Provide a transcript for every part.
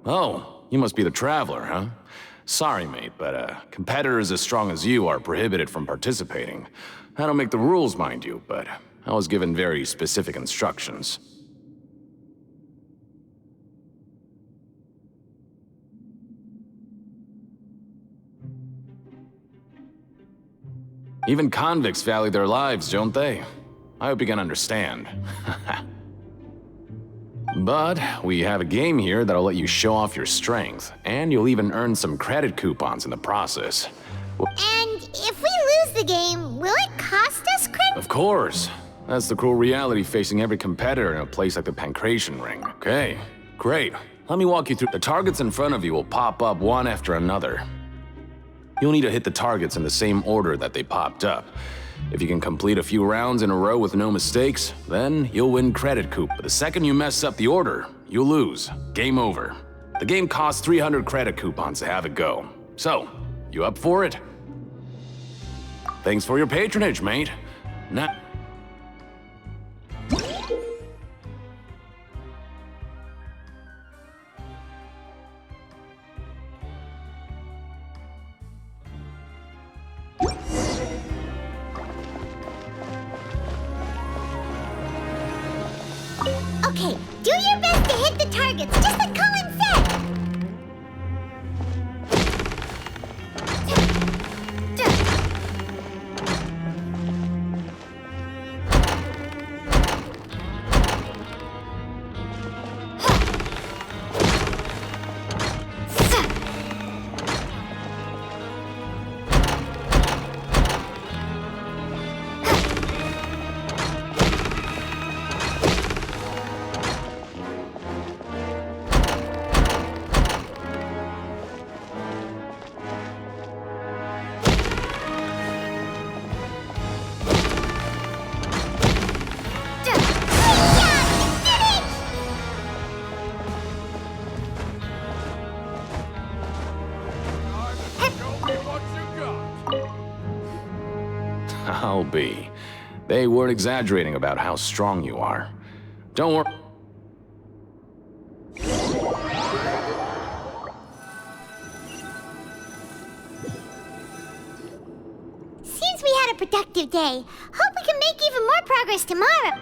Oh, you must be the Traveler, huh? Sorry, mate, but competitors as strong as you are prohibited from participating. I don't make the rules, mind you, but I was given very specific instructions. Even convicts value their lives, don't they? I hope you can understand. But we have a game here that'll let you show off your strength, and you'll even earn some credit coupons in the process. And if we lose the game, will it cost us credit? Of course. That's the cruel reality facing every competitor in a place like the Pancration Ring. Okay, great. Let me walk you through. The targets in front of you will pop up one after another. You'll need to hit the targets in the same order that they popped up. If you can complete a few rounds in a row with no mistakes, then you'll win credit coup. But the second you mess up the order, you'll lose. Game over. The game costs 300 credit coupons to have it go. So, you up for it? Thanks for your patronage, mate. Now... Okay, do your best to hit the targets, just like Colin said! I'll be. They weren't exaggerating about how strong you are. Don't worry. Seems we had a productive day. Hope we can make even more progress tomorrow.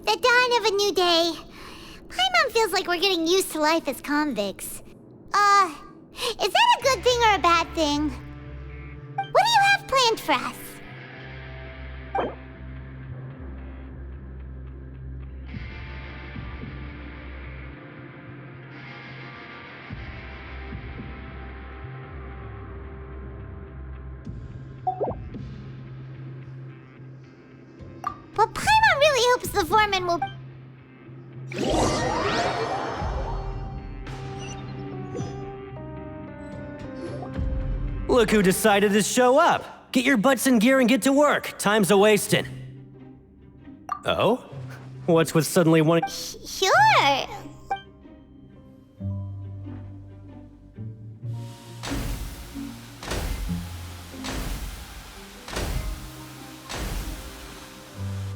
The dawn of a new day. Paimon feels like we're getting used to life as convicts. Is that a good thing or a bad thing? What do you have planned for us? Well, Paimon really hopes the foreman will... Look who decided to show up! Get your butts in gear and get to work. Time's a-wasting. Oh? What's with suddenly wanting... Sure.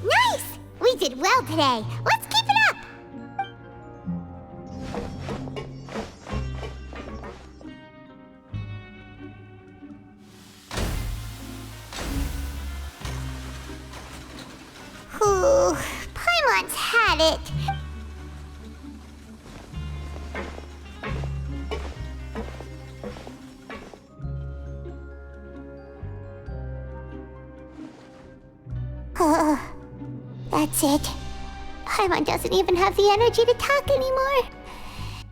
Nice! We did well today. Let's keep it up! Ooh, Paimon's had it. That's it. Paimon doesn't even have the energy to talk anymore.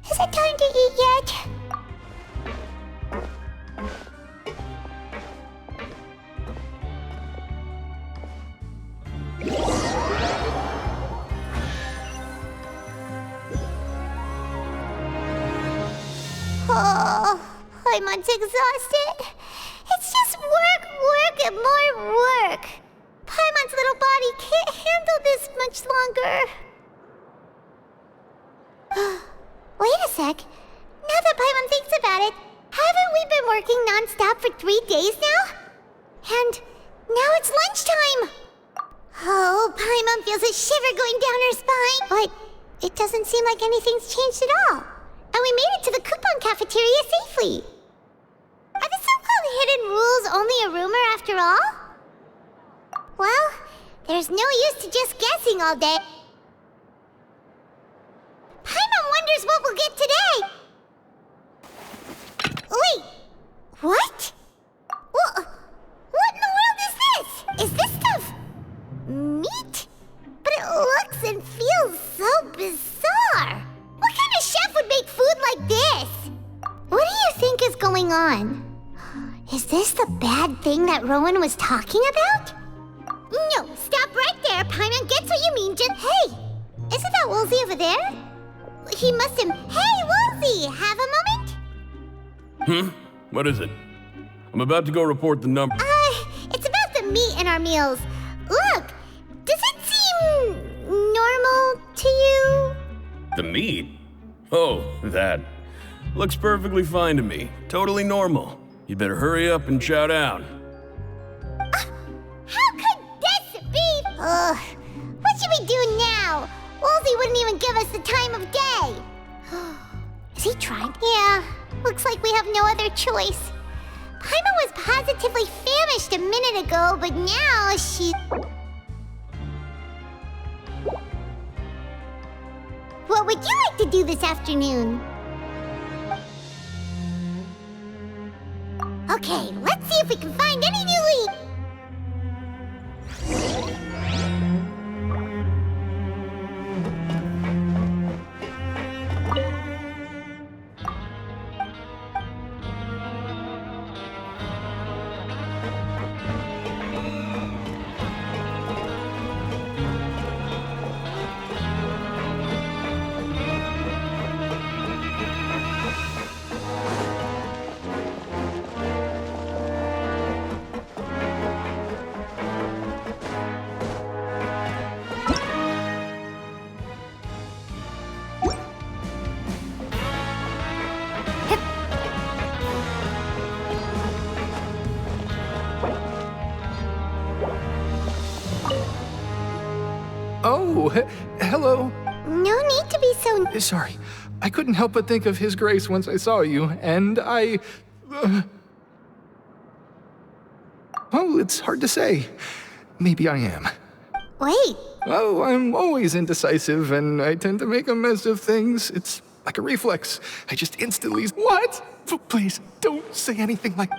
Is it time to eat yet? Oh, Paimon's exhausted. It's just work, work, and more work. Paimon's little body can't handle this much longer. Wait a sec. Now that Paimon thinks about it, haven't we been working non-stop for 3 days now? And Now it's lunchtime! Oh, Paimon feels a shiver going down her spine. But it doesn't seem like anything's changed at all. And we made it to the coupon cafeteria safely. Are the so-called hidden rules only a rumor after all? Well, there's no use to just guessing all day. Paimon wonders what we'll get today. Wait, what? What in the world is this? Is this stuff meat? But it looks and feels so bizarre. What kind of chef would make food like this? What do you think is going on? Is this the bad thing that Rowan was talking about? No, stop right there. Paimon gets what you mean. Just hey, isn't that Woolsey over there? He must have. Hey, Woolsey, have a moment? What is it? I'm about to go report the number. It's about the meat in our meals. Look, does it seem normal to you? The meat? Oh, that. Looks perfectly fine to me. Totally normal. You better hurry up and chow down. How could this be? What should we do now? Woolsey wouldn't even give us the time of day. Is he trying? Yeah, looks like we have no other choice. Paimon was positively famished a minute ago, but now she... What would you like to do this afternoon? Okay, let's see if we can find any new leads. Oh, hello. No need to be so... Sorry, I couldn't help but think of His Grace once I saw you, and I... Oh, it's hard to say. Maybe I am. Wait, Oh, I'm always indecisive, and I tend to make a mess of things. It's like a reflex. I just instantly... What? Please, don't say anything like...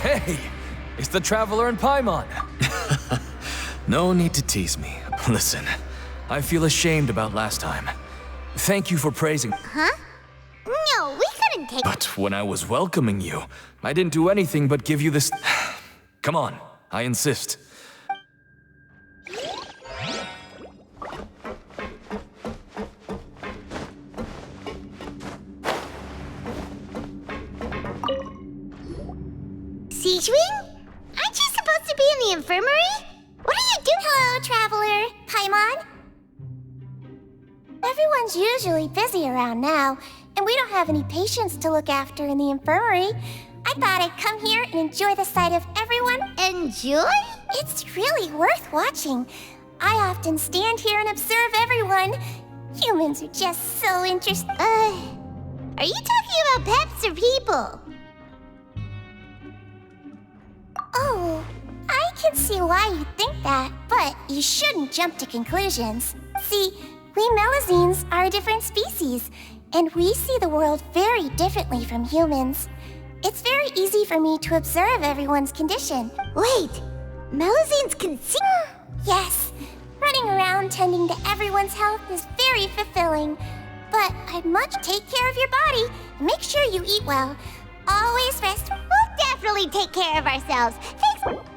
Hey, it's the Traveler and Paimon. No need to tease me. Listen, I feel ashamed about last time. Thank you for praising. huh? No, we couldn't take... But when I was welcoming you, I didn't do anything but give you this... Come on, I insist. Siege Ring? be in the infirmary? What are you doing? Hello, Traveler. Paimon. Everyone's usually busy around now, and we don't have any patients to look after in the infirmary. I thought I'd come here and enjoy the sight of everyone. Enjoy? It's really worth watching. I often stand here and observe everyone. Humans are just so interesting. Are you talking about pets or people? Oh, I can see why you think that, but you shouldn't jump to conclusions. See, we Melazines are a different species, and we see the world very differently from humans. It's very easy for me to observe everyone's condition. Wait, Melazines can see? Yes, running around tending to everyone's health is very fulfilling. But I'd much take care of your body and make sure you eat well. Always rest. We'll definitely take care of ourselves. Thanks.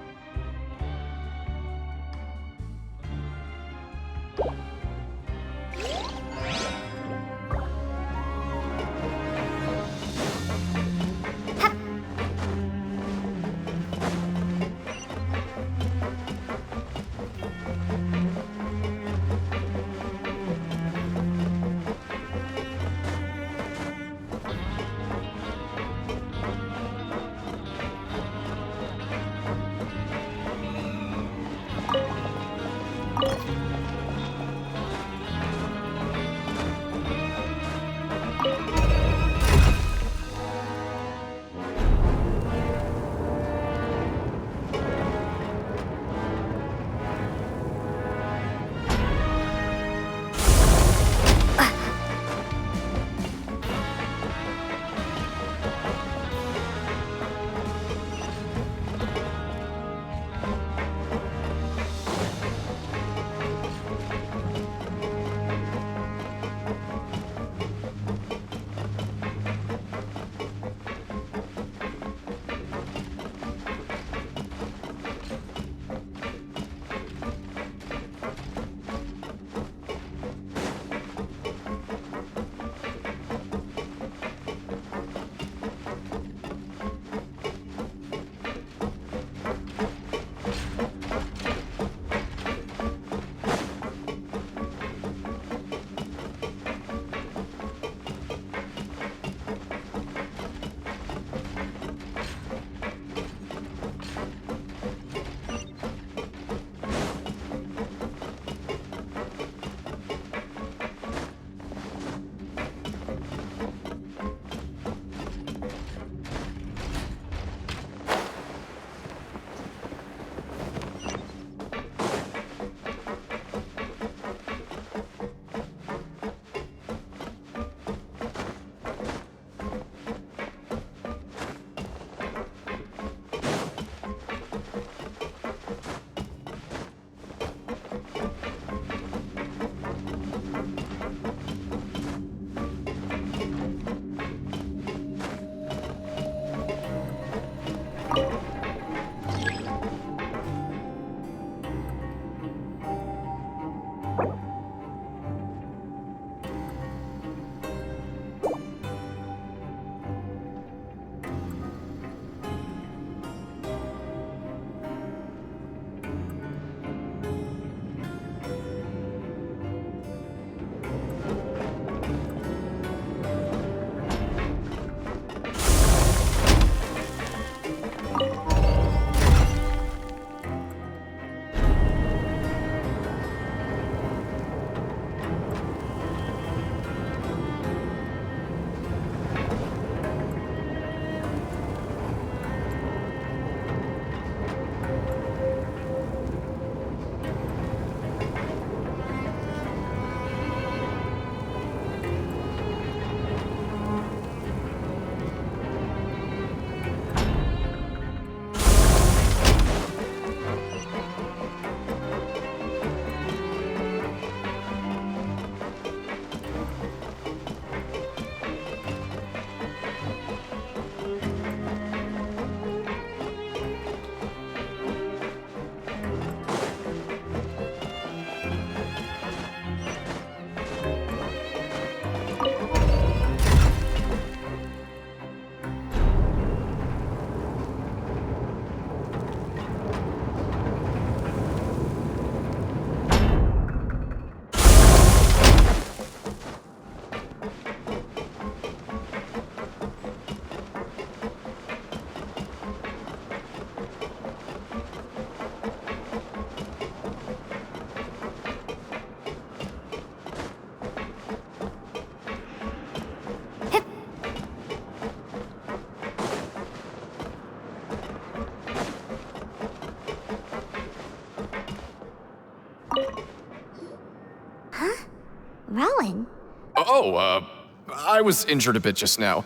I was injured a bit just now.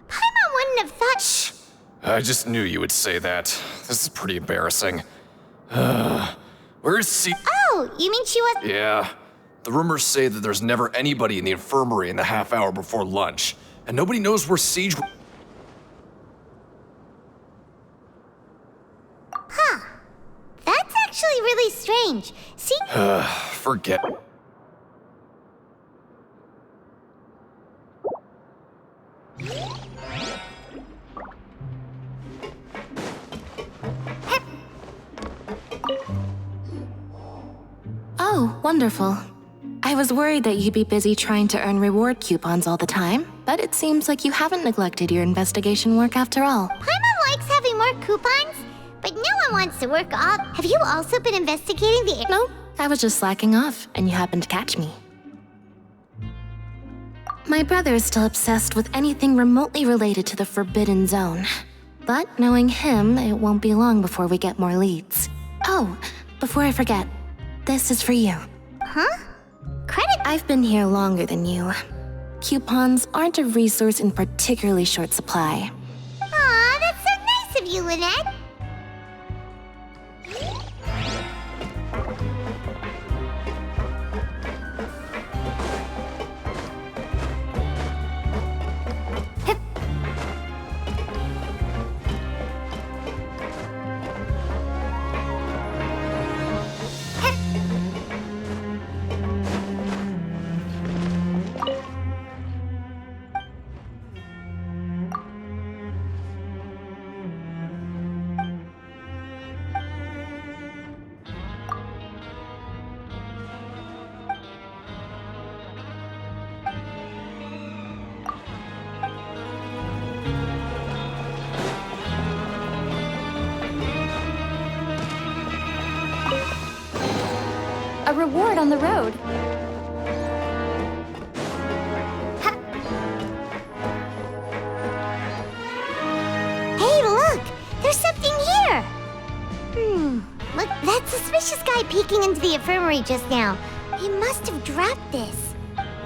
Paimon wouldn't have thought. Shh! I just knew you would say that. This is pretty embarrassing. Where's C? Oh, you mean she was. Yeah. The rumors say that there's never anybody in the infirmary in the half hour before lunch, and nobody knows where Siege. That's actually really strange. See? Forget. Oh, wonderful. I was worried that you'd be busy trying to earn reward coupons all the time, but it seems like you haven't neglected your investigation work after all. Paimon likes having more coupons, but no one wants to work off. Have you also been investigating the. No, I was just slacking off, and you happened to catch me. My brother is still obsessed with anything remotely related to the Forbidden Zone. But knowing him, it won't be long before we get more leads. Oh, before I forget, this is for you. Huh? Credit? I've been here longer than you. Coupons aren't a resource in particularly short supply. Aw, that's so nice of you, Lynette. A reward on the road. Hey, look! There's something here! Look, that suspicious guy peeking into the infirmary just now. He must have dropped this.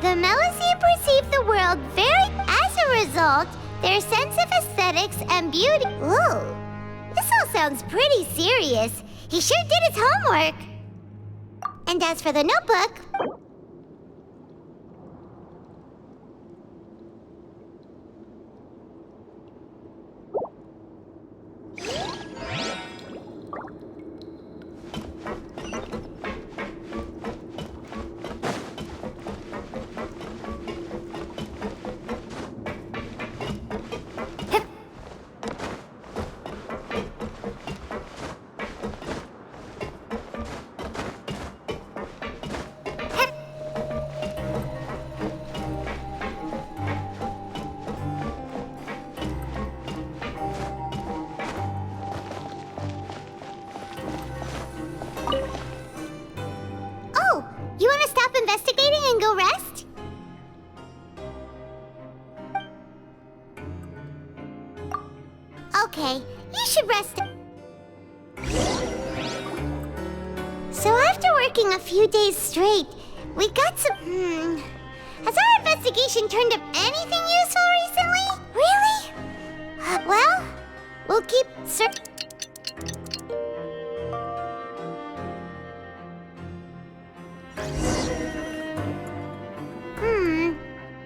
The Melusine perceive the world very... As a result, their sense of aesthetics and beauty... Whoa! This all sounds pretty serious. He sure did his homework. And as for the notebook... Oh, you want to stop investigating and go rest? Okay, you should rest. So after working a few days straight, we got some... Has our investigation turned up anything useful recently? Really? Well, we'll keep searching.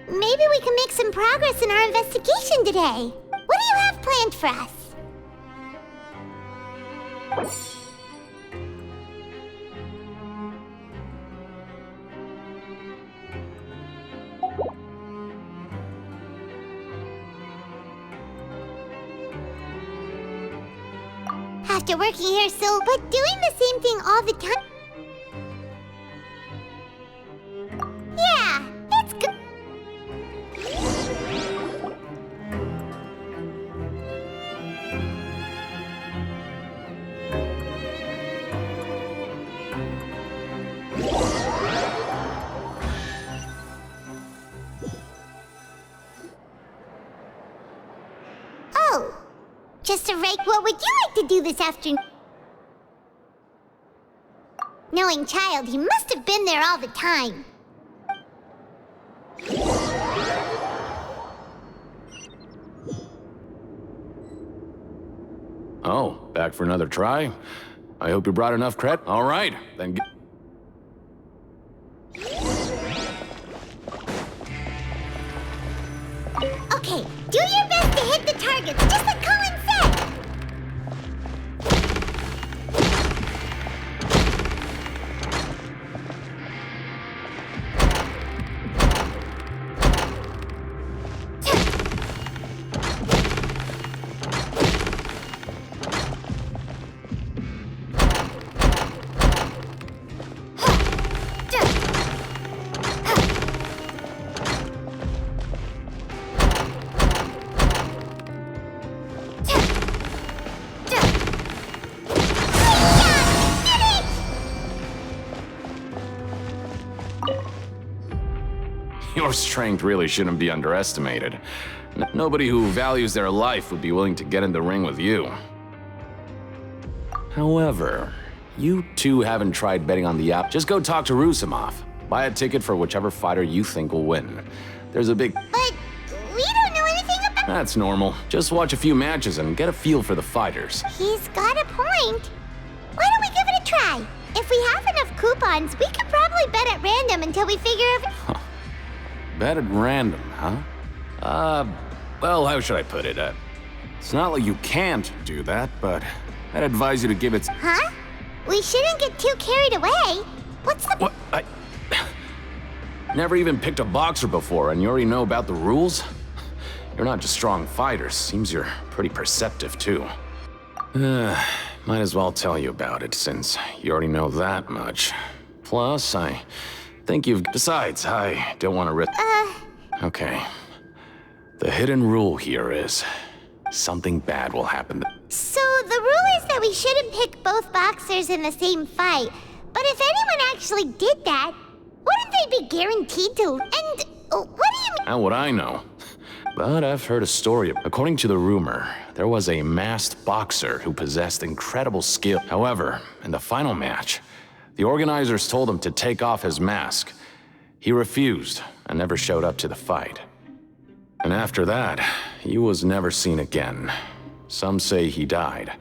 Maybe we can make some progress in our investigation today. What do you have planned for us? After working here but doing the same thing all the time. Yeah, it's good. Oh, just a rake. What would you like to do this afternoon? Knowing child, he must have been there all the time. Oh, back for another try? I hope you brought enough credit. All right, then. Okay, do your best to hit the targets, just like Colin said! Your strength really shouldn't be underestimated. Nobody who values their life would be willing to get in the ring with you. However, you two haven't tried betting on the app. Just go talk to Rusimov. Buy a ticket for whichever fighter you think will win. There's a big... But we don't know anything about... That's normal. Just watch a few matches and get a feel for the fighters. He's got a point. Why don't we give it a try? If we have enough coupons, we could probably bet at random until we figure out... Bet at random, huh? Well, how should I put it? It's not like you can't do that, but I'd advise you to give it... Huh? We shouldn't get too carried away. What's the... What? I... Never even picked a boxer before, and you already know about the rules? You're not just strong fighters. Seems you're pretty perceptive, too. Might as well tell you about it, since you already know that much. Plus, I think you've... Besides, I don't want to risk... Okay. The hidden rule here is... something bad will happen. So the rule is that we shouldn't pick both boxers in the same fight. But if anyone actually did that, wouldn't they be guaranteed to... And what do you mean? How would I know? But I've heard a story. According to the rumor, there was a masked boxer who possessed incredible skill. However, in the final match, the organizers told him to take off his mask. He refused and never showed up to the fight. And after that, he was never seen again. Some say he died,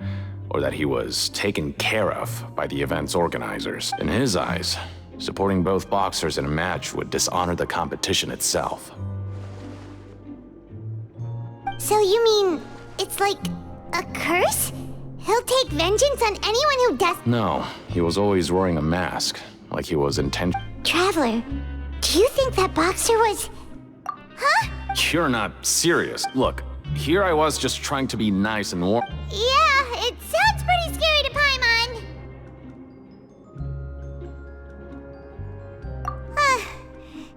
or that he was taken care of by the event's organizers. In his eyes, supporting both boxers in a match would dishonor the competition itself. So you mean it's like a curse? He'll take vengeance on anyone who does... No, he was always wearing a mask, like he was intent... Traveler, do you think that boxer was... Huh? You're not serious. Look, here I was just trying to be nice and warm. Yeah, it sounds pretty scary to Paimon.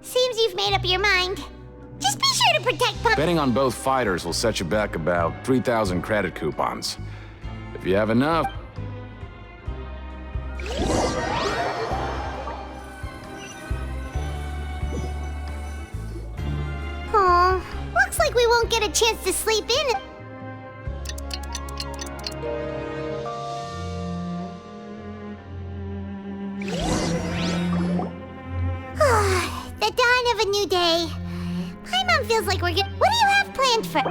Seems you've made up your mind. Just be sure to protect Paimon. Betting on both fighters will set you back about 3,000 credit coupons. If you have enough... Aw, looks like we won't get a chance to sleep in. The dawn of a new day. Paimon feels like we're getting... What do you have planned for...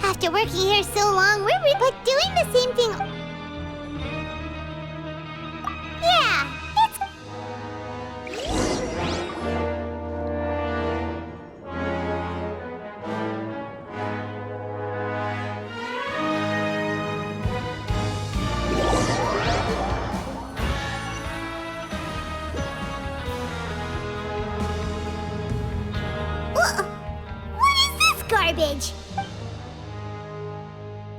After working here so long, but doing the same thing... Yeah, it's... What is this garbage?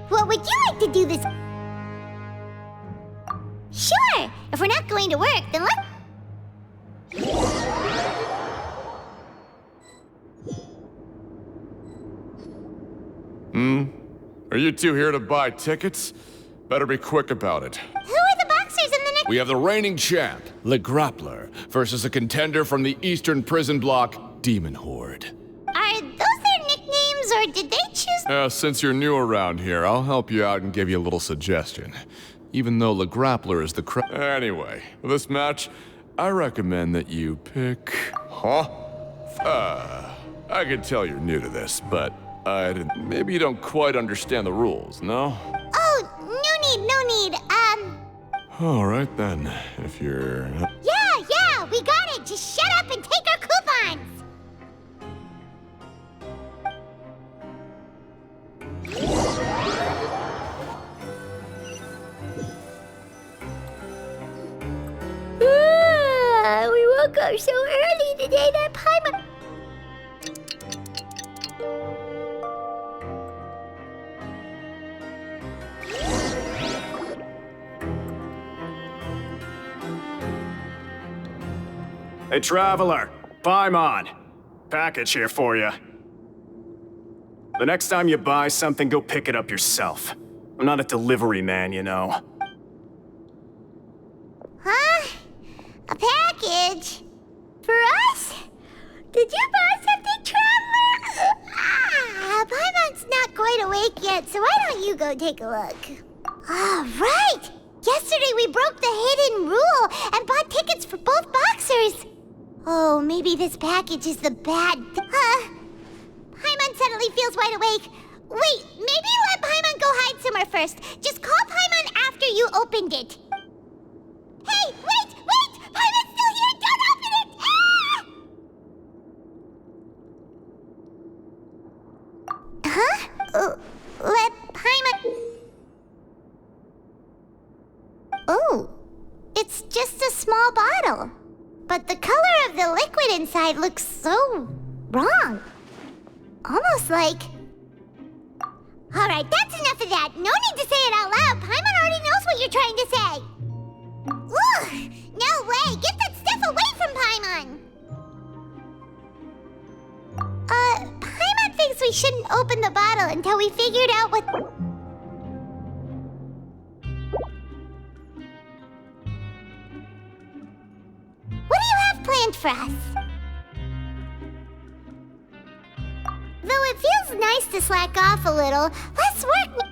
What would you like to do this? Sure! If we're not going to work, then let... Are you two here to buy tickets? Better be quick about it. Who are the boxers in the next... We have the reigning champ, Le Grappler, versus a contender from the Eastern Prison Block, Demon Horde. Are those their nicknames, or did they choose... Since you're new around here, I'll help you out and give you a little suggestion. even though Le Grappler is the Anyway, for this match, I recommend that you pick... Huh? I can tell you're new to this, but maybe you don't quite understand the rules, no? Oh, no need. All right then, if you're... Yeah, we got it. Just shut up and take our coupons. We woke up so early today that Paimon... Hey, Traveler, Paimon. Package here for you. The next time you buy something, go pick it up yourself. I'm not a delivery man, you know. Huh? A package? For us? Did you buy something, Traveler? Paimon's not quite awake yet, so why don't you go take a look? Right! Yesterday we broke the hidden rule and bought tickets for both boxers. Oh, maybe this package is the bad... Paimon suddenly feels wide awake. Wait, maybe let Paimon go hide somewhere first. Just call Paimon after you opened it. Hey, wait! Paimon's still here! Don't open it! Huh? Let Paimon... Oh, it's just a small bottle. But the color of the liquid inside looks so wrong. Almost like... Alright, that's enough of that. No need to say it out loud. Paimon already knows what you're trying to say. Ugh! No way! Get that stuff away from Paimon! Paimon thinks we shouldn't open the bottle until we figured out what... What do you have planned for us? Though it feels nice to slack off a little, let's work...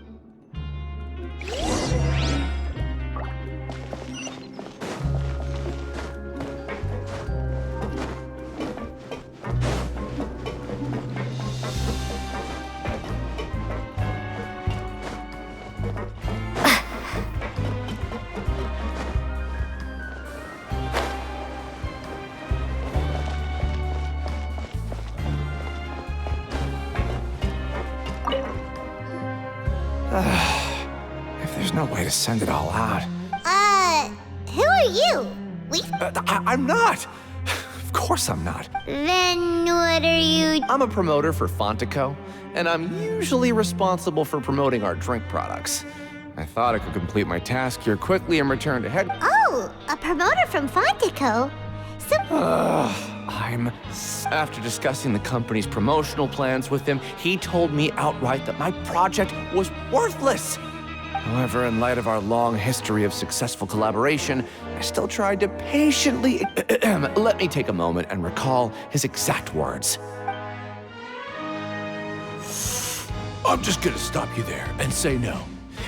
If there's no way to send it all out. Who are you? I'm not! Of course I'm not. Then what are you? I'm a promoter for Fontaine, and I'm usually responsible for promoting our drink products. I thought I could complete my task here quickly and return to head... Oh, a promoter from Fontaine. After discussing the company's promotional plans with him, he told me outright that my project was worthless. However, in light of our long history of successful collaboration, I still tried to patiently... Let me take a moment and recall his exact words. I'm just gonna stop you there and say no.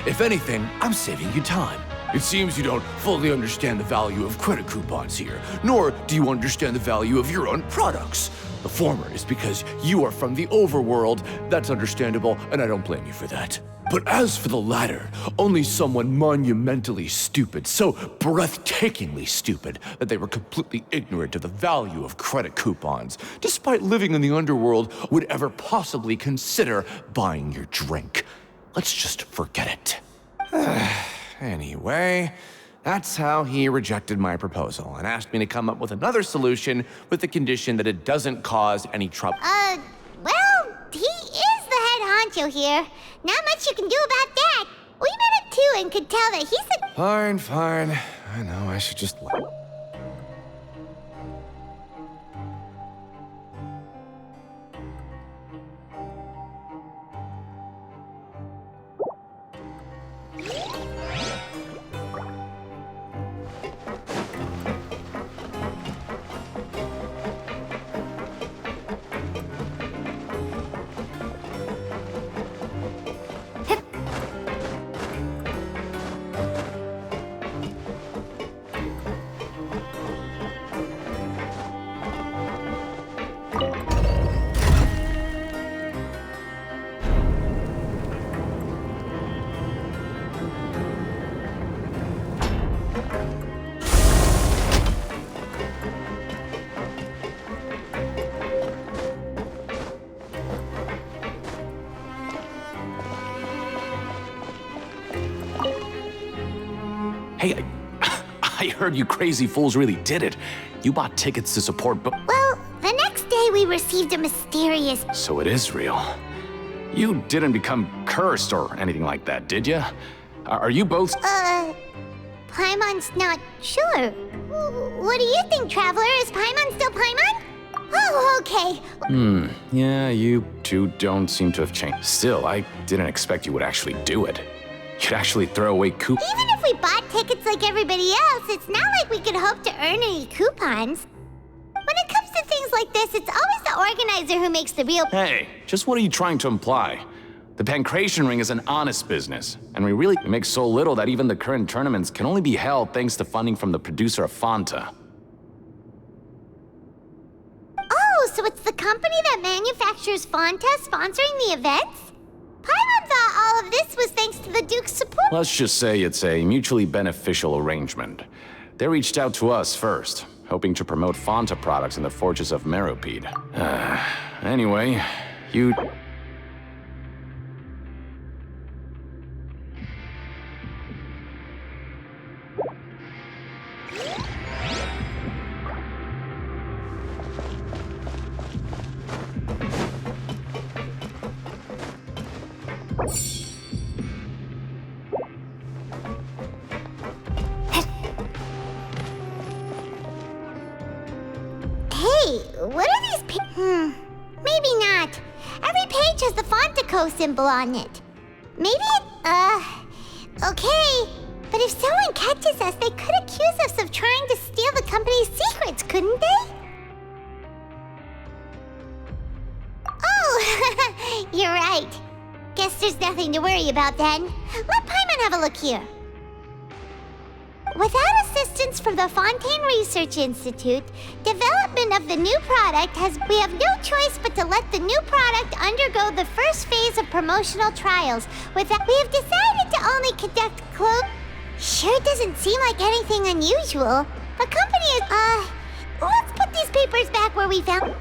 If anything, I'm saving you time. It seems you don't fully understand the value of credit coupons here, nor do you understand the value of your own products. The former is because you are from the overworld. That's understandable, and I don't blame you for that. But as for the latter, only someone monumentally stupid, so breathtakingly stupid that they were completely ignorant of the value of credit coupons, despite living in the underworld, would ever possibly consider buying your drink. Let's just forget it. Anyway, that's how he rejected my proposal and asked me to come up with another solution with the condition that it doesn't cause any trouble. Well, he is the head honcho here. Not much you can do about that. We met him too and could tell that he's a... Fine. I know, I should just... Hey, I heard you crazy fools really did it. You bought tickets to support, but... Well, the next day we received a mysterious... So it is real. You didn't become cursed or anything like that, did you? Are you both... Paimon's not sure. What do you think, Traveler? Is Paimon still Paimon? Oh, okay. Yeah, you two don't seem to have changed. Still, I didn't expect you would actually do it. You'd actually throw away coupons. Even if we bought tickets like everybody else, it's not like we could hope to earn any coupons. When it comes to things like this, it's always the organizer who makes the real... Hey, just what are you trying to imply? The Pancration Ring is an honest business, and we really make so little that even the current tournaments can only be held thanks to funding from the producer of Fanta. Oh, so it's the company that manufactures Fanta sponsoring the events? Paimon thought all of this was thanks to the Duke's support. Let's just say it's a mutually beneficial arrangement. They reached out to us first, hoping to promote Fanta products in the Fortress of Meropide. Anyway, you... Hey, what are these maybe not. Every page has the Fontaco symbol on it. Maybe okay. But if someone catches us, they could accuse us of trying to steal the company's secrets, couldn't they? Oh, you're right. Guess there's nothing to worry about then. Let Paimon have a look here. Without assistance from the Fontaine Research Institute, development of the new product we have no choice but to let the new product undergo the first phase of promotional trials. With that, we have decided to only conduct Sure doesn't seem like anything unusual. The company is, let's put these papers back where we found...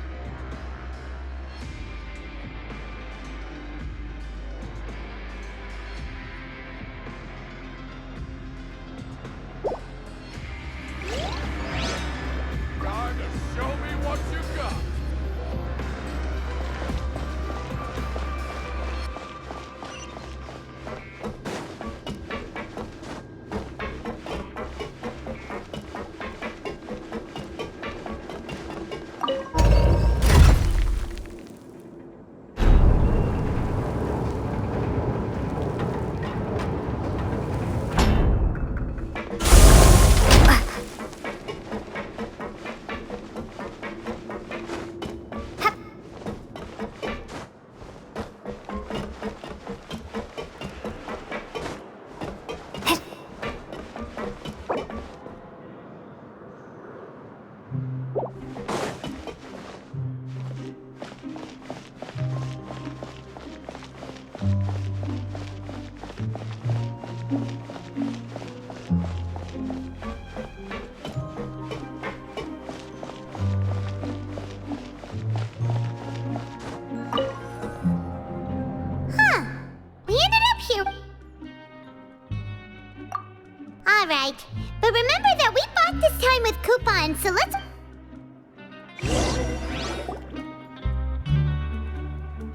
Alright, but remember that we bought this time with coupons, so let's...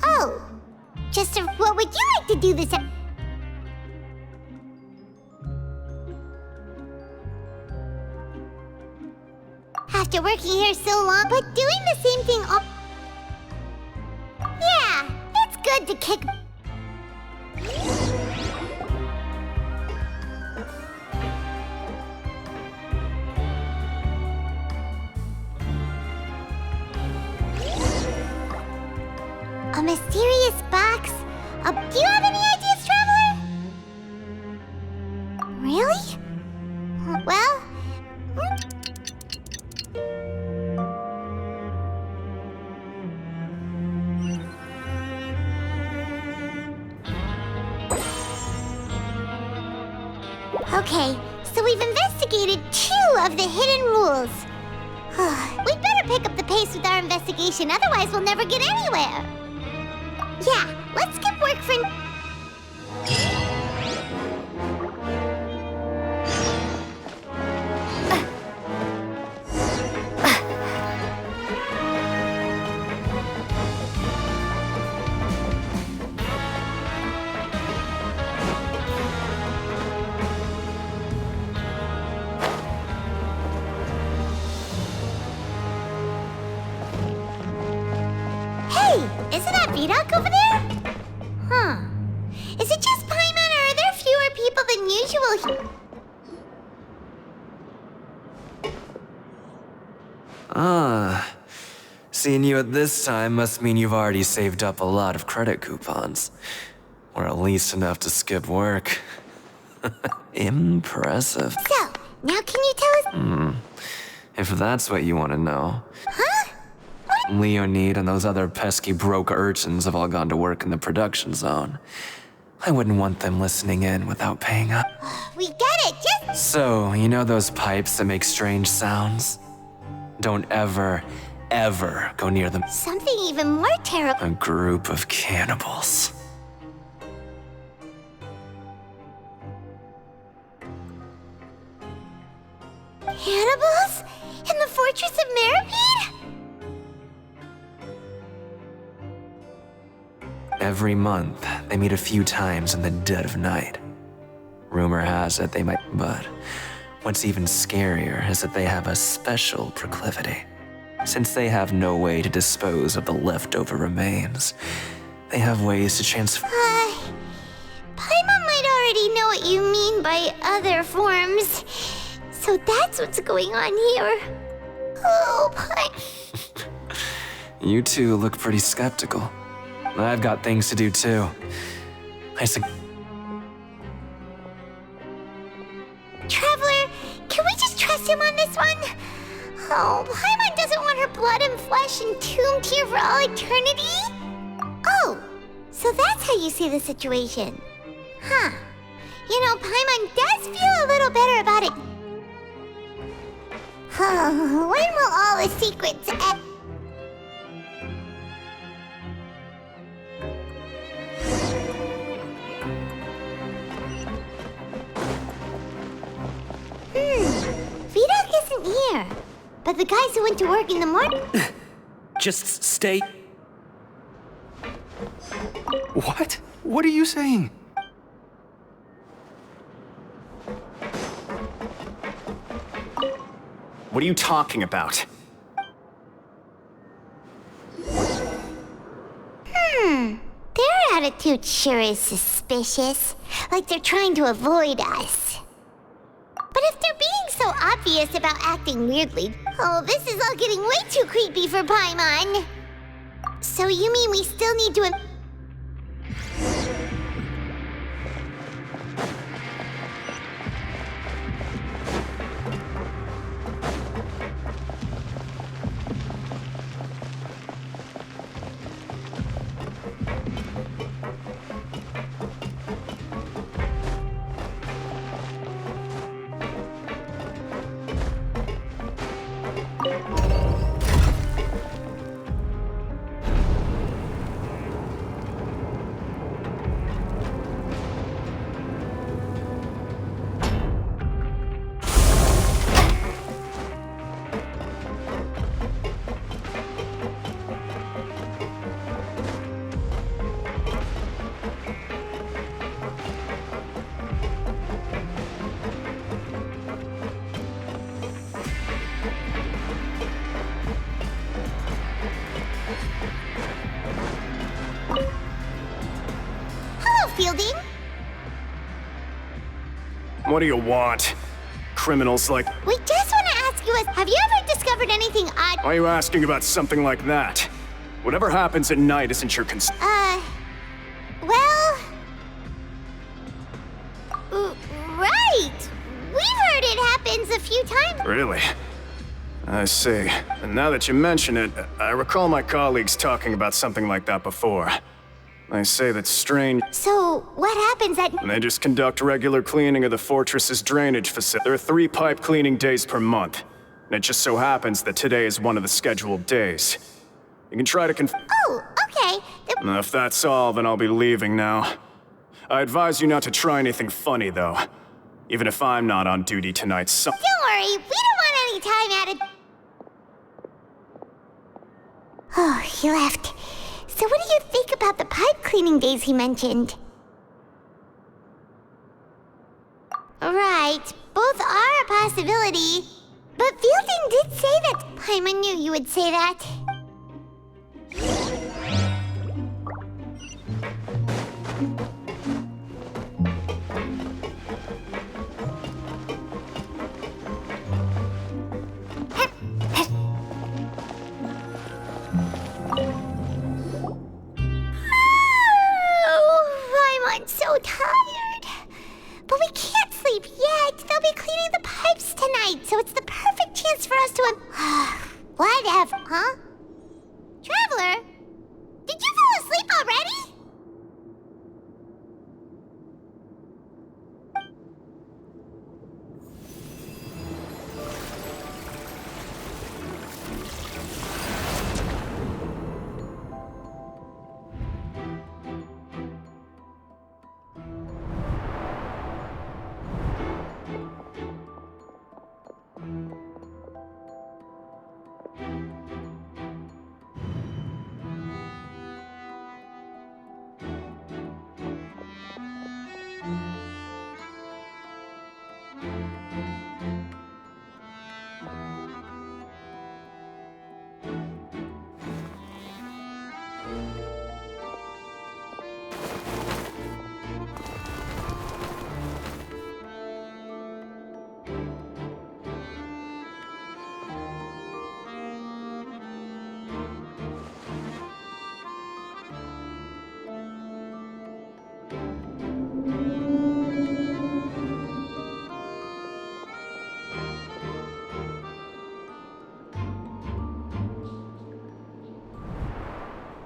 Oh, what would you like to do this... After working here so long, but doing the same thing all... Yeah, it's good to kick... A mysterious box? Do you have any ideas, Traveler? Really? Well... Okay, so we've investigated 2 of the hidden rules. We'd better pick up the pace with our investigation, otherwise we'll never get anywhere. Yeah, let's skip work for... Vidoc over there? Huh. Is it just Paimon, or are there fewer people than usual here? Seeing you at this time must mean you've already saved up a lot of credit coupons. Or at least enough to skip work. Impressive. So, now can you tell us? If that's what you want to know. Huh? Leonid and those other pesky broke urchins have all gone to work in the production zone. I wouldn't want them listening in without paying up. We get it, just... So, you know those pipes that make strange sounds? Don't ever go near them. Something even more terrible. A group of cannibals. Cannibals? In the Fortress of Meripede? Every month, they meet a few times in the dead of night. Rumor has it they might, but what's even scarier is that they have a special proclivity. Since they have no way to dispose of the leftover remains, they have ways to transfer. Paimon might already know what you mean by other forms. So that's what's going on here. Oh, You two look pretty skeptical. I've got things to do too. Traveler, can we just trust him on this one? Oh, Paimon doesn't want her blood and flesh entombed here for all eternity? Oh, so that's how you see the situation. Huh. You know, Paimon does feel a little better about it. When will all the secrets end? Vidoc isn't here. But the guys who went to work in the morning... Just stay... What? What are you saying? What are you talking about? Their attitude sure is suspicious. Like they're trying to avoid us. But if they're being so obvious about acting weirdly... Oh, this is all getting way too creepy for Paimon. So you mean we still need to... Fielding? What do you want? Criminals like... We just want to ask you, have you ever discovered anything odd? Why are you asking about something like that? Whatever happens at night isn't your concern. Well... Right! We've heard it happens a few times. Really? I see. And now that you mention it, I recall my colleagues talking about something like that before. They say that's strange. So, what happens at... They just conduct regular cleaning of the fortress's drainage facility. There are 3 pipe cleaning days per month. And it just so happens that today is one of the scheduled days. You can try to Oh, okay. If that's all, then I'll be leaving now. I advise you not to try anything funny, though. Even if I'm not on duty tonight, Don't worry, we don't want any time added. Oh, he left. So what do you think about the pipe cleaning days he mentioned? Right, both are a possibility. But Fielding did say that. Paimon knew you would say that. Huh? Traveler? Did you fall asleep already?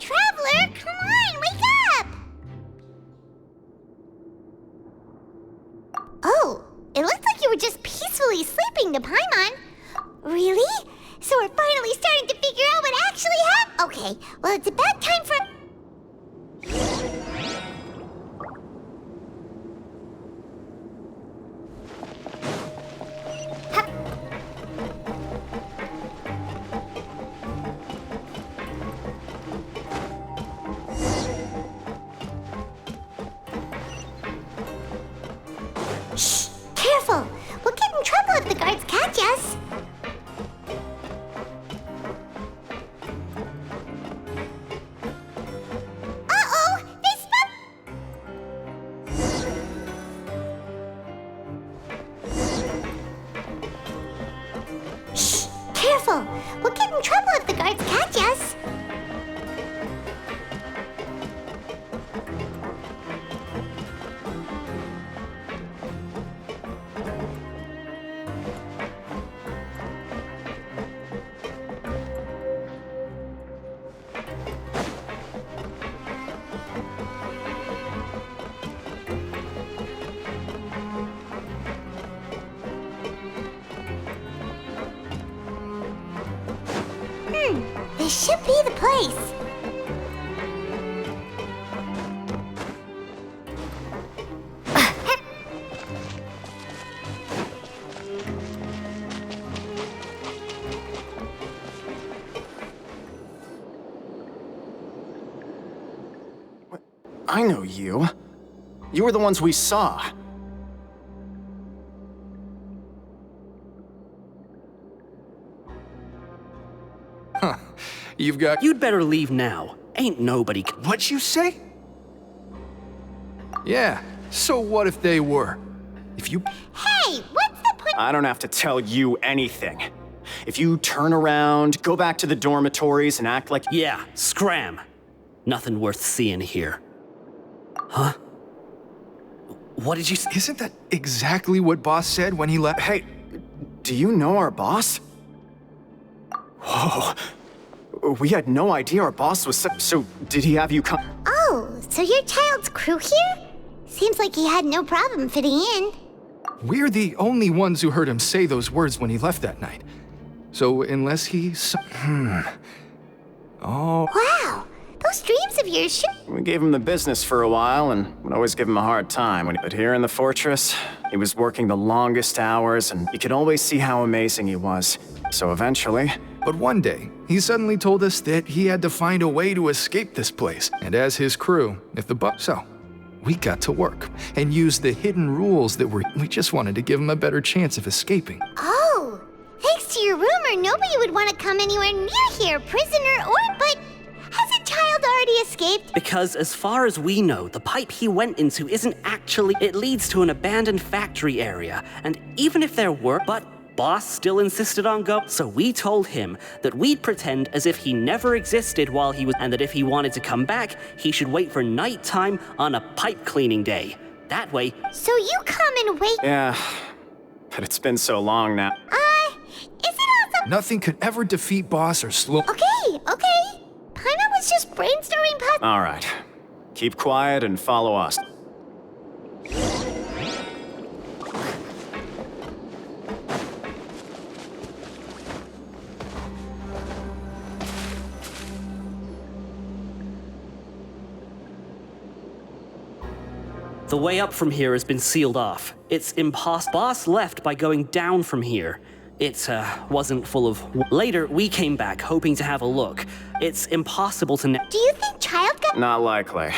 Traveler, come on, wake up! Oh, it looked like you were just peacefully sleeping to Paimon. Really? So we're finally starting to figure out what actually happened? Okay, well, it's about time for... Shh! Careful! We'll get in trouble if the guards catch us. Uh-oh! They spun... Shh! Careful! We'll get in trouble if the guards catch us. This should be the place. I know you. You were the ones we saw. Huh. You've got... You'd better leave now. Ain't nobody... What'd you say? Yeah, so what if they were? If you... Hey, what's the point? I don't have to tell you anything. If you turn around, go back to the dormitories and act like... Yeah, scram. Nothing worth seeing here. Huh? What did you say? Isn't that exactly what Boss said when he left? Hey, do you know our boss? Whoa. We had no idea our boss was so did he have you come? Oh, so your child's crew here? Seems like he had no problem fitting in. We're the only ones who heard him say those words when he left that night. So unless he... Oh... Wow, those dreams of yours should... We gave him the business for a while and would always give him a hard time. But here in the fortress, he was working the longest hours and you could always see how amazing he was. So eventually... But one day, he suddenly told us that he had to find a way to escape this place. And as his crew, if the So, we got to work and used the hidden rules that we just wanted to give him a better chance of escaping. Oh, thanks to your rumor, nobody would want to come anywhere near here, prisoner or... But has a child already escaped? Because as far as we know, the pipe he went into isn't actually... It leads to an abandoned factory area. And even if there were... But Boss still insisted on go, so we told him that we'd pretend as if he never existed while he was... And that if he wanted to come back, he should wait for nighttime on a pipe cleaning day. That way... So you come and wait... Yeah, but it's been so long now. Is it also... Nothing could ever defeat Boss or slow. Okay. Paimon was just brainstorming All right. Keep quiet and follow us. The way up from here has been sealed off. It's impossible. Boss left by going down from here. It wasn't full of. Later, we came back hoping to have a look. It's impossible to. Do you think Child got? Not likely.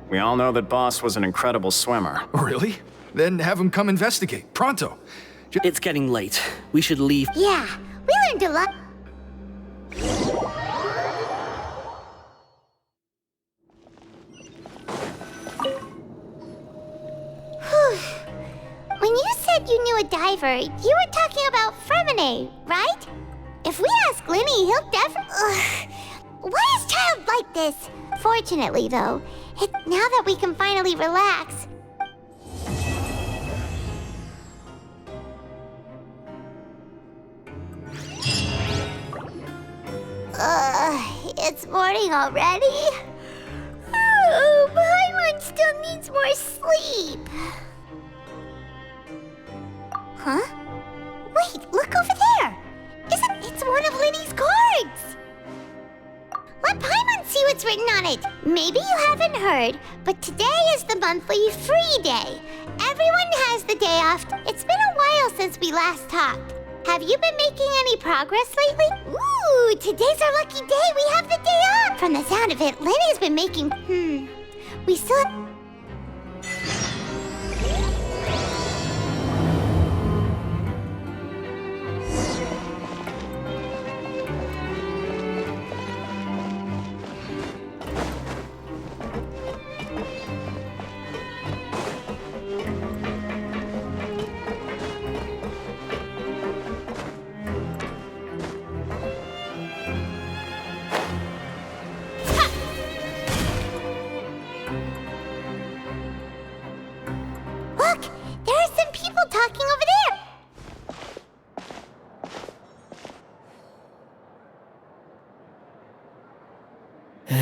We all know that Boss was an incredible swimmer. Really? Then have him come investigate. Pronto. It's getting late. We should leave. Yeah, we learned a lot. When you said you knew a diver, you were talking about Fremine, right? If we ask Linny, he'll definitely. Why is Child like this? Fortunately, though, now that we can finally relax. It's morning already? Oh, Paimon still needs more sleep. Huh? Wait, look over there! It's one of Linny's cards! Let Paimon see what's written on it. Maybe you haven't heard, but today is the monthly free day. Everyone has the day off. It's been a while since we last talked. Have you been making any progress lately? Ooh, today's our lucky day. We have the day off. From the sound of it, Linny's been making... We still... Look! There are some people talking over there!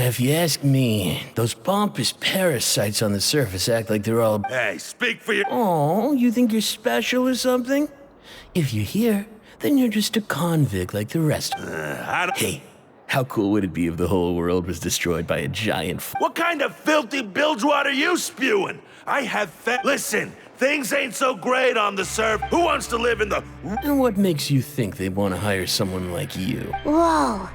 If you ask me, those pompous parasites on the surface act like they're all... Hey, speak for your... Oh, you think you're special or something? If you're here, then you're just a convict like the rest. Hey, how cool would it be if the whole world was destroyed by a giant... What kind of filthy bilgewater are you spewing? I have Listen, things ain't so great on the surf. Who wants to live in the... And what makes you think they want to hire someone like you? Whoa.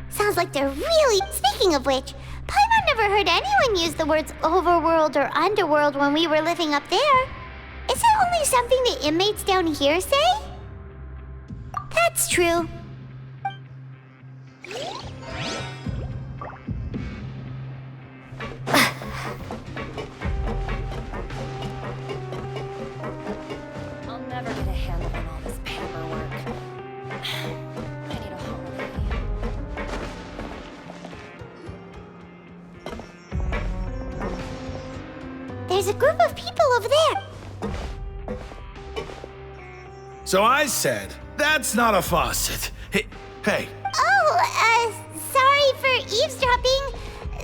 Sounds like they're really... Speaking of which, Paimon never heard anyone use the words overworld or underworld when we were living up there. Is it only something the inmates down here say? That's true. I'll never get a handle on all this paperwork. I need a holiday. There's a group of people over there. So I said, that's not a faucet. Hey. Oh, sorry for eavesdropping.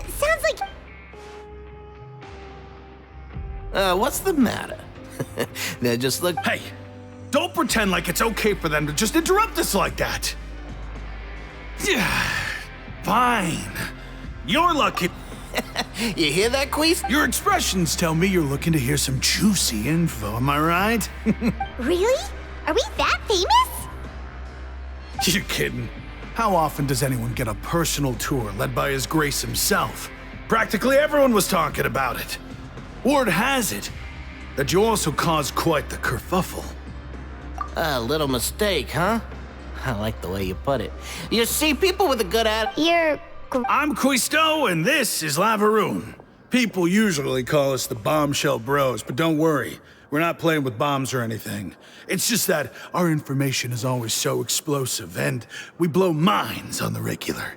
Sounds like... What's the matter? They just look... Hey, don't pretend like it's okay for them to just interrupt us like that. Yeah, fine. You're lucky. You hear that, Queez? Your expressions tell me you're looking to hear some juicy info, am I right? Really? Are we that famous? You're kidding. How often does anyone get a personal tour led by His Grace himself? Practically everyone was talking about it. Word has it that you also caused quite the kerfuffle. A little mistake, huh? I like the way you put it. You see, people with a good attitude... I'm Quisto, and this is Lavaroon. People usually call us the Bombshell Bros, but don't worry. We're not playing with bombs or anything. It's just that our information is always so explosive, and we blow minds on the regular.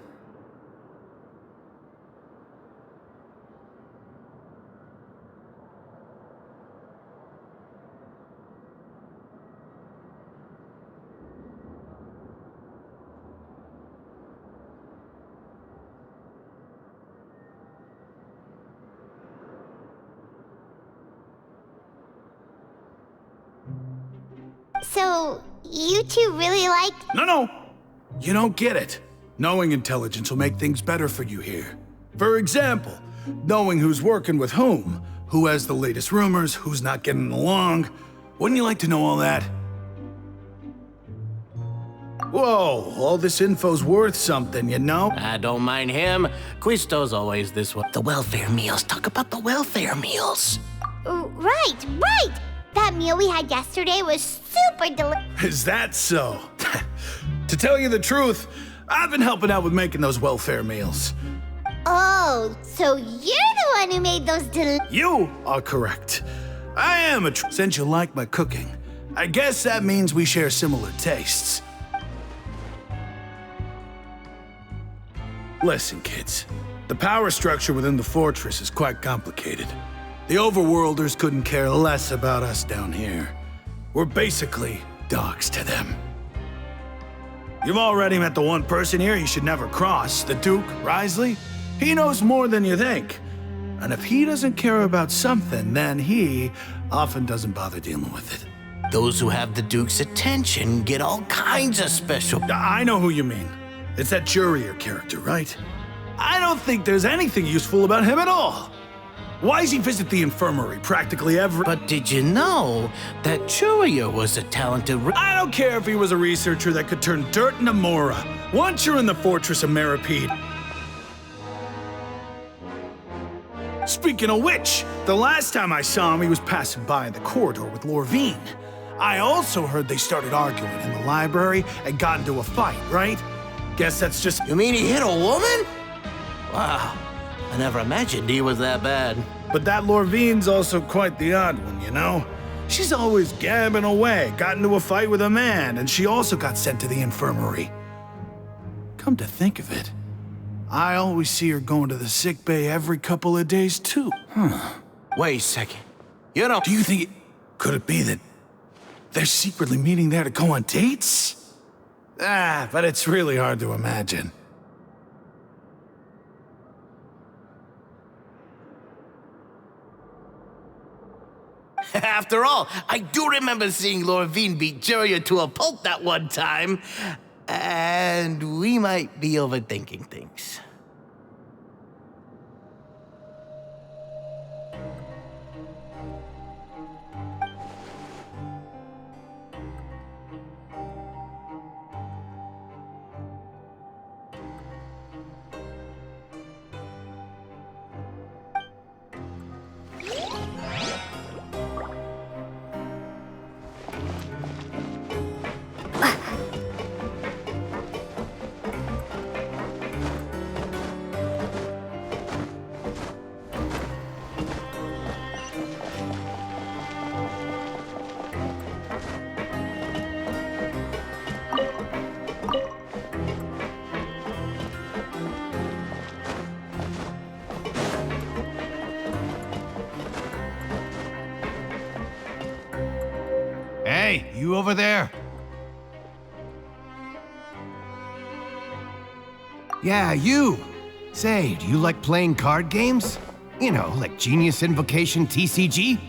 So, you two really like... No. You don't get it. Knowing intelligence will make things better for you here. For example, knowing who's working with whom, who has the latest rumors, who's not getting along. Wouldn't you like to know all that? Whoa, all this info's worth something, you know? I don't mind him. Quisto's always this way. The welfare meals. Talk about the welfare meals. Right. That meal we had yesterday was super delicious. Is that so? To tell you the truth, I've been helping out with making those welfare meals. Oh, so you're the one who made those You are correct. I am since you like my cooking. I guess that means we share similar tastes. Listen, kids. The power structure within the fortress is quite complicated. The overworlders couldn't care less about us down here. We're basically dogs to them. You've already met the one person here you should never cross, the Duke, Risley. He knows more than you think. And if he doesn't care about something, then he often doesn't bother dealing with it. Those who have the Duke's attention get all kinds of special... I know who you mean. It's that Jurier character, right? I don't think there's anything useful about him at all. Why does he visit the infirmary practically every... But did you know that Jurier was a talented... I don't care if he was a researcher that could turn dirt into Mora. Once you're in the fortress of Meripede... Speaking of which, the last time I saw him, he was passing by in the corridor with Lorvine. I also heard they started arguing in the library and got into a fight, right? Guess that's just... You mean he hit a woman? Wow, I never imagined he was that bad. But that Lorvine's also quite the odd one, you know? She's always gabbing away, got into a fight with a man, and she also got sent to the infirmary. Come to think of it, I always see her going to the sick bay every couple of days, too. Wait a second. You know... Do you think could it be that they're secretly meeting there to go on dates? But it's really hard to imagine. After all, I do remember seeing Lorvine beat Jurier to a pulp that one time. And we might be overthinking things. Hey, you over there? Yeah, you. Say, do you like playing card games? You know, like Genius Invocation TCG?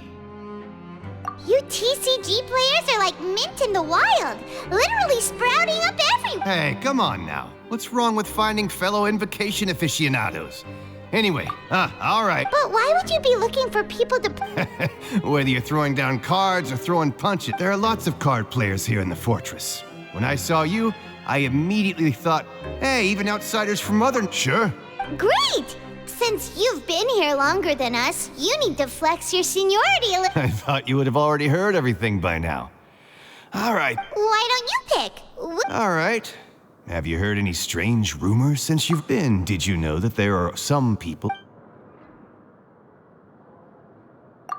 You TCG players are like mint in the wild, literally sprouting up everywhere. Hey, come on now. What's wrong with finding fellow Invocation aficionados? Anyway, all right. But why would you be looking for people to... Whether you're throwing down cards or throwing punches, there are lots of card players here in the fortress. When I saw you, I immediately thought, hey, even outsiders from other... Sure. Great! Since you've been here longer than us, you need to flex your seniority a little. I thought you would have already heard everything by now. All right. Why don't you pick? All right. Have you heard any strange rumors since you've been? Did you know that there are some people...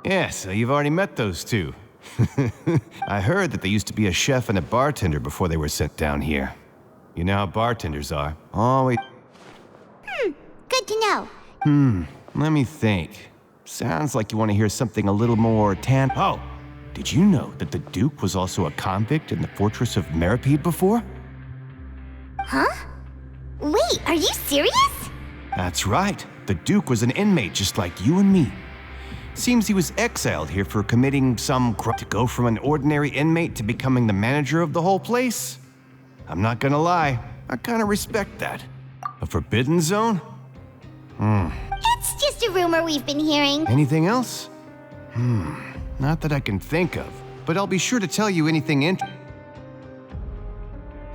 Yeah, so you've already met those two. I heard that they used to be a chef and a bartender before they were sent down here. You know how bartenders are. Always... Good to know. Let me think. Sounds like you want to hear something a little more Oh, did you know that the Duke was also a convict in the fortress of Meripede before? Huh? Wait, are you serious? That's right. The Duke was an inmate just like you and me. Seems he was exiled here for committing some crime. To go from an ordinary inmate to becoming the manager of the whole place? I'm not gonna lie, I kinda respect that. A forbidden zone? It's just a rumor we've been hearing. Anything else? Not that I can think of, but I'll be sure to tell you anything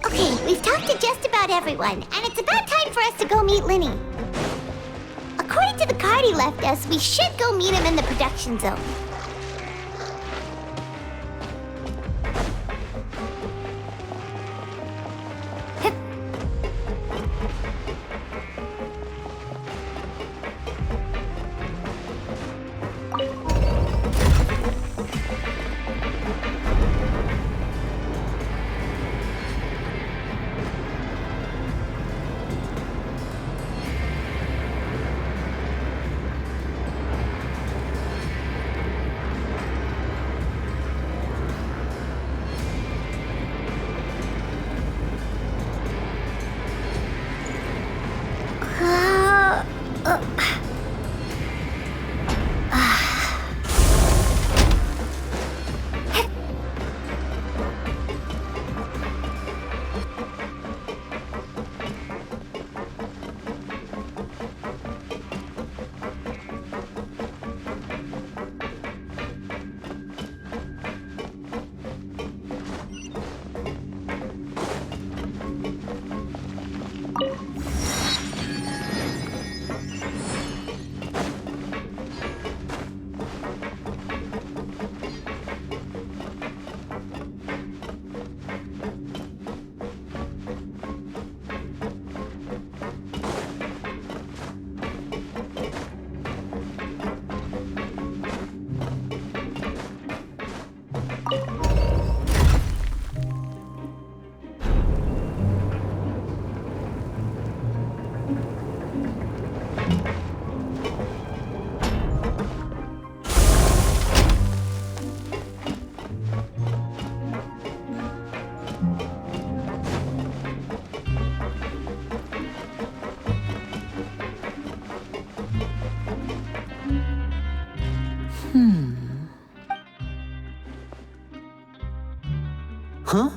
Okay, we've talked to just about everyone, and it's about time for us to go meet Linny. According to the card he left us, we should go meet him in the production zone. Huh?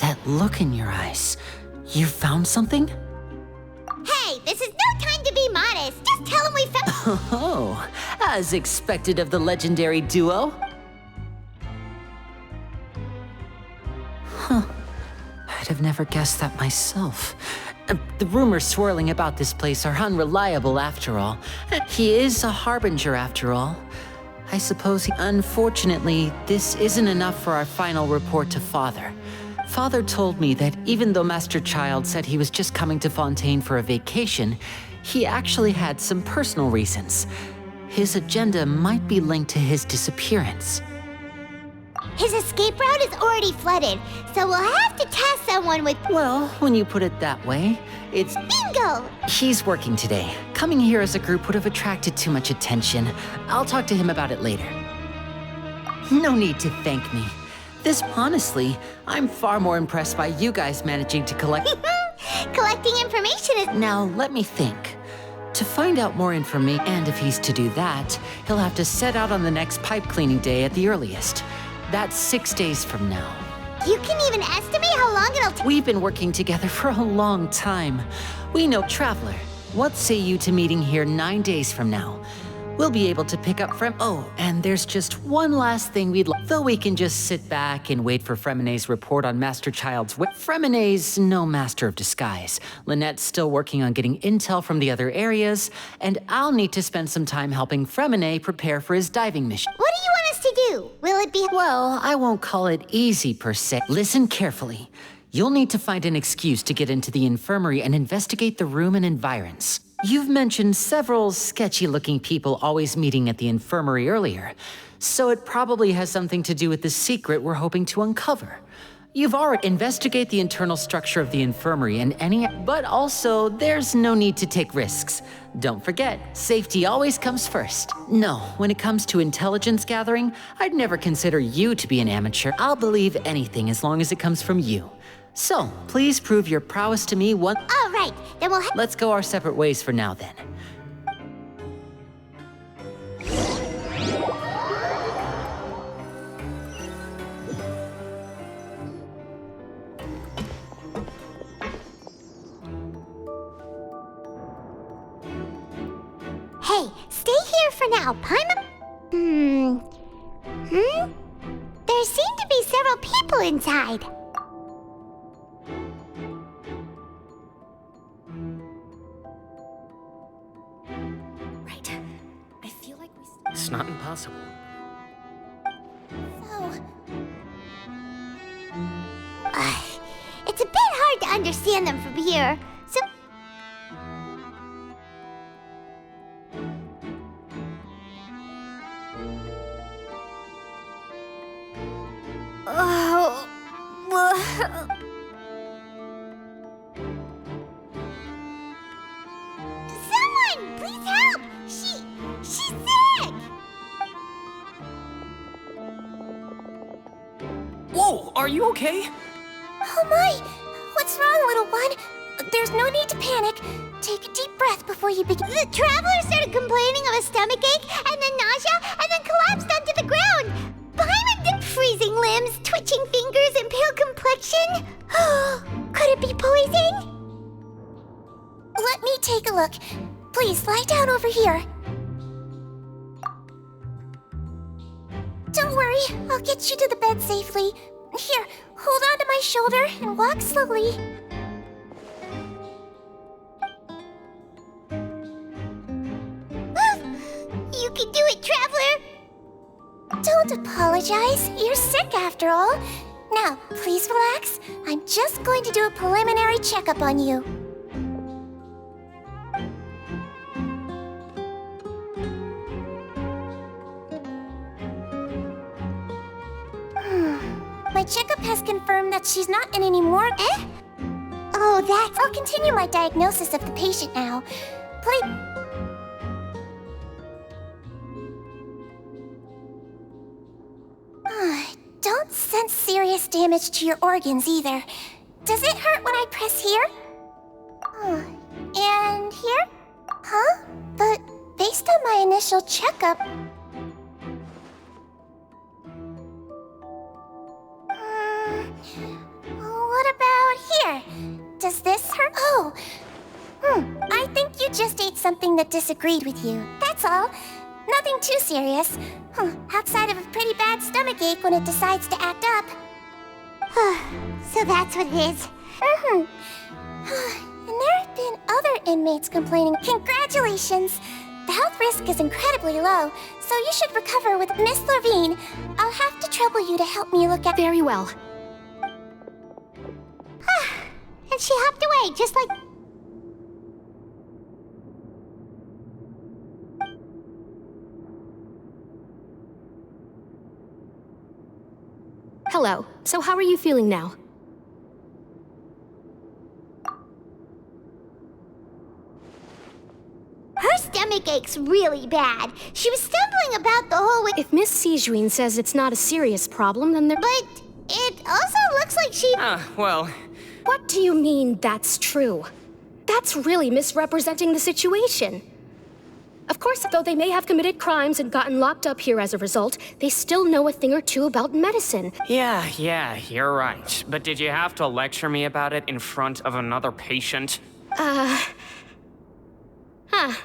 That look in your eyes. You found something? Hey, this is no time to be modest. Just tell him we found. Oh, as expected of the legendary duo. Huh. I'd have never guessed that myself. The rumors swirling about this place are unreliable after all. He is a harbinger after all. I suppose unfortunately, this isn't enough for our final report to Father. Father told me that even though Master Child said he was just coming to Fontaine for a vacation, he actually had some personal reasons. His agenda might be linked to his disappearance. His escape route is already flooded, so we'll have to task someone with... Well, when you put it that way, it's... Bingo! He's working today. Coming here as a group would have attracted too much attention. I'll talk to him about it later. No need to thank me. Honestly, I'm far more impressed by you guys managing to collect... Collecting information is... Now, let me think. To find out more information, and if he's to do that, he'll have to set out on the next pipe cleaning day at the earliest. That's 6 days from now. You can even estimate how long it'll take? We've been working together for a long time. We know Traveler. What say you to meeting here 9 days from now? We'll be able to pick up Oh, and there's just one last thing we'd like. Though we can just sit back and wait for Fremonet's report on Master Child's Fremonet's no master of disguise. Lynette's still working on getting intel from the other areas, and I'll need to spend some time helping Fremonet prepare for his diving mission. What do you want us to do? Will it be... Well, I won't call it easy per se. Listen carefully. You'll need to find an excuse to get into the infirmary and investigate the room and environs. You've mentioned several sketchy-looking people always meeting at the infirmary earlier, so it probably has something to do with the secret we're hoping to uncover. You've already investigate the internal structure of the infirmary and but also there's no need to take risks. Don't forget, safety always comes first. No, when it comes to intelligence gathering, I'd never consider you to be an amateur. I'll believe anything as long as it comes from you. So, please prove your prowess to me one. All right, then we'll Let's go our separate ways for now, then. Hey, stay here for now, Paimon. There seem to be several people inside. Right. I feel like we... It's not impossible. It's a bit hard to understand them from here, so... Oh... Someone! Please help! She's sick! Whoa, are you okay? Oh my! What's wrong, little one? There's no need to panic. Take a deep breath before you begin. The traveler started complaining of a stomachache, and then nausea, and then collapsed onto the ground. Paimon did freezing limbs, twitching fingers, and pale complexion. Could it be poison? Let me take a look. Please, lie down over here. Don't worry, I'll get you to the bed safely. Here, hold on to my shoulder and walk slowly. You can do it, traveler! Don't apologize. You're sick after all. Now, please relax. I'm just going to do a preliminary checkup on you. My checkup has confirmed that she's not in any more. Oh, that's... I'll continue my diagnosis of the patient now. Please... Don't sense serious damage to your organs either. Does it hurt when I press here? And here? Huh? But based on my initial checkup... What about here? Does this hurt? Oh! I think you just ate something that disagreed with you. That's all. Nothing too serious. Outside of a pretty bad stomachache when it decides to act up. So that's what it is. And there have been other inmates complaining. Congratulations! The health risk is incredibly low, so you should recover with Miss Lorvine. I'll have to trouble you to help me look at... Very well. And she hopped away, just like... Hello. So how are you feeling now? Her stomach aches really bad. She was stumbling about the whole way. If Miss Sijuin says it's not a serious problem, then But it also looks like she... Well... What do you mean, that's true? That's really misrepresenting the situation. Of course, though they may have committed crimes and gotten locked up here as a result, they still know a thing or two about medicine. Yeah, you're right. But did you have to lecture me about it in front of another patient?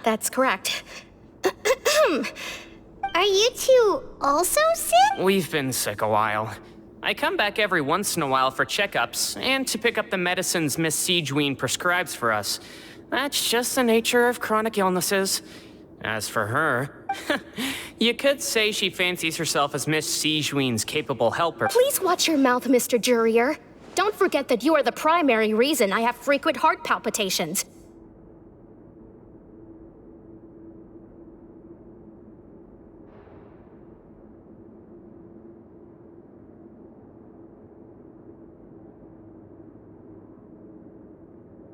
That's correct. Are you two also sick? We've been sick a while. I come back every once in a while for checkups, and to pick up the medicines Miss Sijuin prescribes for us. That's just the nature of chronic illnesses. As for her, you could say she fancies herself as Miss Sijuin's capable helper. Please watch your mouth, Mr. Jurier. Don't forget that you are the primary reason I have frequent heart palpitations.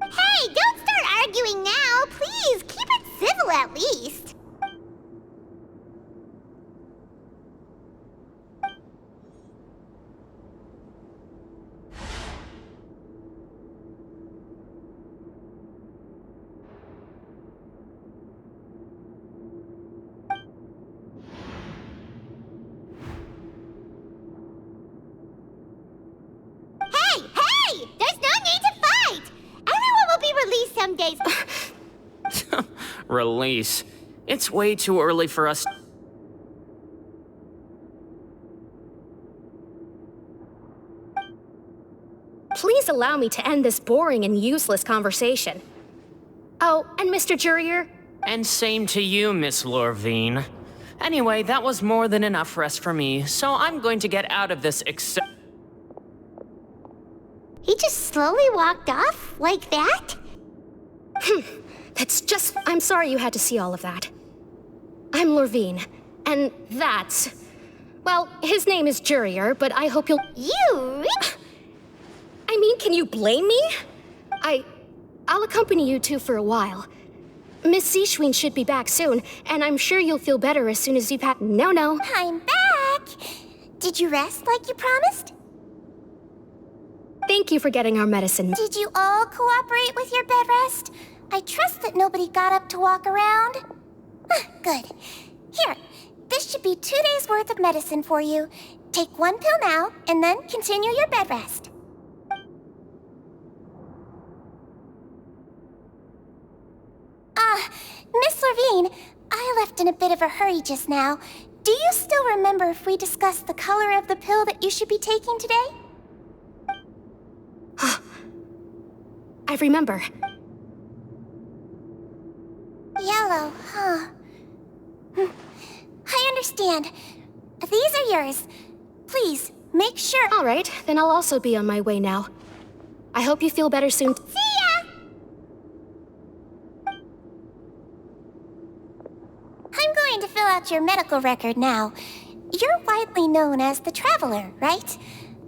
Hey, don't start arguing now. Please, keep it civil at least. Hey, there's no need to fight! Everyone will be released some days. Release. It's way too early for us. Please allow me to end this boring and useless conversation. Oh, and Mr. Jurier? And same to you, Miss Lorvine. Anyway, that was more than enough rest for me, so I'm going to get out of this He just slowly walked off like that? That's just... I'm sorry you had to see all of that. I'm Lorvine, and that's... Well, his name is Jurier, but I hope you'll... You? I mean, can you blame me? I'll accompany you two for a while. Miss Seashween should be back soon, and I'm sure you'll feel better as soon as you've had... No. I'm back! Did you rest like you promised? Thank you for getting our medicine. Did you all cooperate with your bed rest? I trust that nobody got up to walk around. Good. Here, this should be 2 days' worth of medicine for you. Take 1 pill now, and then continue your bed rest. Miss Lorvine, I left in a bit of a hurry just now. Do you still remember if we discussed the color of the pill that you should be taking today? I remember. Yellow, huh? I understand. These are yours. Please, make sure... All right, then I'll also be on my way now. I hope you feel better soon. See ya! I'm going to fill out your medical record now. You're widely known as the Traveler, right?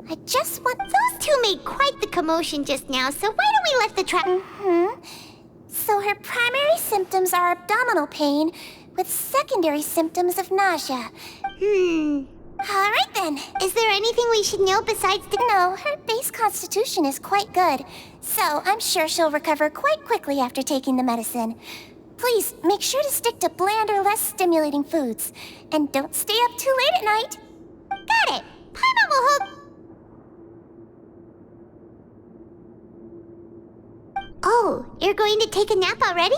I just want... Those two made quite the commotion just now, so why don't we let the So her primary symptoms are abdominal pain, with secondary symptoms of nausea. All right then. Is there anything we should know besides the... No, her base constitution is quite good, so I'm sure she'll recover quite quickly after taking the medicine. Please, make sure to stick to bland or less stimulating foods. And don't stay up too late at night. Got it. Paimon will hold... Oh, you're going to take a nap already?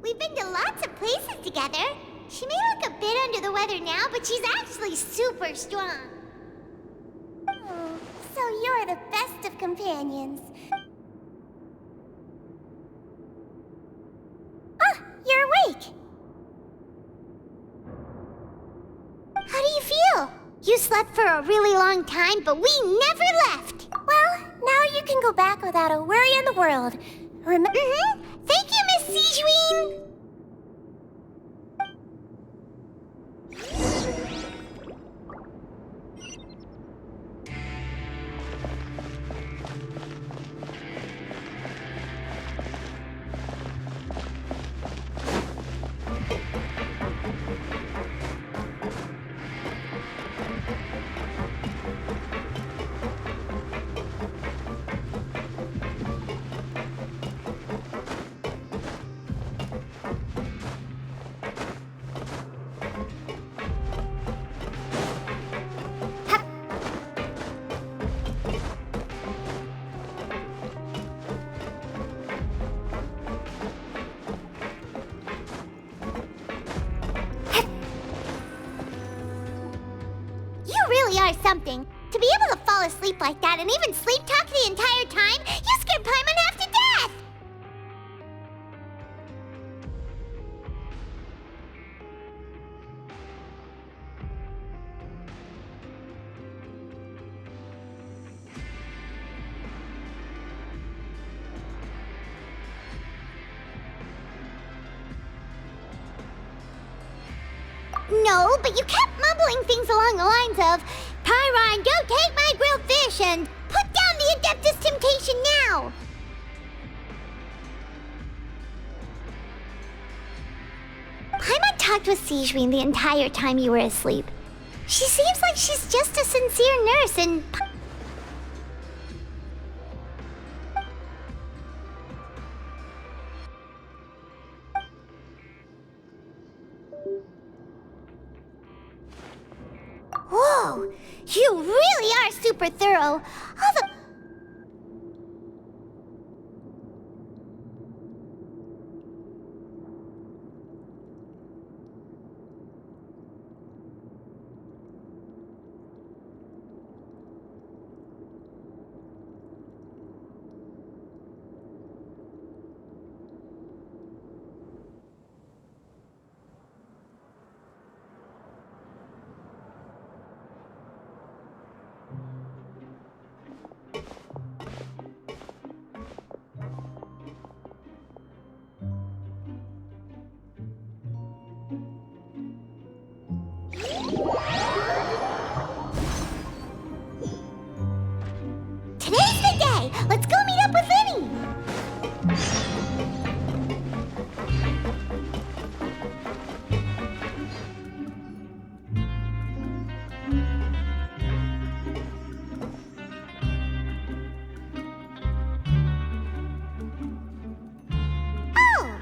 We've been to lots of places together. She may look a bit under the weather now, but she's actually super strong. Oh, so you're the best of companions. Ah, you're awake. How do you feel? You slept for a really long time, but we never left. Well, now you can go back without a worry in the world. Thank you, Miss Seashween. Are something. To be able to fall asleep like that and even sleep talk the entire time, you scared Paimon half to death! No, but you kept mumbling things along the lines of, Pyron, go take my grilled fish and put down the Adeptus Temptation now! Paimon talked with Seashween the entire time you were asleep. She seems like she's just a sincere nurse and... You really are super thorough. All the... Today's the day! Let's go meet up with Vinny! Oh!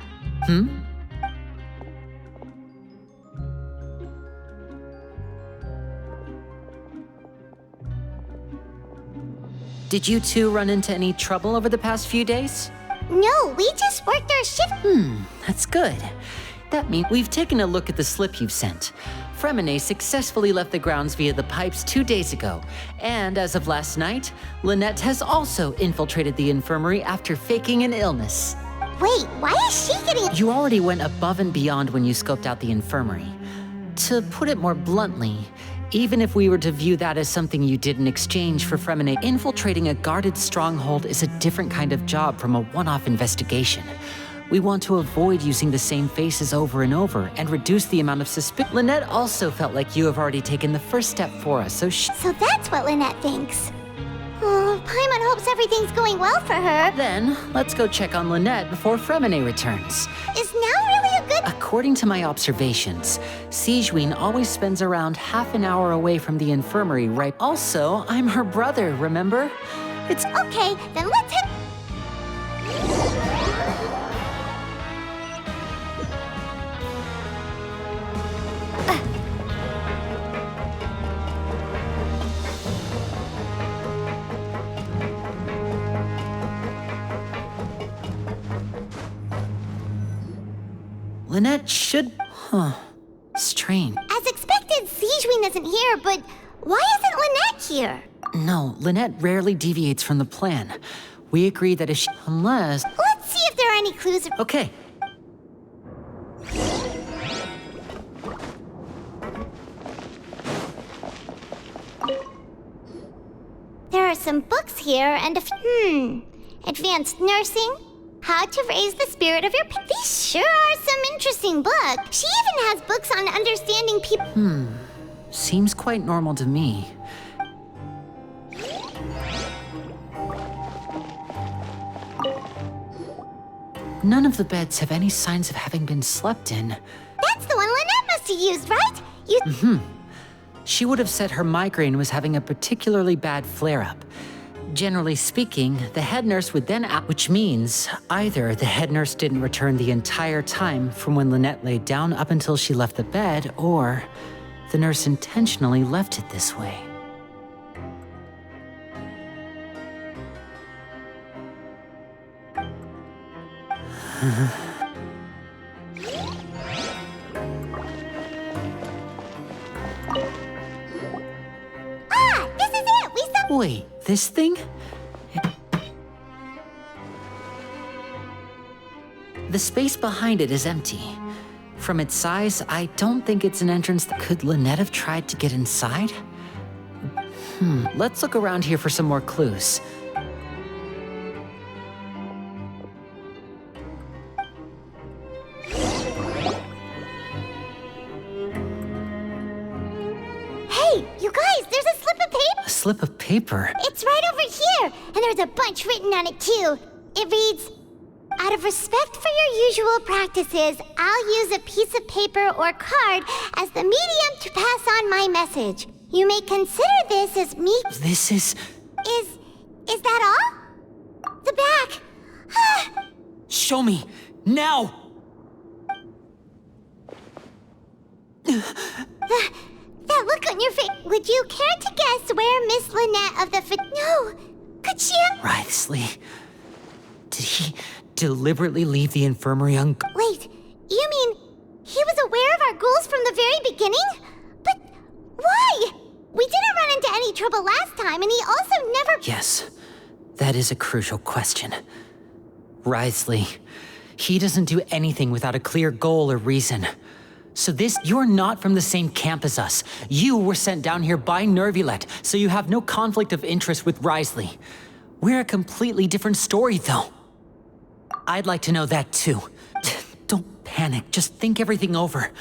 Did you two run into any trouble over the past few days? No, we just worked our shift. That's good. That means we've taken a look at the slip you've sent. Fremine successfully left the grounds via the pipes 2 days ago, and as of last night, Lynette has also infiltrated the infirmary after faking an illness. Wait, why is she getting... You already went above and beyond when you scoped out the infirmary. To put it more bluntly, even if we were to view that as something you did in exchange for Fremine, infiltrating a guarded stronghold is a different kind of job from a one-off investigation. We want to avoid using the same faces over and over and reduce the amount of suspicion. Lynette also felt like you have already taken the first step for us, so So that's what Lynette thinks. Oh, Paimon hopes everything's going well for her. Then, let's go check on Lynette before Fremine returns. Is now really a good... According to my observations, Sigewinne always spends around half an hour away from the infirmary, right? Also, I'm her brother, remember? It's... Okay, then let's head... Lynette should... Strange. As expected, Sigewinne isn't here, but why isn't Lynette here? No, Lynette rarely deviates from the plan. We agree that if she... Unless... Let's see if there are any clues... Okay. There are some books here and a advanced nursing, how to raise the spirit of your... These sure are some interesting books. She even has books on understanding people... Seems quite normal to me. None of the beds have any signs of having been slept in. That's the one Lynette must have used, right? She would have said her migraine was having a particularly bad flare-up. Generally speaking, the head nurse would then which means either the head nurse didn't return the entire time from when Lynette laid down up until she left the bed, or the nurse intentionally left it this way. This is it! We saw... Wait, this thing? The space behind it is empty. From its size, I don't think it's an entrance that... Could Lynette have tried to get inside? Let's look around here for some more clues. Hey, you guys, there's a slip of paper! A slip of paper? It's right over here, and there's a bunch written on it too. It reads, out of respect for your usual practices, I'll use a piece of paper or card as the medium to pass on my message. You may consider this as me... This is... Is that all? The back. Show me! Now! That look on your face... would you care to guess where Miss Lynette of the No! Could she have... Wriothesley. Did he deliberately leave the infirmary un... Wait, you mean he was aware of our goals from the very beginning? But why? We didn't run into any trouble last time, and he also never... Yes, that is a crucial question. Wriothesley, he doesn't do anything without a clear goal or reason. So you're not from the same camp as us. You were sent down here by Nervulet, so you have no conflict of interest with Wriothesley. We're a completely different story, though. I'd like to know that, too. Don't panic, just think everything over.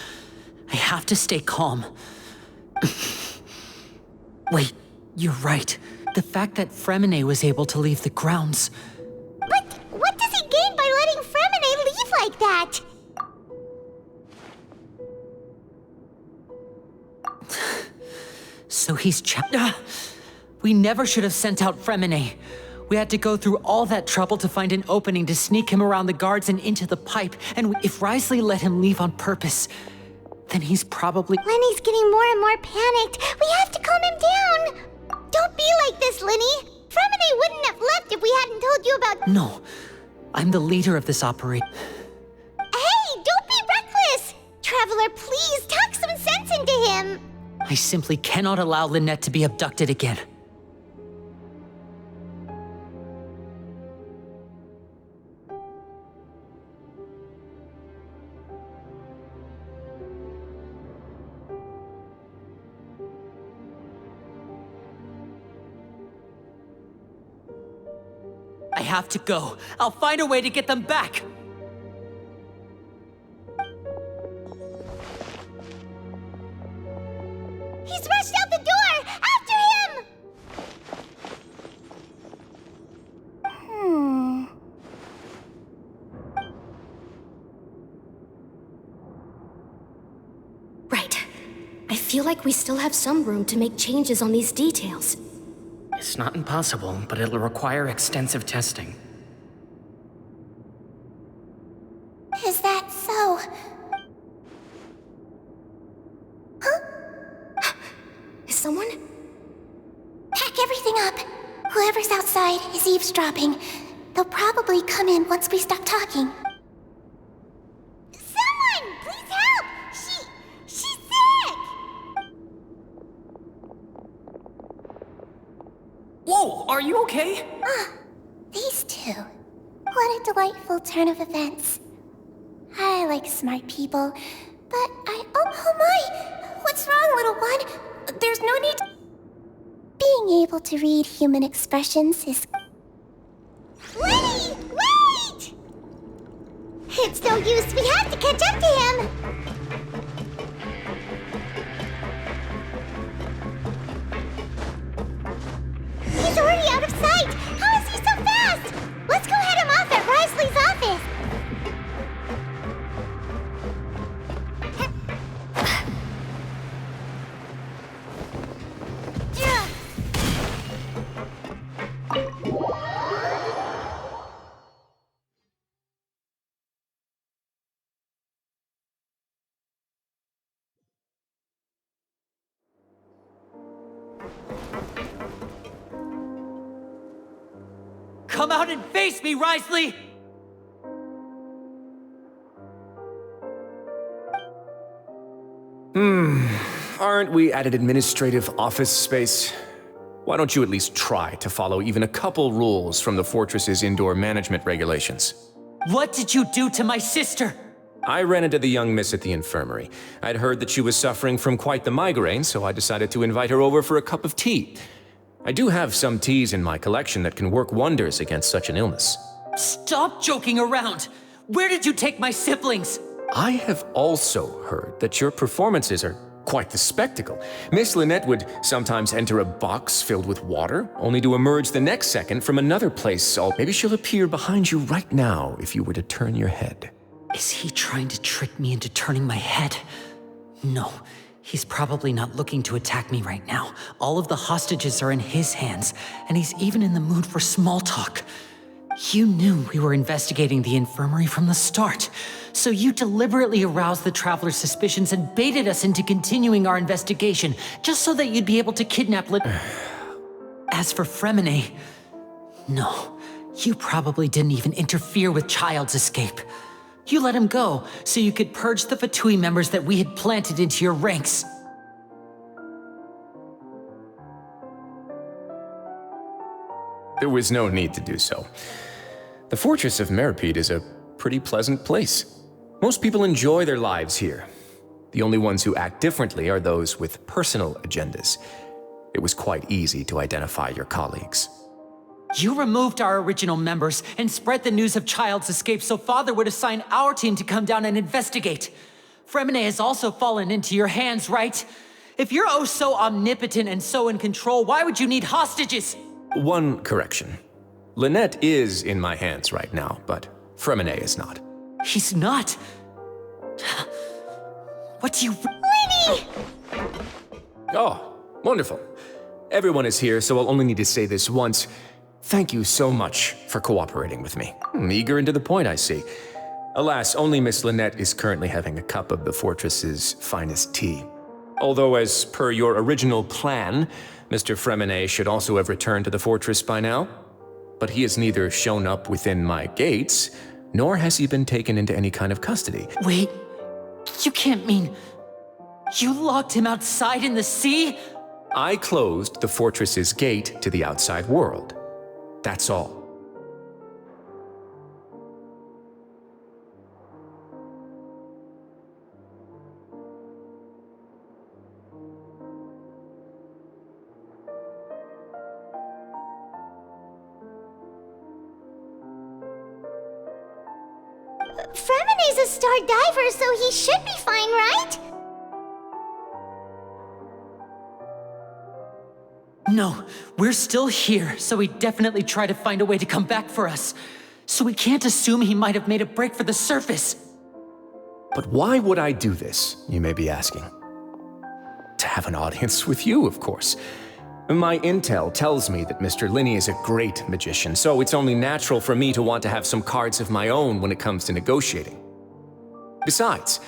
I have to stay calm. Wait, you're right. The fact that Fremine was able to leave the grounds... But what does he gain by letting Fremine leave like that? So he's We never should have sent out Fremine. We had to go through all that trouble to find an opening to sneak him around the guards and into the pipe, and if Wriothesley let him leave on purpose, then he's probably... Lenny's getting more and more panicked. We have to calm him down. Don't be like this, Lenny. Fremine wouldn't have left if we hadn't told you about... No, I'm the leader of this operation. Hey, don't be reckless! Traveler, please, talk some sense into him. I simply cannot allow Lynette to be abducted again. I have to go. I'll find a way to get them back. He's rushed out the door! After him! Right. I feel like we still have some room to make changes on these details. It's not impossible, but it'll require extensive testing. Is that so? Is someone? Pack everything up. Whoever's outside is eavesdropping. They'll probably come in once we stop talking. Someone! Please help! She's sick! Whoa, are you okay? These two. What a delightful turn of events. I like smart people, but oh my! What's wrong, little one? There's no need to... Being able to read human expressions is... Lenny! Wait! It's no use. We have to catch up to him! He's already out of sight! How is he so fast? Let's go head him off at Wriothesley's office! Come out and face me, Wriothesley! Aren't we at an administrative office space? Why don't you at least try to follow even a couple rules from the fortress's indoor management regulations? What did you do to my sister? I ran into the young miss at the infirmary. I'd heard that she was suffering from quite the migraine, so I decided to invite her over for a cup of tea. I do have some teas in my collection that can work wonders against such an illness. Stop joking around! Where did you take my siblings? I have also heard that your performances are quite the spectacle. Miss Lynette would sometimes enter a box filled with water, only to emerge the next second from another place. Maybe she'll appear behind you right now if you were to turn your head. Is he trying to trick me into turning my head? No, he's probably not looking to attack me right now. All of the hostages are in his hands, and he's even in the mood for small talk. You knew we were investigating the infirmary from the start, So you deliberately aroused the Traveler's suspicions and baited us into continuing our investigation, just so that you'd be able to kidnap As for Fremine, no, you probably didn't even interfere with Child's escape. You let him go, so you could purge the Fatui members that we had planted into your ranks. There was no need to do so. The Fortress of Meripede is a pretty pleasant place. Most people enjoy their lives here. The only ones who act differently are those with personal agendas. It was quite easy to identify your colleagues. You removed our original members and spread the news of Child's escape so Father would assign our team to come down and investigate. Fremine has also fallen into your hands, right? If you're oh so omnipotent and so in control, why would you need hostages? One correction. Lynette is in my hands right now, but Fremine is not. He's not? What do you... Lenny! Oh, wonderful. Everyone is here, so I'll only need to say this once. Thank you so much for cooperating with me. Eager and to the point, I see. Alas, only Miss Lynette is currently having a cup of the fortress's finest tea. Although, as per your original plan, Mr. Fremine should also have returned to the fortress by now. But he has neither shown up within my gates, nor has he been taken into any kind of custody. Wait, you can't mean... You locked him outside in the sea? I closed the fortress's gate to the outside world. That's all. Fremine's a star diver, so he should be fine, right? No, we're still here, so he definitely tried to find a way to come back for us. So we can't assume he might have made a break for the surface. But why would I do this, you may be asking? To have an audience with you, of course. My intel tells me that Mr. Linney is a great magician, so it's only natural for me to want to have some cards of my own when it comes to negotiating. Besides,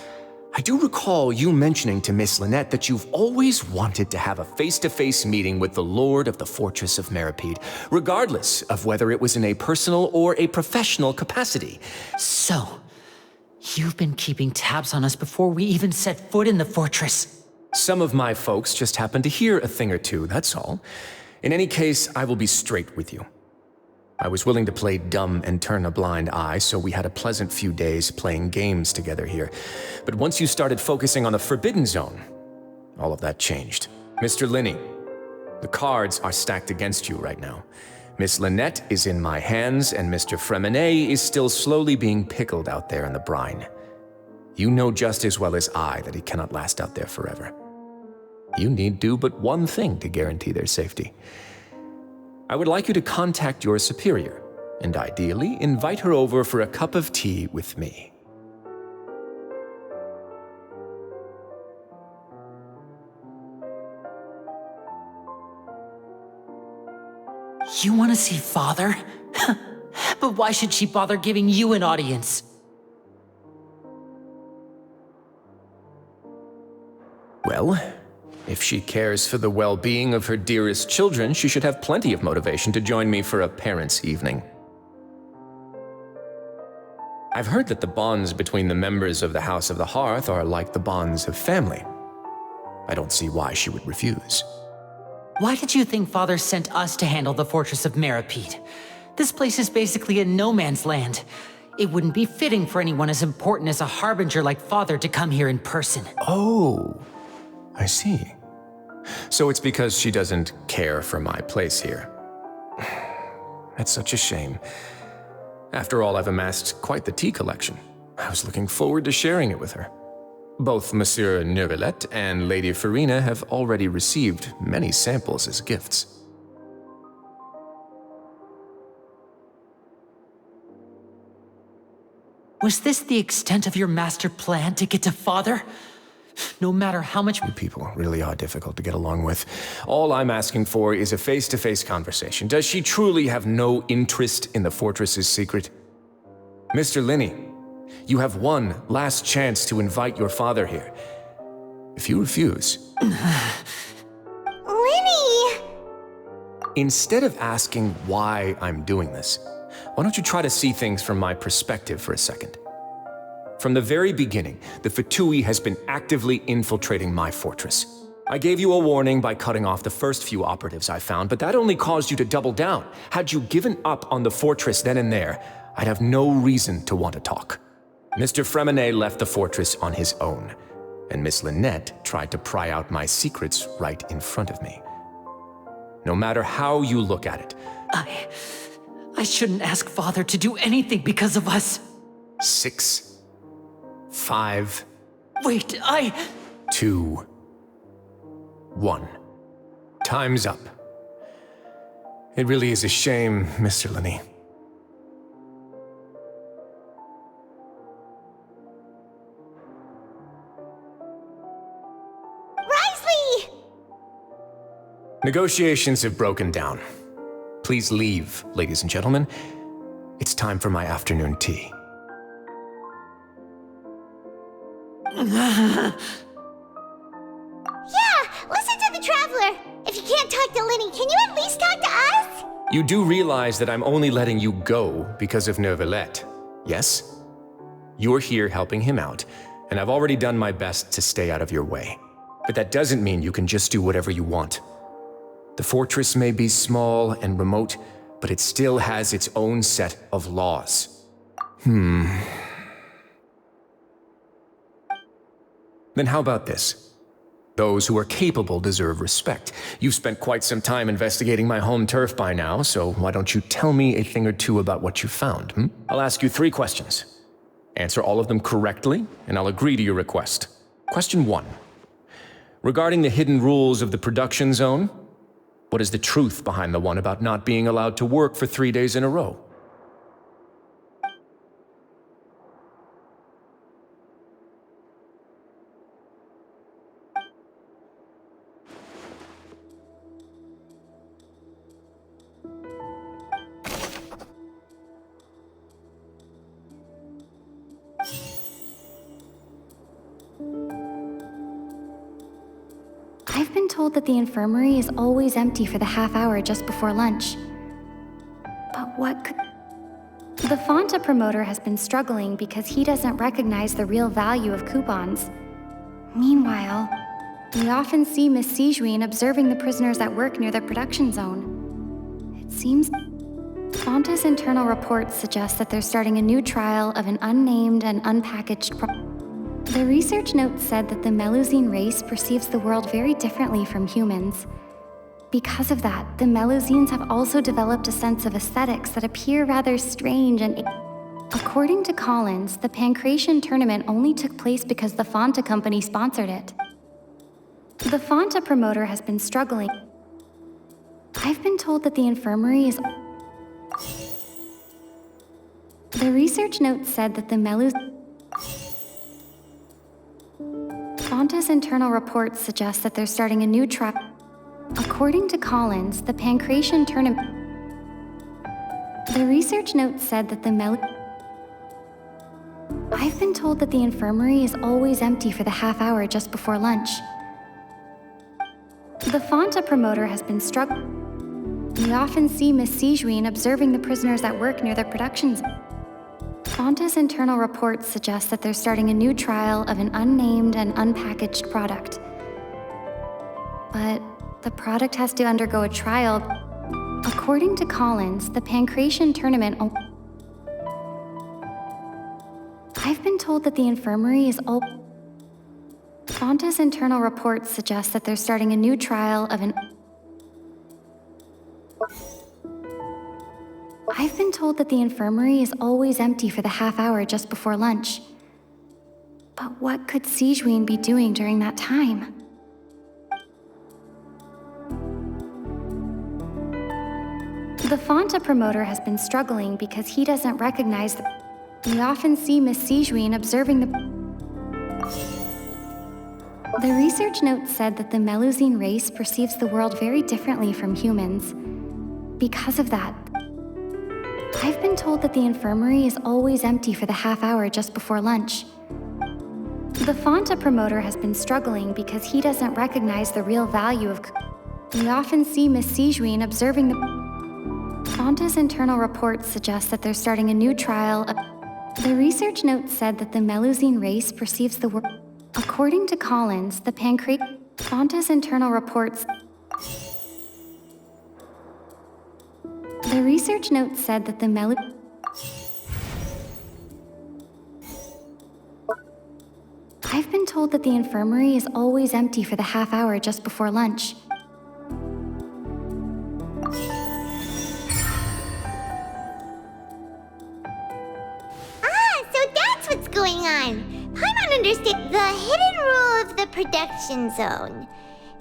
I do recall you mentioning to Miss Lynette that you've always wanted to have a face-to-face meeting with the Lord of the Fortress of Meripede, regardless of whether it was in a personal or a professional capacity. So, you've been keeping tabs on us before we even set foot in the fortress. Some of my folks just happened to hear a thing or two, that's all. In any case, I will be straight with you. I was willing to play dumb and turn a blind eye, so we had a pleasant few days playing games together here. But once you started focusing on the Forbidden Zone, all of that changed. Mr. Linney, the cards are stacked against you right now. Miss Lynette is in my hands, and Mr. Fremine is still slowly being pickled out there in the brine. You know just as well as I that he cannot last out there forever. You need do but one thing to guarantee their safety. I would like you to contact your superior, and ideally invite her over for a cup of tea with me. You want to see Father? But why should she bother giving you an audience? Well, if she cares for the well-being of her dearest children, she should have plenty of motivation to join me for a parents' evening. I've heard that the bonds between the members of the House of the Hearth are like the bonds of family. I don't see why she would refuse. Why did you think Father sent us to handle the Fortress of Meripede? This place is basically a no-man's land. It wouldn't be fitting for anyone as important as a harbinger like Father to come here in person. Oh, I see. So it's because she doesn't care for my place here. That's such a shame. After all, I've amassed quite the tea collection. I was looking forward to sharing it with her. Both Monsieur Neuvillette and Lady Farina have already received many samples as gifts. Was this the extent of your master plan to get to Father? No matter how much... You people really are difficult to get along with. All I'm asking for is a face-to-face conversation. Does she truly have no interest in the fortress's secret? Mr. Linney, You have one last chance to invite your father here. If you refuse... Lenny! Instead of asking why I'm doing this, why don't you try to see things from my perspective for a second? From the very beginning, the Fatui has been actively infiltrating my fortress. I gave you a warning by cutting off the first few operatives I found, but that only caused you to double down. Had you given up on the fortress then and there, I'd have no reason to want to talk. Mr. Fremenet left the fortress on his own, and Miss Lynette tried to pry out my secrets right in front of me. No matter how you look at it. I shouldn't ask Father to do anything because of us. 6, 5... Wait, 2, 1. Time's up. It really is a shame, Mr. Lenny. Negotiations have broken down. Please leave, ladies and gentlemen. It's time for my afternoon tea. Yeah, listen to the Traveler. If you can't talk to Lenny, can you at least talk to us? You do realize that I'm only letting you go because of Neuvillette, yes? You're here helping him out, and I've already done my best to stay out of your way. But that doesn't mean you can just do whatever you want. The fortress may be small and remote, but it still has its own set of laws. Then how about this? Those who are capable deserve respect. You've spent quite some time investigating my home turf by now, so why don't you tell me a thing or two about what you found, I'll ask you 3 questions. Answer all of them correctly, and I'll agree to your request. Question 1. Regarding the hidden rules of the production zone, what is the truth behind the one about not being allowed to work for 3 days in a row? I've been told that the infirmary is always empty for the half hour just before lunch. But what could... The Fonta promoter has been struggling because he doesn't recognize the real value of coupons. Meanwhile, we often see Miss Sijuin observing the prisoners at work near the production zone. It seems Fonta's internal reports suggest that they're starting a new trial of an unnamed and unpackaged The research note said that the Melusine race perceives the world very differently from humans. Because of that, the Melusines have also developed a sense of aesthetics that appear rather strange and... According to Collins, the Pancration tournament only took place because the Fonta company sponsored it. The Fonta promoter has been struggling. I've been told that the infirmary is... The research note said that the Fonta's internal reports suggest that they're starting a new trial. According to Collins, the Pancration tournament... The research note said that the I've been told that the infirmary is always empty for the half hour just before lunch. The Fonta promoter has been struggling. We often see Miss Sijuin observing the prisoners at work near their productions. Fonta's internal reports suggest that they're starting a new trial of an unnamed and unpackaged product. But the product has to undergo a trial. According to Collins, the Pancration tournament... I've been told that the infirmary is all... Fonta's internal reports suggest that they're starting a new trial of an... I've been told that the infirmary is always empty for the half hour just before lunch. But what could Sijuin be doing during that time? The Fonta promoter has been struggling because he doesn't recognize the... We often see Miss Sijuin observing the... The research note said that the Melusine race perceives the world very differently from humans. Because of that, I've been told that the infirmary is always empty for the half hour just before lunch. The Fonta promoter has been struggling because he doesn't recognize the real value of. We often see Miss Sijuin observing the. Fonta's internal reports suggest that they're starting a new trial. The research note said that the Melusine race perceives the world. According to Collins, the pancreas. Fonta's internal reports. The research note said that the I've been told that the infirmary is always empty for the half hour just before lunch. So that's what's going on. Paimon understands the hidden rule of the production zone.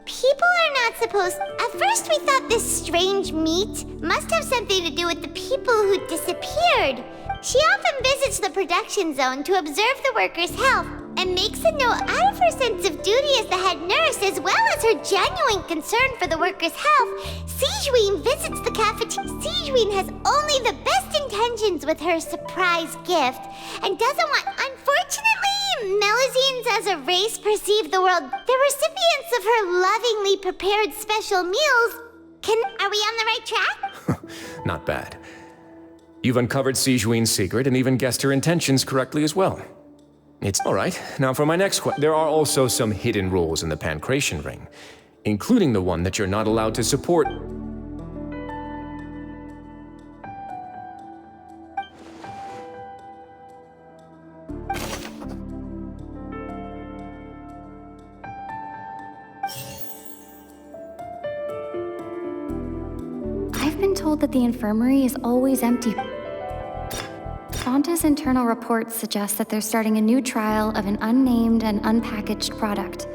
People are not supposed. At first, we thought this strange meat must have something to do with the people who disappeared. She often visits the production zone to observe the workers' health and makes a note out of her sense of duty as the head nurse, as well as her genuine concern for the workers' health. Sijuin visits the cafeteria. Sijuin has only the best intentions with her surprise gift and doesn't want. Unfortunately, Melusines as a race perceive the world. The recipients of her lovingly prepared special meals. Are we on the right track? Not bad. You've uncovered Sijuin's secret and even guessed her intentions correctly as well. It's all right. Now for my next question. There are also some hidden rules in the Pancration Ring, including the one that you're not allowed to support. I've been told that the infirmary is always empty. Fonta's internal reports suggest that they're starting a new trial of an unnamed and unpackaged product.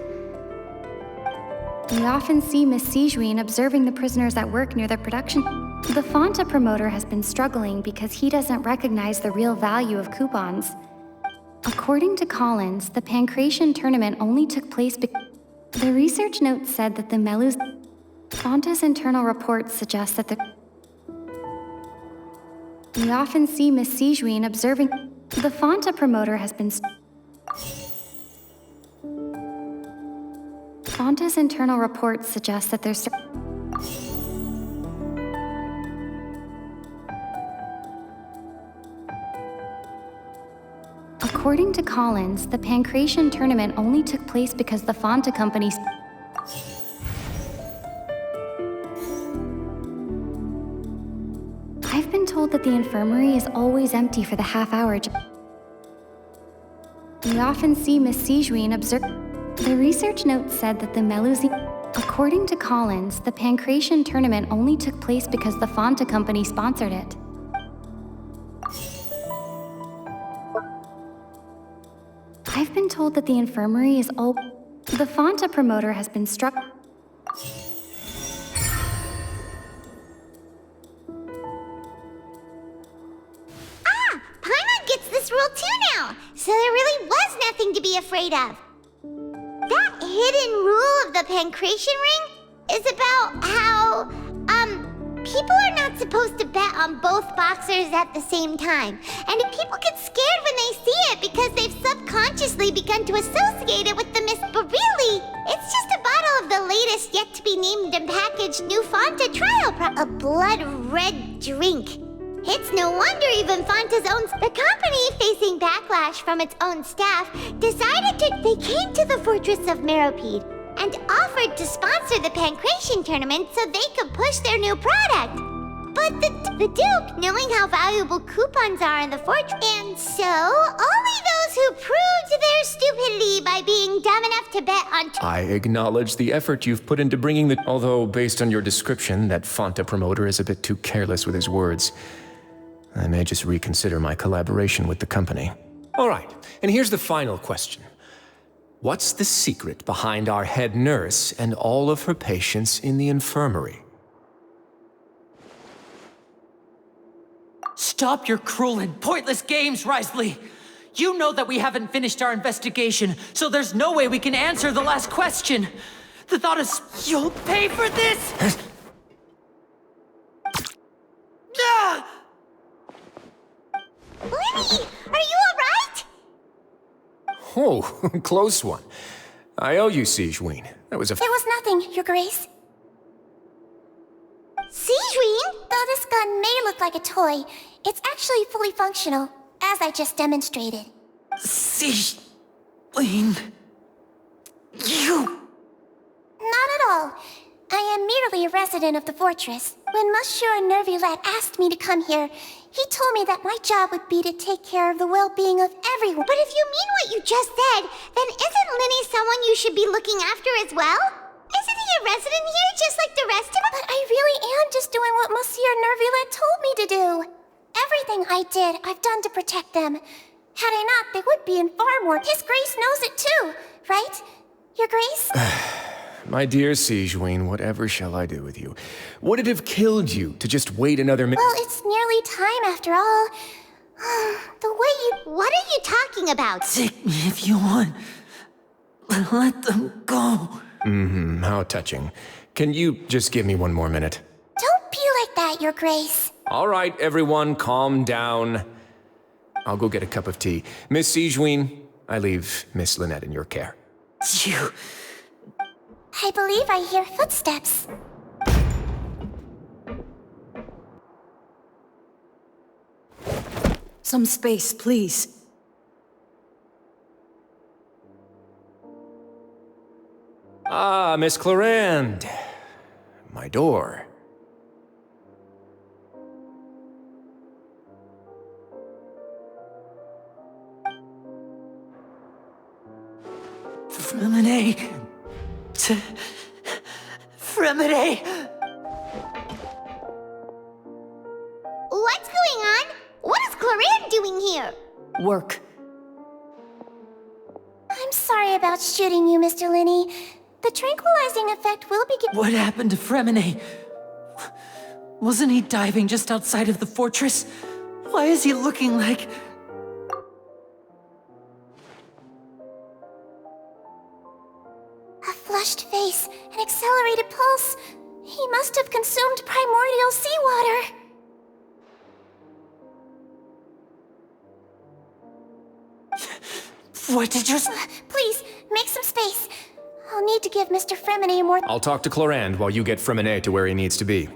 We often see Miss Sijuin observing the prisoners at work near the production. The Fonta promoter has been struggling because he doesn't recognize the real value of coupons. According to Collins, the Pancration tournament only took place The research note said that the Melus. Fonta's internal reports suggest that we often see Miss Sijuin observing. The Fonta promoter has been. Fonta's internal reports suggest that there's. According to Collins, the Pancration tournament only took place because the Fonta company's. I've been told that the infirmary is always empty for the half hour. We often see Miss Sijuin observe. The research note said that the Melusine. According to Collins, the Pancration tournament only took place because the Fonta company sponsored it. I've been told that the infirmary is all. The Fonta promoter has been struck. Paimon gets this rule too now, so there really was nothing to be afraid of. That hidden rule of the Pancration Ring is about how, people are not supposed to bet on both boxers at the same time. And people get scared when they see it because they've subconsciously begun to associate it with the mist. But really, it's just a bottle of the latest yet to be named and packaged new Fonta trial a blood red drink. It's no wonder even Fonta's own. The company, facing backlash from its own staff, decided they came to the Fortress of Meropide and offered to sponsor the Pancration tournament so they could push their new product. But the Duke, knowing how valuable coupons are in the fortress, and so only those who proved their stupidity by being dumb enough to bet on. I acknowledge the effort you've put into bringing the. Although, based on your description, that Fonta promoter is a bit too careless with his words. I may just reconsider my collaboration with the company. All right, and here's the final question. What's the secret behind our head nurse and all of her patients in the infirmary? Stop your cruel and pointless games, Risley! You know that we haven't finished our investigation, so there's no way we can answer the last question. The thought is, you'll pay for this! Ah! Oh, close one. I owe you, Sigewinne. That was a... It was nothing, Your Grace. Sigewinne? Though this gun may look like a toy, it's actually fully functional, as I just demonstrated. Sigewinne... You... Not at all. I am merely a resident of the fortress. When Monsieur Nervilette asked me to come here, he told me that my job would be to take care of the well-being of everyone. But if you mean what you just said, then isn't Linny someone you should be looking after as well? Isn't he a resident here just like the rest of us? But I really am just doing what Monsieur Nervilette told me to do. Everything I did, I've done to protect them. Had I not, they would be in far more. His Grace knows it too, right? Your Grace? My dear Sigewinne, whatever shall I do with you? Would it have killed you to just wait another minute? Well, it's nearly time after all. The way you... What are you talking about? Take me if you want. Let them go. How touching. Can you just give me one more minute? Don't be like that, Your Grace. All right, everyone, calm down. I'll go get a cup of tea. Miss Sigewinne, I leave Miss Lynette in your care. You... I believe I hear footsteps. Some space, please. Ah, Miss Clarande. My door. Fremine... Fremine... What's going on? What is Clarande doing here? Work. I'm sorry about shooting you, Mr. Linny. The tranquilizing effect will begin— What happened to Fremine? Wasn't he diving just outside of the fortress? Why is he looking like... A flushed face, an accelerated pulse. He must have consumed primordial seawater. What did you... Please, make some space. I'll need to give Mr. Fremine more— I'll talk to Clarande while you get Fremine to where he needs to be.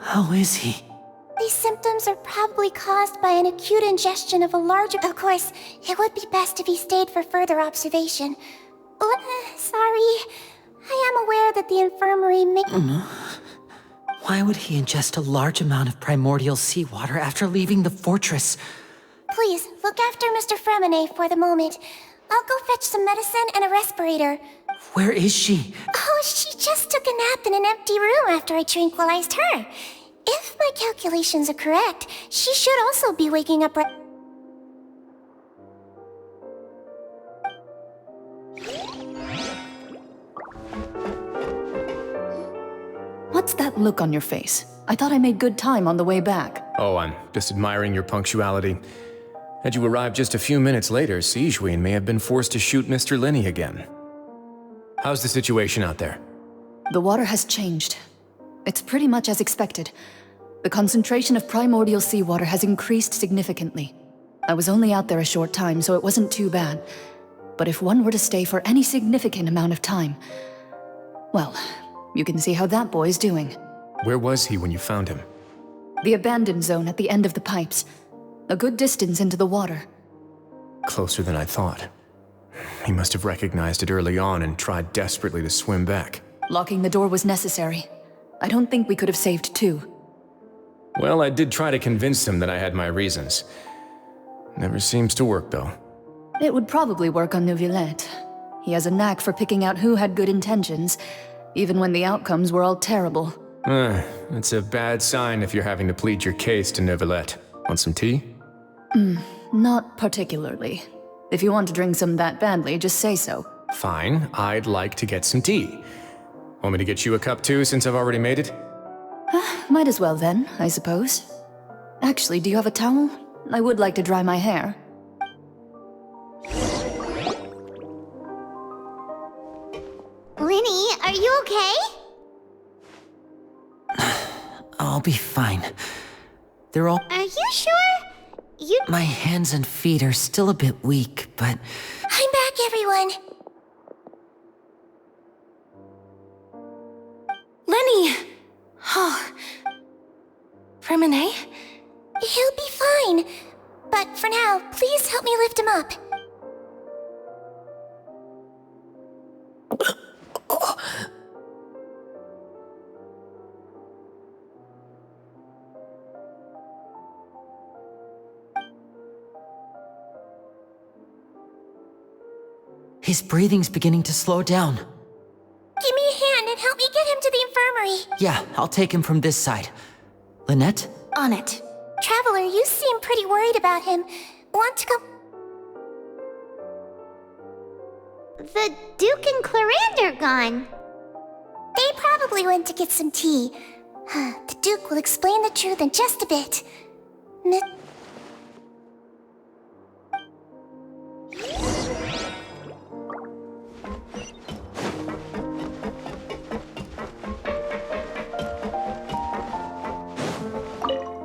How is he? These symptoms are probably caused by an acute ingestion of a large— Of course, it would be best if he stayed for further observation. Sorry. I am aware that the infirmary may— Why would he ingest a large amount of primordial seawater after leaving the fortress? Please, look after Mr. Fremine for the moment. I'll go fetch some medicine and a respirator. Where is she? Oh, she just took a nap in an empty room after I tranquilized her. If my calculations are correct, she should also be waking up right— What's that look on your face? I thought I made good time on the way back. Oh, I'm just admiring your punctuality. Had you arrived just a few minutes later, Sigewinne may have been forced to shoot Mr. Linny again. How's the situation out there? The water has changed. It's pretty much as expected. The concentration of primordial seawater has increased significantly. I was only out there a short time, so it wasn't too bad. But if one were to stay for any significant amount of time, well, you can see how that boy's doing. Where was he when you found him? The abandoned zone at the end of the pipes. A good distance into the water. Closer than I thought. He must have recognized it early on and tried desperately to swim back. Locking the door was necessary. I don't think we could have saved two. Well, I did try to convince him that I had my reasons. Never seems to work, though. It would probably work on Neuvillette. He has a knack for picking out who had good intentions, even when the outcomes were all terrible. It's a bad sign if you're having to plead your case to Neuvillette. Want some tea? Not particularly. If you want to drink some that badly, just say so. Fine, I'd like to get some tea. Want me to get you a cup too, since I've already made it? Might as well then, I suppose. Actually, do you have a towel? I would like to dry my hair. Linny, are you okay? I'll be fine. They're all... Are you sure? My hands and feet are still a bit weak, but... I'm back, everyone. Lenny! Oh. Remine? He'll be fine. But for now, please help me lift him up. His breathing's beginning to slow down. Give me a hand and help me get him to the infirmary. Yeah, I'll take him from this side. Lynette? On it. Traveler, you seem pretty worried about him. Want to come? The Duke and Clarande are gone. They probably went to get some tea. The Duke will explain the truth in just a bit.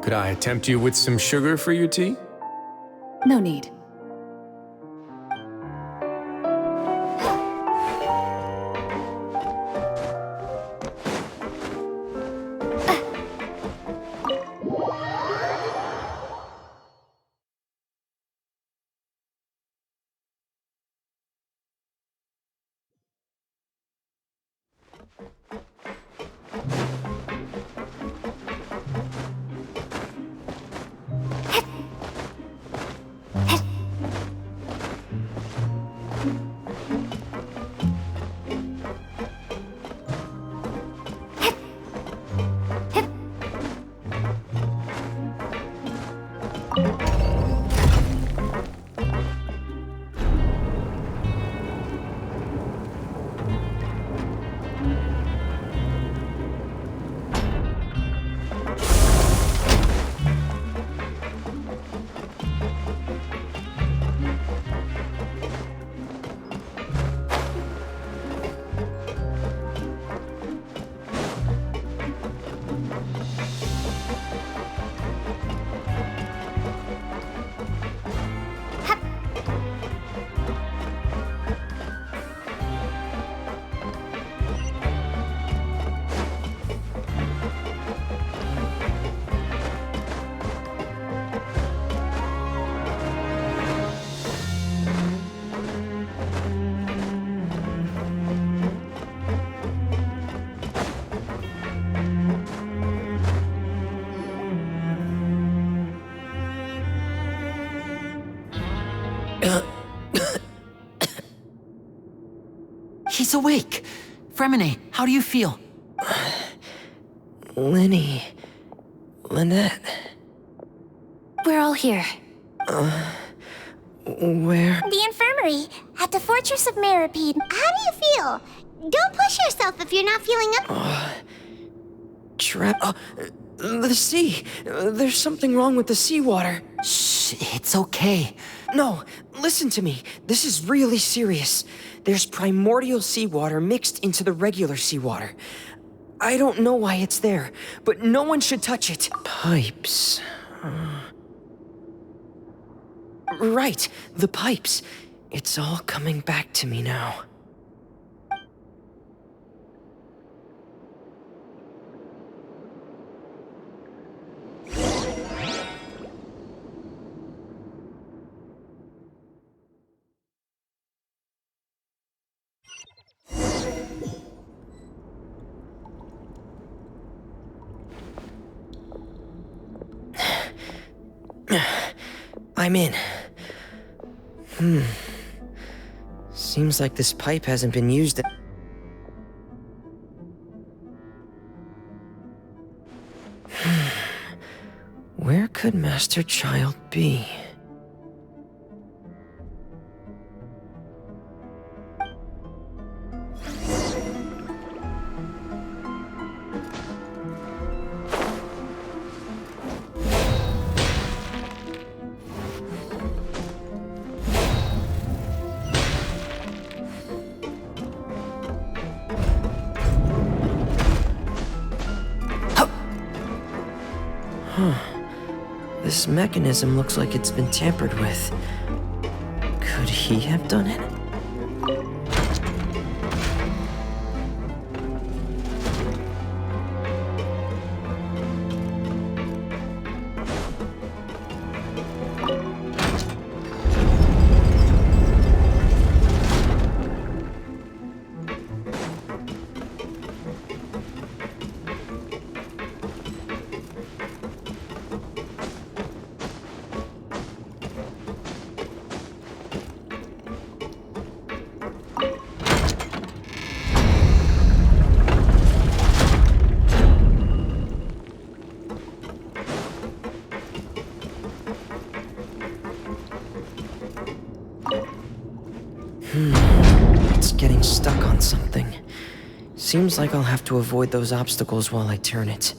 Could I tempt you with some sugar for your tea? No need. He's awake! Fremine, how do you feel? Linny... Lynette... We're all here. Where? The infirmary, at the Fortress of Meripede. How do you feel? Don't push yourself if you're not feeling up. The sea. There's something wrong with the seawater. Shh, it's okay. No, listen to me. This is really serious. There's primordial seawater mixed into the regular seawater. I don't know why it's there, but no one should touch it. Pipes. Right, the pipes. It's all coming back to me now. I'm in. Seems like this pipe hasn't been used. Where could Master Child be? Huh. This mechanism looks like it's been tampered with. Could he have done it? It's getting stuck on something. Seems like I'll have to avoid those obstacles while I turn it.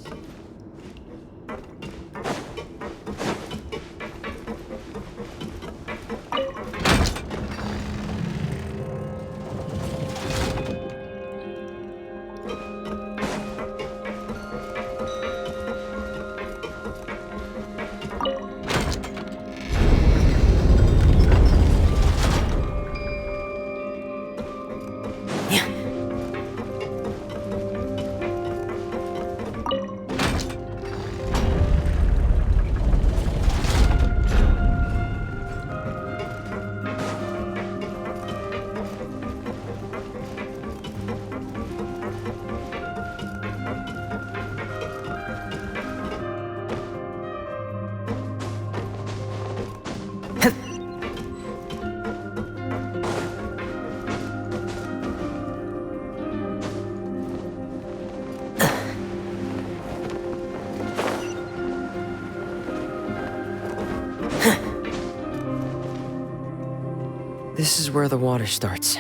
This is where the water starts.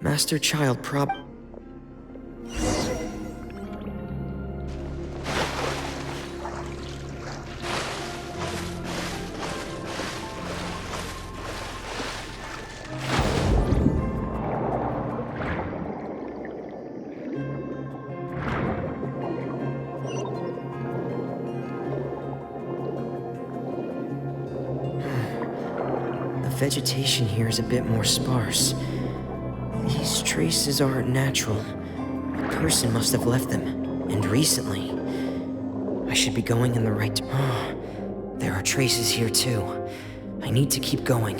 Master-child prob... The vegetation here is a bit more sparse. These traces aren't natural. A person must have left them, and recently. I should be going in the right... There are traces here too. I need to keep going.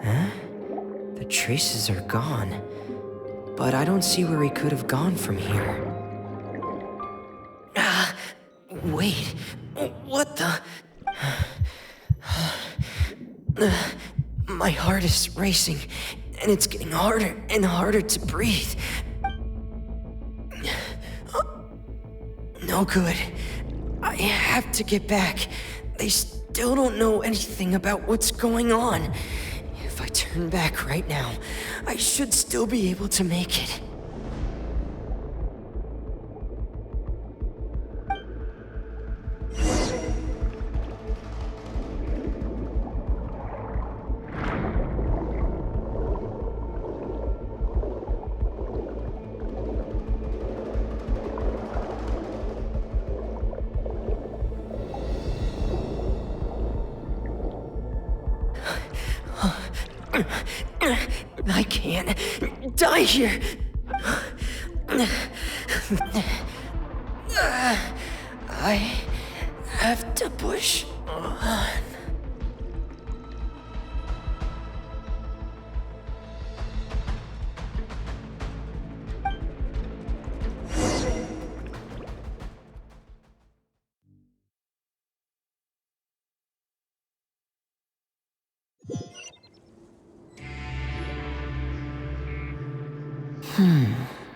Huh? The traces are gone. But I don't see where he could have gone from here. Wait. What the... My heart is racing, and it's getting harder and harder to breathe. No good. I have to get back. They still don't know anything about what's going on. If I turn back right now, I should still be able to make it. I can't die here. I have to push on.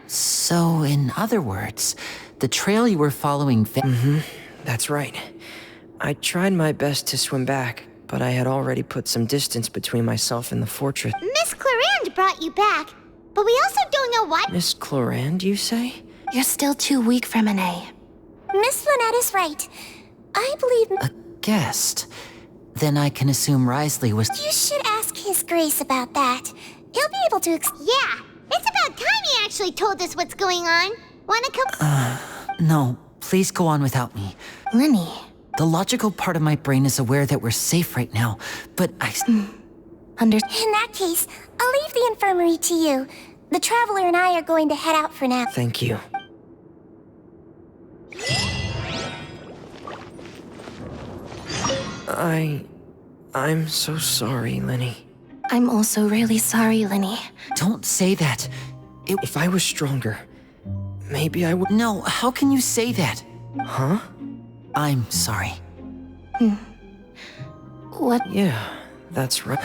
So, in other words, the trail you were following... That's right. I tried my best to swim back, but I had already put some distance between myself and the fortress. Miss Clarande brought you back, but we also don't know why. Miss Clarande, you say? You're still too weak for Monet. Miss Lynette is right. I believe... A guest? Then I can assume Risley was... You should ask His Grace about that. He'll be able to Yeah, it's about time he actually told us what's going on. Wanna come... No, please go on without me. Lenny. The logical part of my brain is aware that we're safe right now, but In that case, I'll leave the infirmary to you. The Traveler and I are going to head out for now. Thank you. I'm so sorry, Lenny. I'm also really sorry, Lenny. Don't say that. If I was stronger, maybe I would... No, how can you say that? Huh? I'm sorry. What? Yeah, that's right.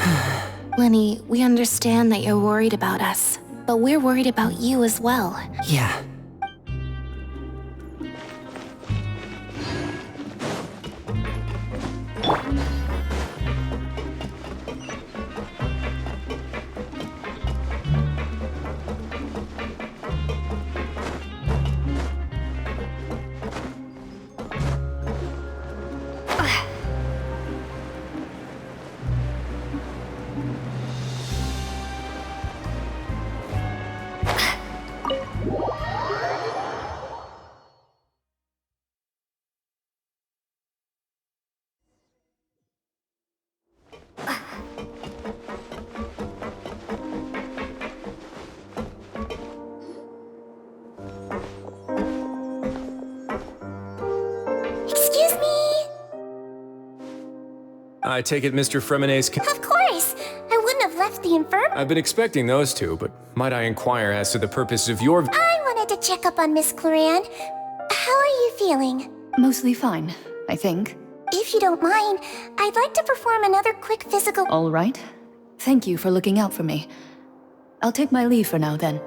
Lenny, we understand that you're worried about us, but we're worried about you as well. Yeah. Excuse me? I take it Mr. Fremenet's... Of course! I wouldn't have left the infirmary. I've been expecting those two, but might I inquire as to the purpose of your... I wanted to check up on Miss Cloran. How are you feeling? Mostly fine, I think. If you don't mind, I'd like to perform another quick physical... All right. Thank you for looking out for me. I'll take my leave for now, then.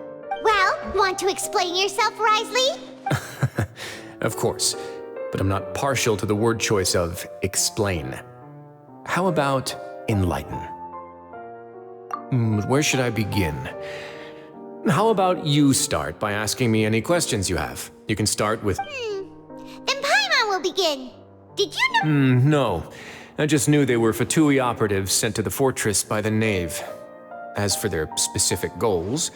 Well, want to explain yourself, Risley? Of course, but I'm not partial to the word choice of explain. How about enlighten? Where should I begin? How about you start by asking me any questions you have? You can start with... Then Paimon will begin. Did you know... No. I just knew they were Fatui operatives sent to the fortress by the Knave. As for their specific goals,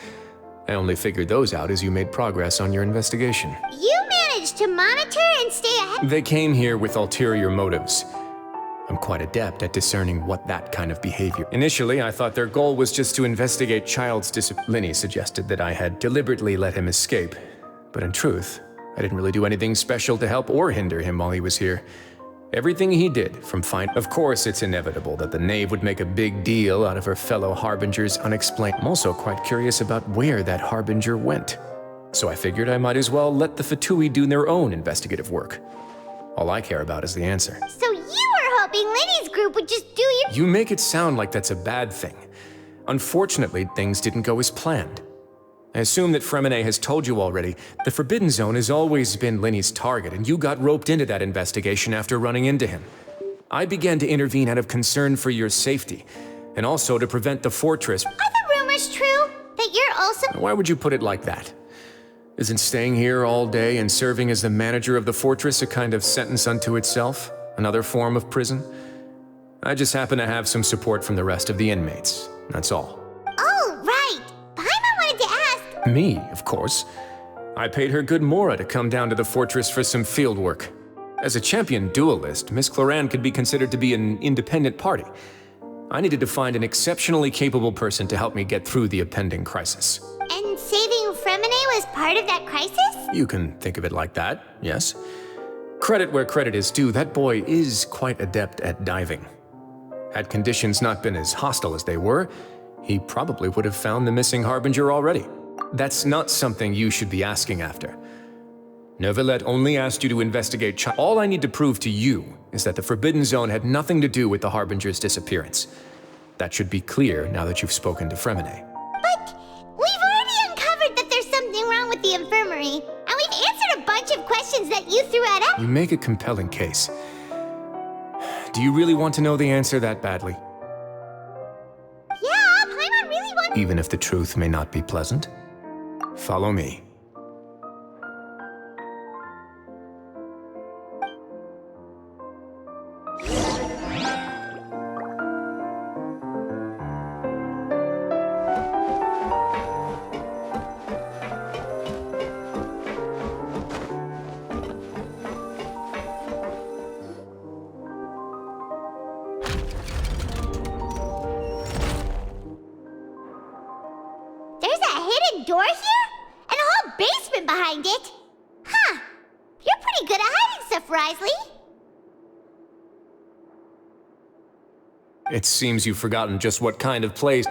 I only figured those out as you made progress on your investigation. You managed to monitor and stay ahead... They came here with ulterior motives. I'm quite adept at discerning what that kind of behavior. Initially, I thought their goal was just to investigate Child's Lenny suggested that I had deliberately let him escape. But in truth, I didn't really do anything special to help or hinder him while he was here. Everything he did, from fine... Of course, it's inevitable that the Knave would make a big deal out of her fellow Harbinger's unexplained... I'm also quite curious about where that Harbinger went. So I figured I might as well let the Fatui do their own investigative work. All I care about is the answer. So you were hoping Lenny's group would just do your... You make it sound like that's a bad thing. Unfortunately, things didn't go as planned. I assume that Fremenet has told you already, the Forbidden Zone has always been Lenny's target, and you got roped into that investigation after running into him. I began to intervene out of concern for your safety, and also to prevent the fortress... Are the rumors true? That you're also... Why would you put it like that? Isn't staying here all day and serving as the manager of the fortress a kind of sentence unto itself? Another form of prison? I just happen to have some support from the rest of the inmates, that's all. Oh, right! Paimon wanted to ask... Me, of course. I paid her good mora to come down to the fortress for some field work. As a champion duelist, Miss Cloran could be considered to be an independent party. I needed to find an exceptionally capable person to help me get through the impending crisis. And saving Fremenet was part of that crisis? You can think of it like that, yes. Credit where credit is due, that boy is quite adept at diving. Had conditions not been as hostile as they were, he probably would have found the missing Harbinger already. That's not something you should be asking after. Neuvillette only asked you to investigate All I need to prove to you is that the Forbidden Zone had nothing to do with the Harbinger's disappearance. That should be clear now that you've spoken to Fremenet. But we've already uncovered that there's something wrong with the infirmary, and we've answered a bunch of questions that you threw at us. You make a compelling case. Do you really want to know the answer that badly? Yeah, Paimon really wants... Even if the truth may not be pleasant? Follow me. hidden door here? And a whole basement behind it? Huh. You're pretty good at hiding stuff, Risley. It seems you've forgotten just what kind of place.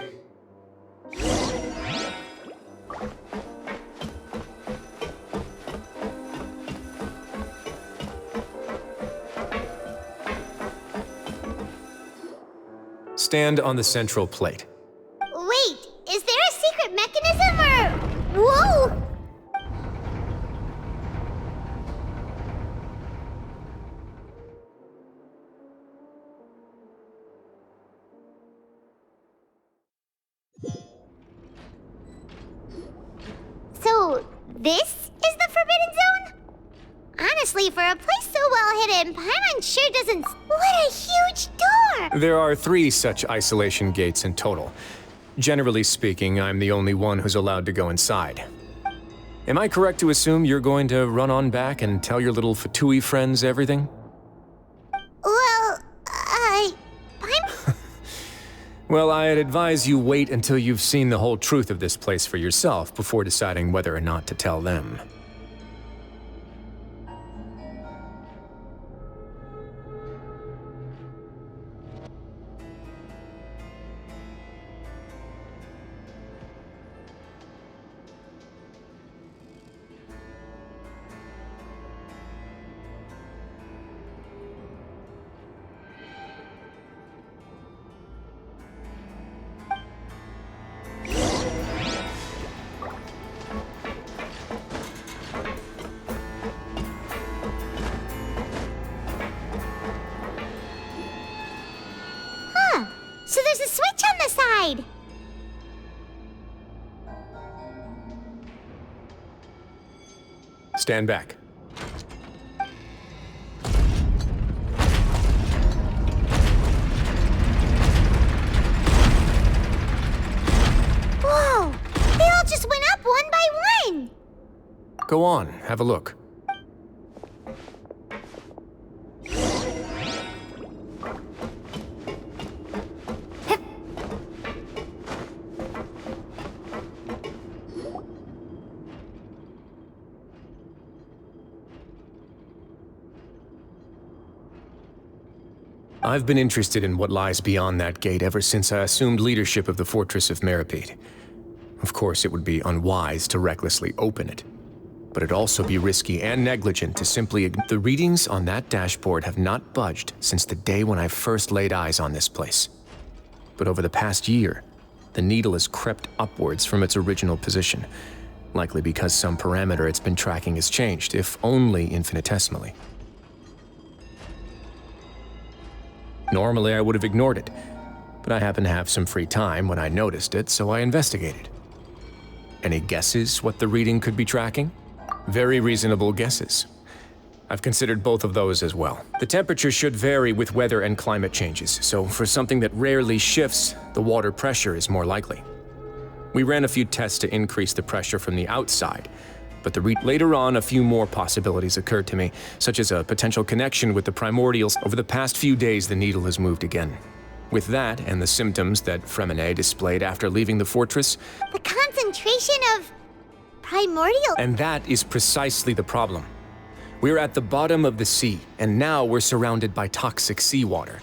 Stand on the central plate. Wait, is there a secret mechanism or... Whoa! So, this is the Forbidden Zone? Honestly, for a place so well hidden, Paimon sure doesn't... What a huge door! There are 3 such isolation gates in total. Generally speaking, I'm the only one who's allowed to go inside. Am I correct to assume you're going to run on back and tell your little Fatui friends everything? Well, Well, I'd advise you wait until you've seen the whole truth of this place for yourself before deciding whether or not to tell them. so there's a switch on the side! Stand back. Whoa! They all just went up one by one! Go on, have a look. I've been interested in what lies beyond that gate ever since I assumed leadership of the Fortress of Meripede. Of course, it would be unwise to recklessly open it, but it'd also be risky and negligent to simply ignore. The readings on that dashboard have not budged since the day when I first laid eyes on this place. But over the past year, the needle has crept upwards from its original position, likely because some parameter it's been tracking has changed, if only infinitesimally. Normally, I would have ignored it, but I happened to have some free time when I noticed it, so I investigated. Any guesses what the reading could be tracking? Very reasonable guesses. I've considered both of those as well. The temperature should vary with weather and climate changes, so for something that rarely shifts, the water pressure is more likely. We ran a few tests to increase the pressure from the outside, but later on, a few more possibilities occurred to me, such as a potential connection with the primordials. Over the past few days, the needle has moved again. With that, and the symptoms that Fremine displayed after leaving the fortress... The concentration of... primordial... And that is precisely the problem. We're at the bottom of the sea, and now we're surrounded by toxic seawater.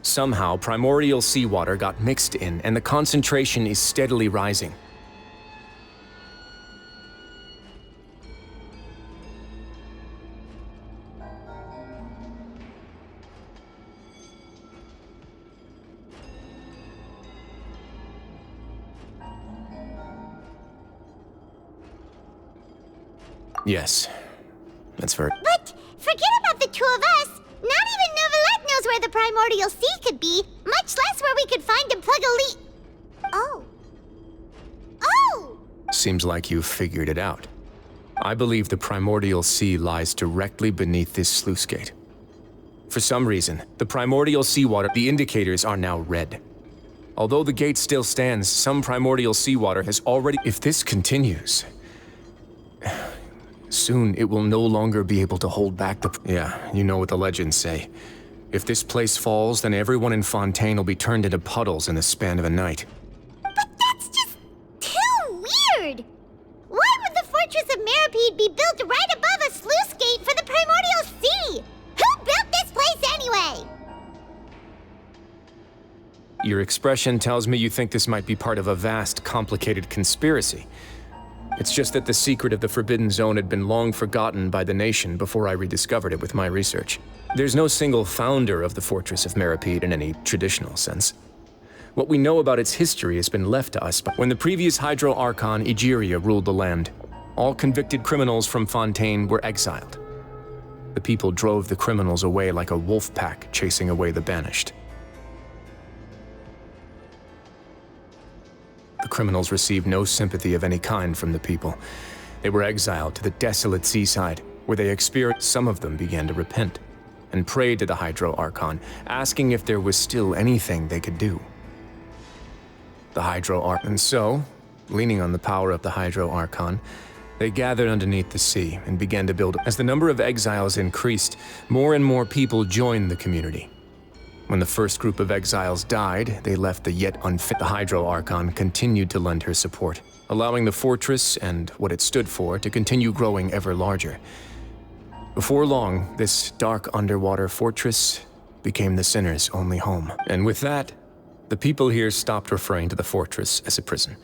Somehow, primordial seawater got mixed in, and the concentration is steadily rising. Yes, that's very... But forget about the two of us! Not even Neuvillette knows where the primordial sea could be, much less where we could find and plug a leak. Oh. Oh! Seems like you've figured it out. I believe the primordial sea lies directly beneath this sluice gate. For some reason, the primordial seawater, the indicators are now red. Although the gate still stands, some primordial seawater has already... If this continues... Soon, it will no longer be able to hold back the... Yeah, you know what the legends say. If this place falls, then everyone in Fontaine will be turned into puddles in the span of a night. But that's just too weird! Fortress of Meripede be built right above a sluice gate for the Primordial Sea? Who built this place anyway? Your expression tells me you think this might be part of a vast, complicated conspiracy. It's just that the secret of the Forbidden Zone had been long forgotten by the nation before I rediscovered it with my research. There's no single founder of the Fortress of Meripede in any traditional sense. What we know about its history has been left to us when the previous Hydro Archon, Egeria, ruled the land. All convicted criminals from Fontaine were exiled. The people drove the criminals away like a wolf pack chasing away the banished. The criminals received no sympathy of any kind from the people. They were exiled to the desolate seaside, where they experienced. Some of them began to repent and prayed to the Hydro Archon, asking if there was still anything they could do. The Hydro Archon. And so, leaning on the power of the Hydro Archon, they gathered underneath the sea and began to build. As the number of exiles increased, more and more people joined the community. When the first group of exiles died, they left the yet unfit. The Hydro Archon continued to lend her support, allowing the fortress and what it stood for to continue growing ever larger. Before long, this dark underwater fortress became the sinner's only home. And with that, the people here stopped referring to the fortress as a prison.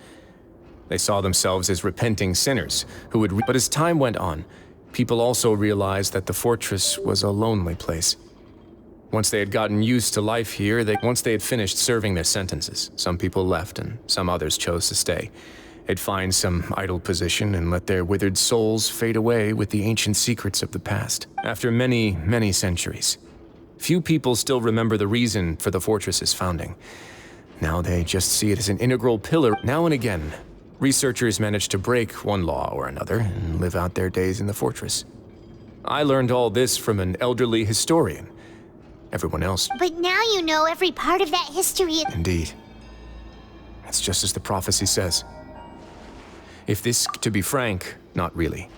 They saw themselves as repenting sinners who would. But as time went on, people also realized that the fortress was a lonely place. Once they had gotten used to life here, once they had finished serving their sentences, some people left and some others chose to stay. They'd find some idle position and let their withered souls fade away with the ancient secrets of the past. After many, many centuries, few people still remember the reason for the fortress's founding. Now they just see it as an integral pillar. Now and again, researchers manage to break one law or another and live out their days in the fortress. I learned all this from an elderly historian. Everyone else. But now you know every part of that history. Indeed. It's just as the prophecy says. If this, to be frank, not really.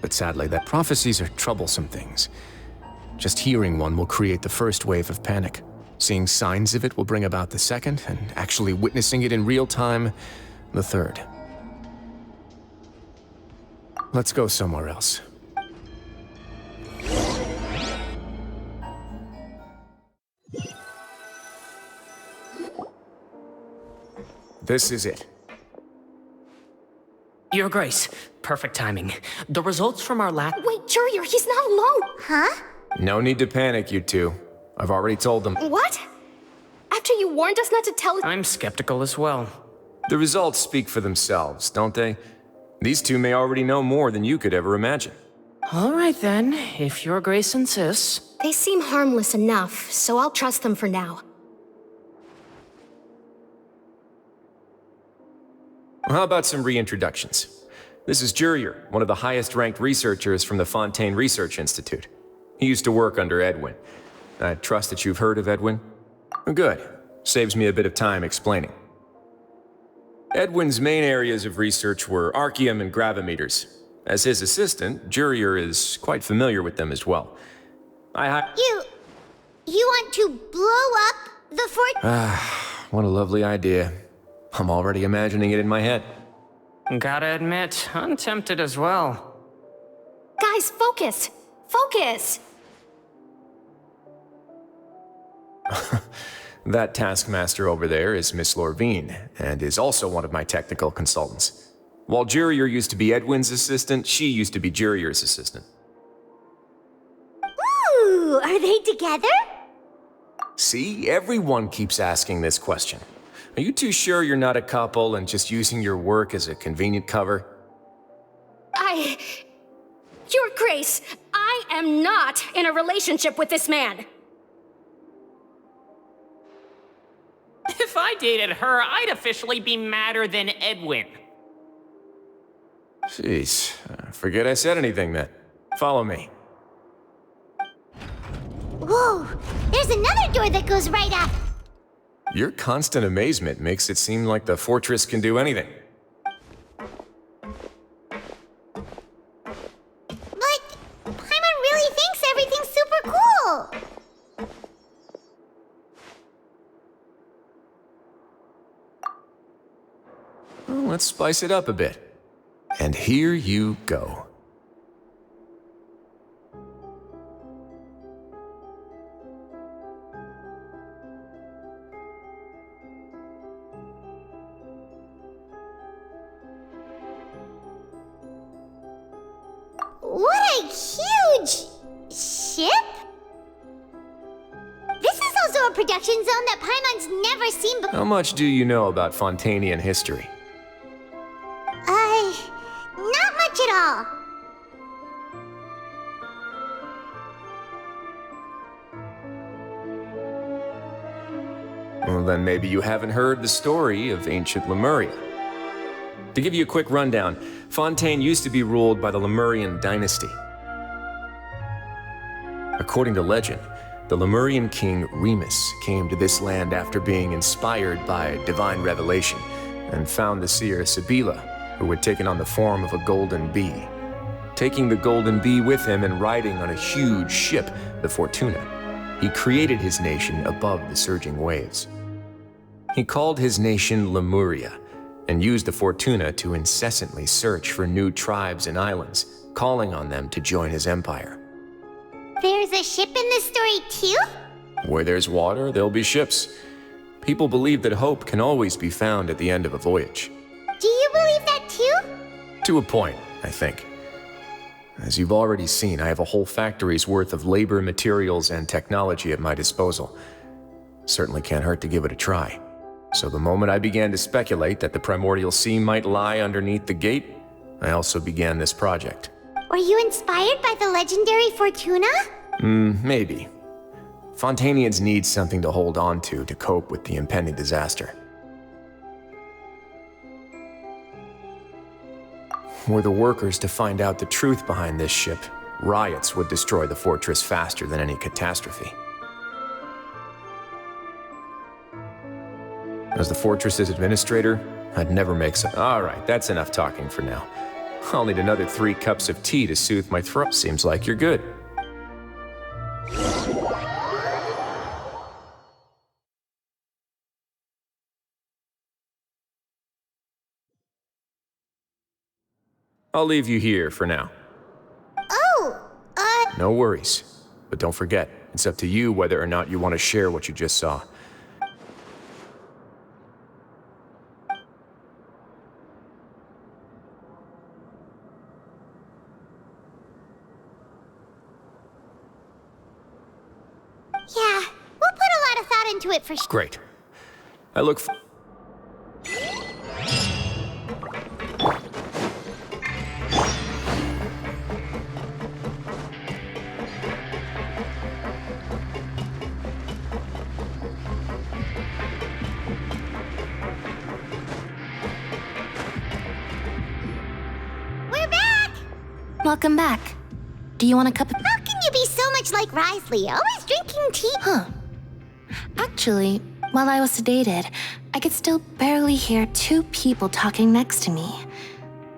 But sadly, that prophecies are troublesome things. Just hearing one will create the first wave of panic. Seeing signs of it will bring about the second, and actually witnessing it in real time, the third. Let's go somewhere else. This is it. Your Grace, perfect timing. The results from our last— Wait, Jurier, he's not alone! Huh? No need to panic, you two. I've already told them. What? After you warned us not to tell— I'm skeptical as well. The results speak for themselves, don't they? These two may already know more than you could ever imagine. All right then, if Your Grace insists. They seem harmless enough, so I'll trust them for now. How about some reintroductions? This is Jurier, one of the highest-ranked researchers from the Fontaine Research Institute. He used to work under Edwin. I trust that you've heard of Edwin? Good. Saves me a bit of time explaining. Edwin's main areas of research were archaeum and gravimeters. As his assistant, Jurier is quite familiar with them as well. You want to blow up the fort? What a lovely idea. I'm already imagining it in my head. Gotta admit, I'm tempted as well. Guys, focus! Focus! That taskmaster over there is Miss Lorvine, and is also one of my technical consultants. While Jurier used to be Edwin's assistant, she used to be Jurier's assistant. Ooh, are they together? See, everyone keeps asking this question. Are you too sure you're not a couple and just using your work as a convenient cover? Your Grace, I am not in a relationship with this man. If I dated her, I'd officially be madder than Edwin. Jeez, forget I said anything then. Follow me. Whoa, there's another door that goes right up. Your constant amazement makes it seem like the fortress can do anything. But Paimon really thinks everything's super cool. Well, let's spice it up a bit. And here you go. What a huge ship! This is also a production zone that Paimon's never seen before. How much do you know about Fontainian history? Not much at all. Well, then maybe you haven't heard the story of ancient Lemuria. To give you a quick rundown, Fontaine used to be ruled by the Lemurian dynasty. According to legend, the Lemurian king Remus came to this land after being inspired by divine revelation and found the seer Sibila, who had taken on the form of a golden bee. Taking the golden bee with him and riding on a huge ship, the Fortuna, he created his nation above the surging waves. He called his nation Lemuria and used the Fortuna to incessantly search for new tribes and islands, calling on them to join his empire. There's a ship in this story too? Where there's water, there'll be ships. People believe that hope can always be found at the end of a voyage. Do you believe that too? To a point, I think. As you've already seen, I have a whole factory's worth of labor, materials, and technology at my disposal. Certainly can't hurt to give it a try. So the moment I began to speculate that the primordial sea might lie underneath the gate, I also began this project. Were you inspired by the legendary Fortuna? Maybe. Fontainians need something to hold on to cope with the impending disaster. Were the workers to find out the truth behind this ship, riots would destroy the fortress faster than any catastrophe. As the fortress's administrator, I'd never make some— All right, that's enough talking for now. I'll need another 3 cups of tea to soothe my throat. Seems like you're good. I'll leave you here for now. Oh, No worries. But don't forget, it's up to you whether or not you want to share what you just saw. yeah. We'll put a lot of thought into it for sure. Great. I look f— We're back! Welcome back. Do you want a cup of— How can you be so much like Risley, always drinking tea? Huh. Actually, while I was sedated, I could still barely hear 2 people talking next to me.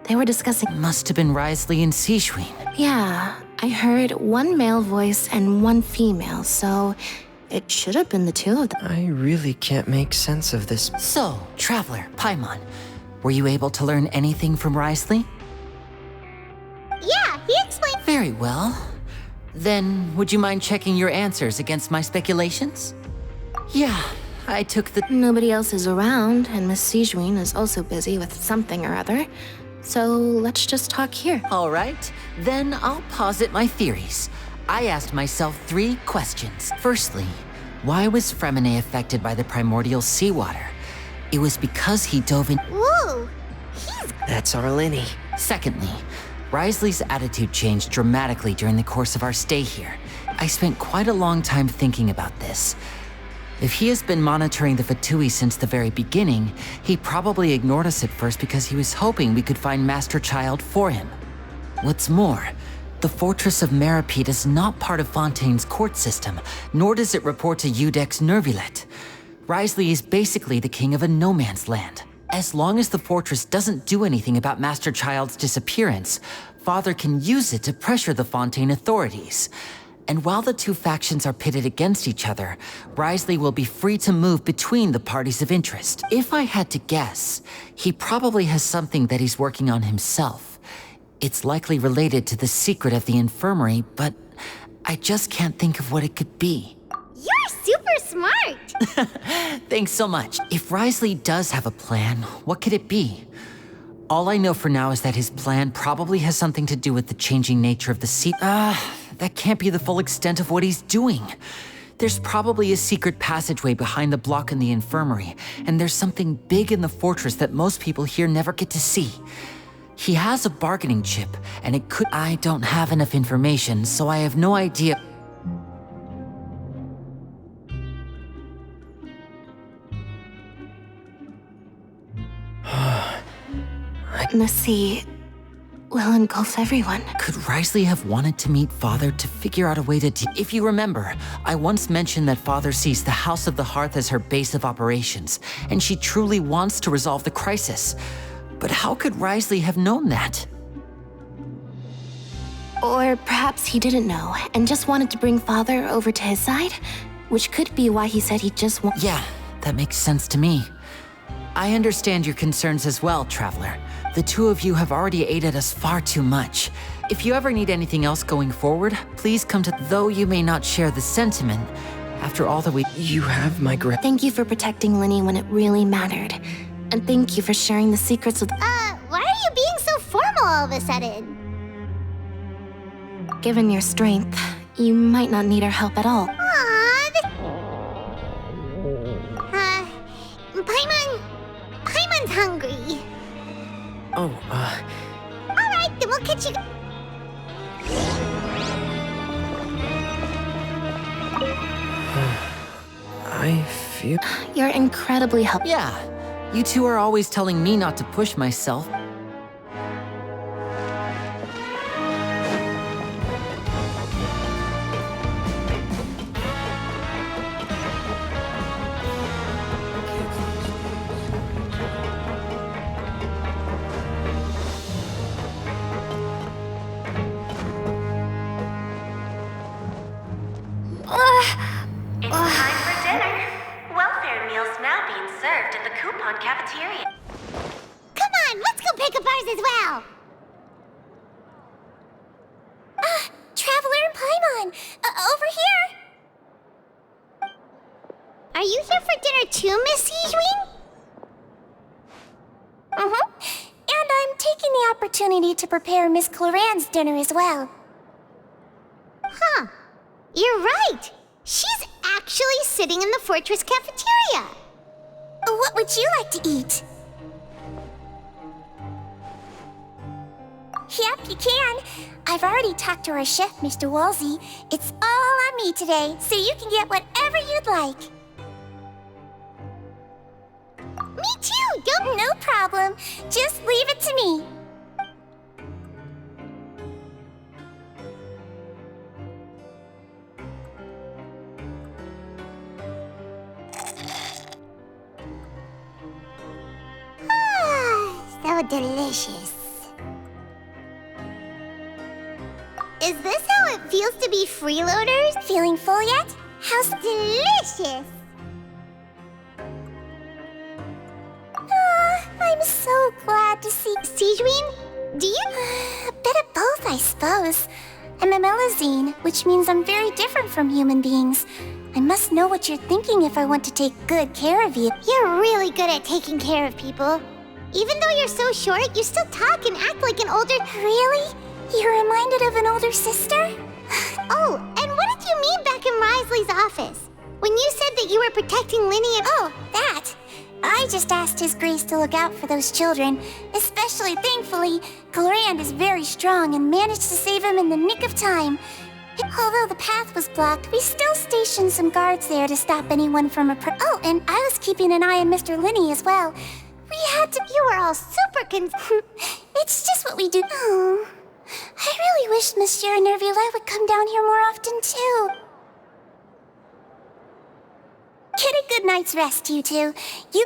They were discussing— Must have been Risley and Sishwin. Yeah, I heard 1 male voice and 1 female, so it should have been the 2 of them. I really can't make sense of this. So, Traveler, Paimon, were you able to learn anything from Risley? Yeah, he explained— Very well. Then, would you mind checking your answers against my speculations? Yeah, I took the— Nobody else is around, and Miss Sijwin is also busy with something or other. So let's just talk here. All right, then I'll posit my theories. I asked myself 3 questions. Firstly, why was Fremine affected by the primordial seawater? It was because he dove in— Whoa! That's our Lenny. Secondly, Risley's attitude changed dramatically during the course of our stay here. I spent quite a long time thinking about this. If he has been monitoring the Fatui since the very beginning, he probably ignored us at first because he was hoping we could find Master Child for him. What's more, the Fortress of Meripede is not part of Fontaine's court system, nor does it report to Udex Nervulet. Risley is basically the king of a no-man's land. As long as the fortress doesn't do anything about Master Child's disappearance, Father can use it to pressure the Fontaine authorities. And while the 2 factions are pitted against each other, Risley will be free to move between the parties of interest. If I had to guess, he probably has something that he's working on himself. It's likely related to the secret of the infirmary, but I just can't think of what it could be. You're super smart! Thanks so much. If Risley does have a plan, what could it be? All I know for now is that his plan probably has something to do with the changing nature of the sea. That can't be the full extent of what he's doing. There's probably a secret passageway behind the block in the infirmary, and there's something big in the fortress that most people here never get to see. He has a bargaining chip, and it could— I don't have enough information, so I have no idea. The sea will engulf everyone. Could Risley have wanted to meet Father to figure out a way to— If you remember, I once mentioned that Father sees the House of the Hearth as her base of operations, and she truly wants to resolve the crisis. But how could Risley have known that? Or perhaps he didn't know and just wanted to bring Father over to his side, which could be why he said he just want— Yeah, that makes sense to me. I understand your concerns as well, Traveler. The two of you have already aided us far too much. If you ever need anything else going forward, please come to— Though you may not share the sentiment, after all that we— You have my Thank you for protecting Linny when it really mattered. And thank you for sharing the secrets with— Why are you being so formal all of a sudden? Given your strength, you might not need our help at all. Paimon's hungry. Oh, Alright, then we'll catch you. I feel— You're incredibly helpful. Yeah, you two are always telling me not to push myself. It's time for dinner. Welfare meals now being served in the coupon cafeteria. Come on, let's go pick up ours as well. Traveler and Paimon, over here. Are you here for dinner too, Miss Sijwin? And I'm taking the opportunity to prepare Miss Cloran's dinner as well. Huh. You're right. She's actually sitting in the fortress cafeteria. What would you like to eat? Yep, you can. I've already talked to our chef, Mr. Wolsey. It's all on me today, so you can get whatever you'd like. Me too, don't— No problem. Just leave it to me. So delicious. Is this how it feels to be freeloaders? Feeling full yet? How's delicious? I'm so glad to see... Sijwin, do you— A bit of both, I suppose. I'm a Melazine, which means I'm very different from human beings. I must know what you're thinking if I want to take good care of you. You're really good at taking care of people. Even though you're so short, you still talk and act like an older— Really? You're reminded of an older sister? Oh, and what did you mean back in Risley's office? When you said that you were protecting Linny and— Oh, that! I just asked His Grace to look out for those children. Especially, thankfully, Cloran is very strong and managed to save him in the nick of time. Although the path was blocked, we still stationed some guards there to stop anyone from Oh, and I was keeping an eye on Mr. Linny as well. We had to— You were all super It's just what we do. Oh, I really wish Monsieur Nervula would come down here more often, too. Get a good night's rest, you two. You...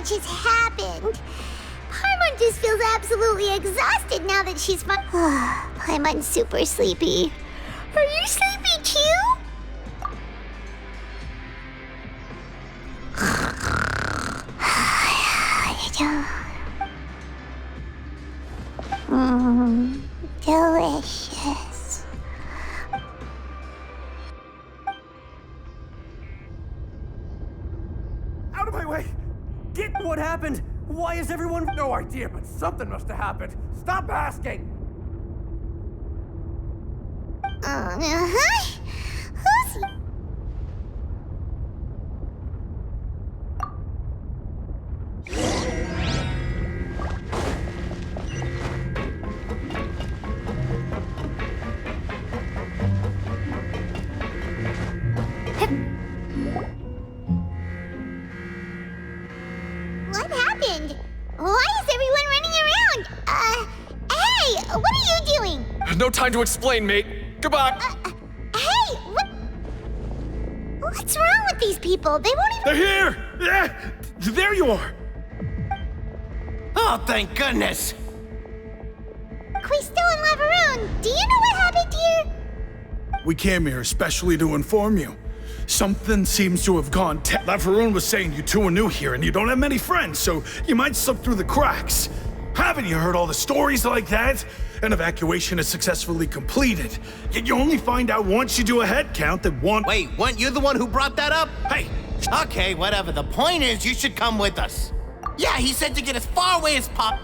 much has happened. Paimon just feels absolutely exhausted now that she's Paimon's super sleepy. Are you sleepy too? Delicious. Out of my way! Get what happened? Why is everyone... No idea, but something must have happened. Stop asking! Who's... What happened? Why is everyone running around? Hey, what are you doing? No time to explain, mate. Goodbye. Hey, what's wrong with these people? They won't even... They're here! Yeah! There you are! Oh, thank goodness! Quisto and Lavaroon, do you know what happened here? We came here especially to inform you. Something seems to have gone Lavaroon was saying you two are new here and you don't have many friends, so you might slip through the cracks. Haven't you heard all the stories like that? An evacuation is successfully completed. Yet you only find out once you do a head count that one— Wait, weren't you the one who brought that up? Hey! Okay, whatever. The point is, you should come with us. Yeah, he said to get as far away as pop.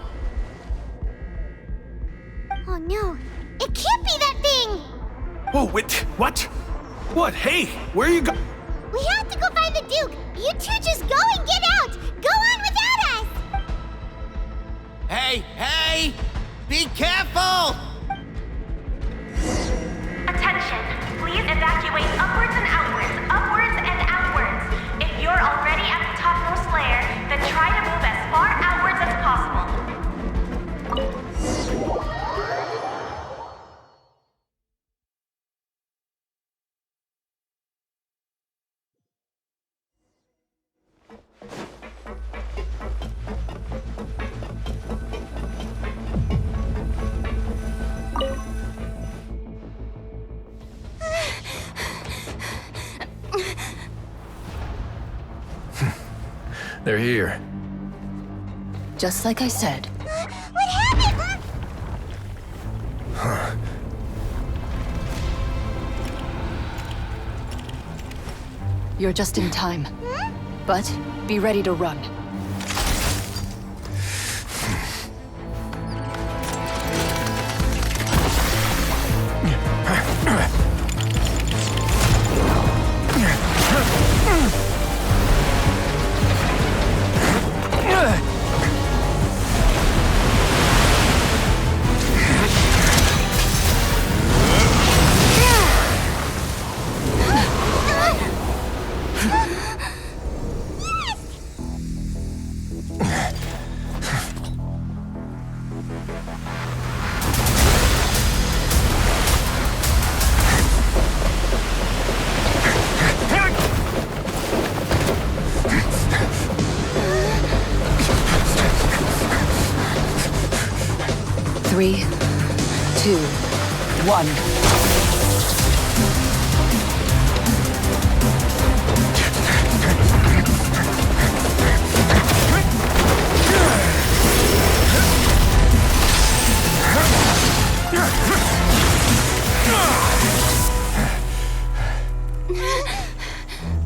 Oh no, it can't be that thing! Oh, wait, what? What? Hey, where are you go— We have to go find the Duke! You two just go and get out! Go on without us! Hey! Be careful! Attention, please evacuate upwards and outwards, upwards and outwards. If you're already at the topmost layer, then try to move as far outwards as possible. They're here. Just like I said. What happened? Huh. You're just in time. But be ready to run. Three, 2, 1.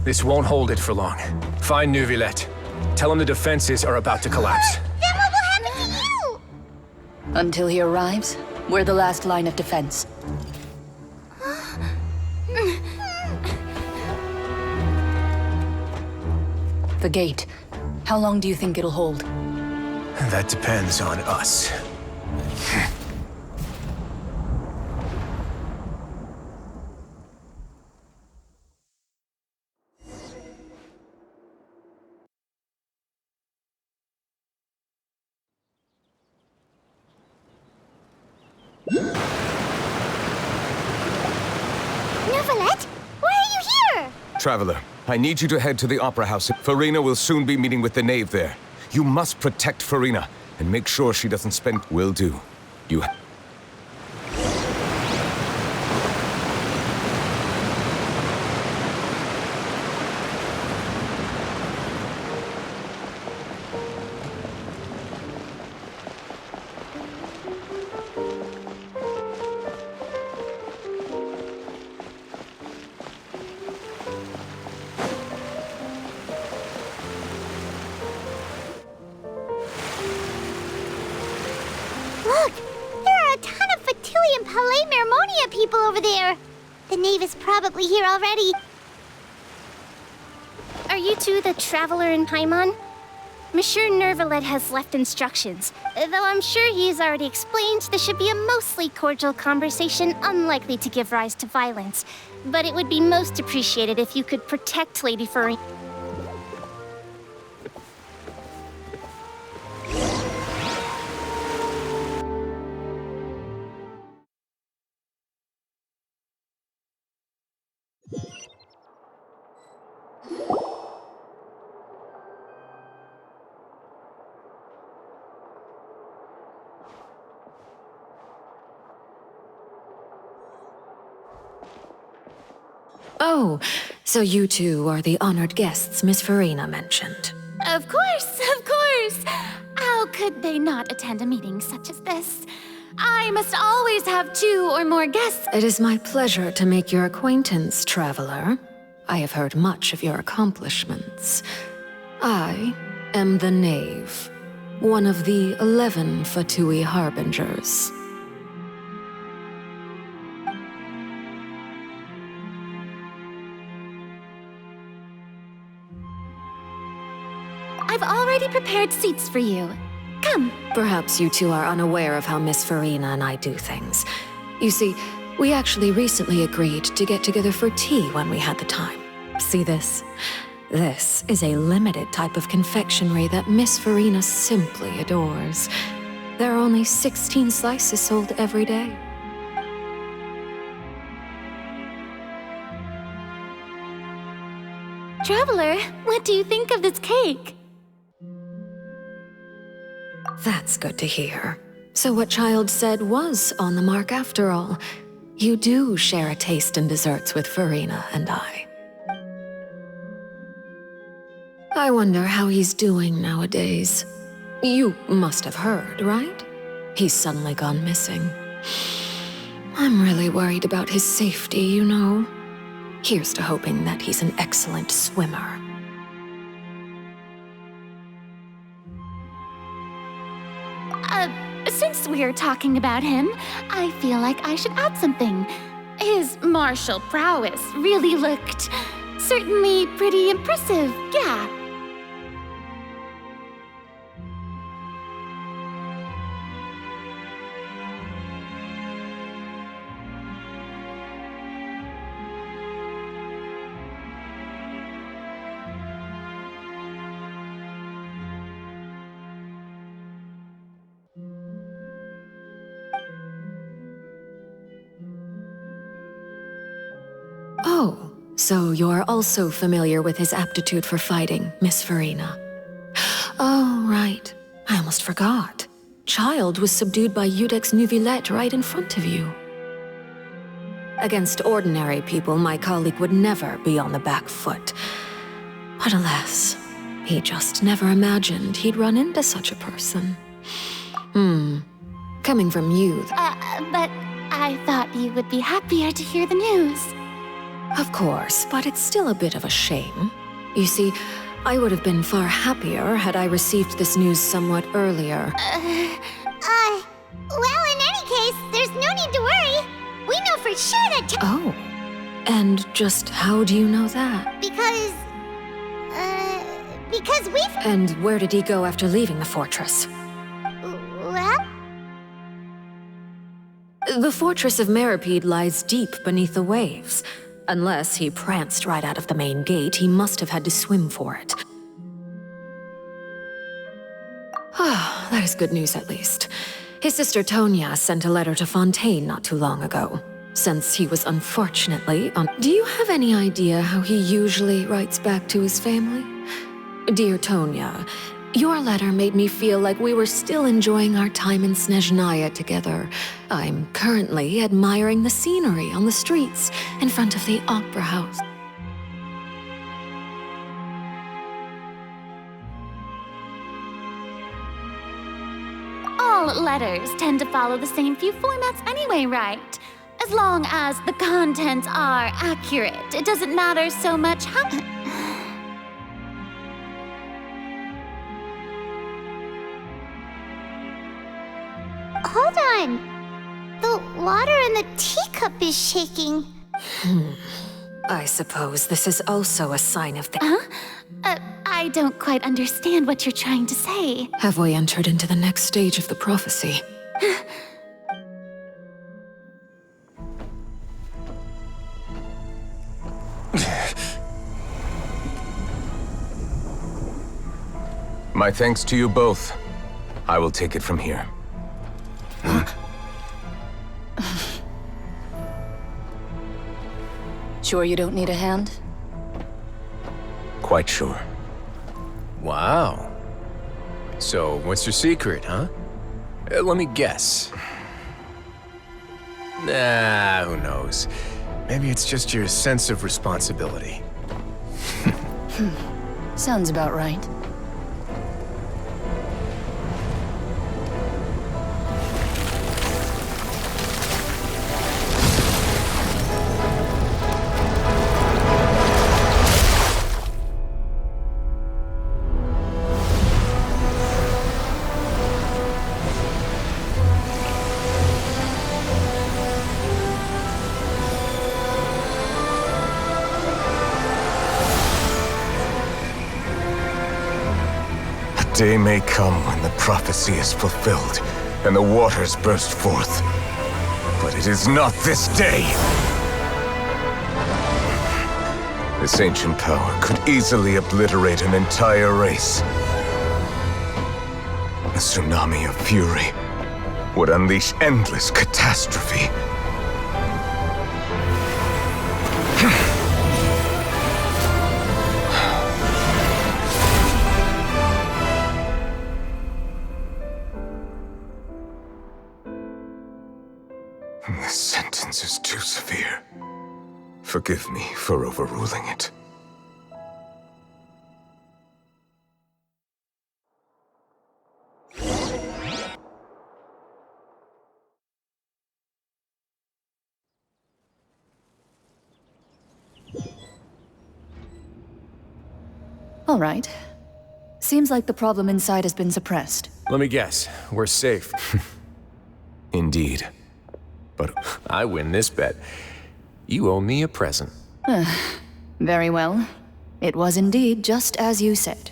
This won't hold it for long. Find Neuvillette. Tell him the defenses are about to collapse. Then what will happen to you? Until he arrives, we're the last line of defense. The gate. How long do you think it'll hold? That depends on us. Neuvillette, why are you here? Traveler, I need you to head to the Opera House. Farina will soon be meeting with the knave there. You must protect Farina and make sure she doesn't spend... Will do. You... Look! There are a ton of Fatui and Palais Mermonia people over there! The knave is probably here already. Are you two the Traveler and Paimon? Monsieur Nervalet has left instructions. Though I'm sure he's already explained, this should be a mostly cordial conversation, unlikely to give rise to violence. But it would be most appreciated if you could protect Lady Farina. Oh, so you two are the honored guests Miss Farina mentioned. Of course, of course! How could they not attend a meeting such as this? I must always have 2 or more guests. It is my pleasure to make your acquaintance, traveler. I have heard much of your accomplishments. I am the Knave, one of the 11 Fatui Harbingers. I've already prepared seats for you. Come. Perhaps you two are unaware of how Miss Farina and I do things. You see, we actually recently agreed to get together for tea when we had the time. See this? This is a limited type of confectionery that Miss Farina simply adores. There are only 16 slices sold every day. Traveler, what do you think of this cake? That's good to hear. So what Child said was on the mark after all. You do share a taste in desserts with Farina and I. I wonder how he's doing nowadays. You must have heard, right? He's suddenly gone missing. I'm really worried about his safety, you know. Here's to hoping that he's an excellent swimmer. Since we're talking about him, I feel like I should add something. His martial prowess really looked certainly pretty impressive, yeah. Oh, so you're also familiar with his aptitude for fighting, Miss Farina. Oh, right. I almost forgot. Child was subdued by Udex Nuvillette right in front of you. Against ordinary people, my colleague would never be on the back foot. But alas, he just never imagined he'd run into such a person. Coming from you... But I thought you would be happier to hear the news. Of course, but it's still a bit of a shame. You see, I would have been far happier had I received this news somewhat earlier. Well, in any case, there's no need to worry. We know for sure that... Oh, and just how do you know that? Because we've... And where did he go after leaving the fortress? Well? The fortress of Meripede lies deep beneath the waves. Unless he pranced right out of the main gate, he must have had to swim for it. Ah, that is good news at least. His sister Tonya sent a letter to Fontaine not too long ago. Since he was unfortunately on... Do you have any idea how he usually writes back to his family? Dear Tonya, Your letter made me feel like we were still enjoying our time in Snezhnaya together. I'm currently admiring the scenery on the streets in front of the Opera House. All letters tend to follow the same few formats anyway, right? As long as the contents are accurate, it doesn't matter so much how... Hold on. The water in the teacup is shaking. I suppose this is also a sign of the... I don't quite understand what you're trying to say. Have we entered into the next stage of the prophecy? My thanks to you both. I will take it from here. Sure you don't need a hand? Quite sure. Wow. So, what's your secret, huh? Let me guess. Nah, who knows? Maybe it's just your sense of responsibility. Sounds about right. Day may come when the prophecy is fulfilled and the waters burst forth. But it is not this day! This ancient power could easily obliterate an entire race. A tsunami of fury would unleash endless catastrophe. This sentence is too severe. Forgive me for overruling it. All right. Seems like the problem inside has been suppressed. Let me guess, we're safe. Indeed. But I win this bet. You owe me a present. Very well. It was indeed just as you said.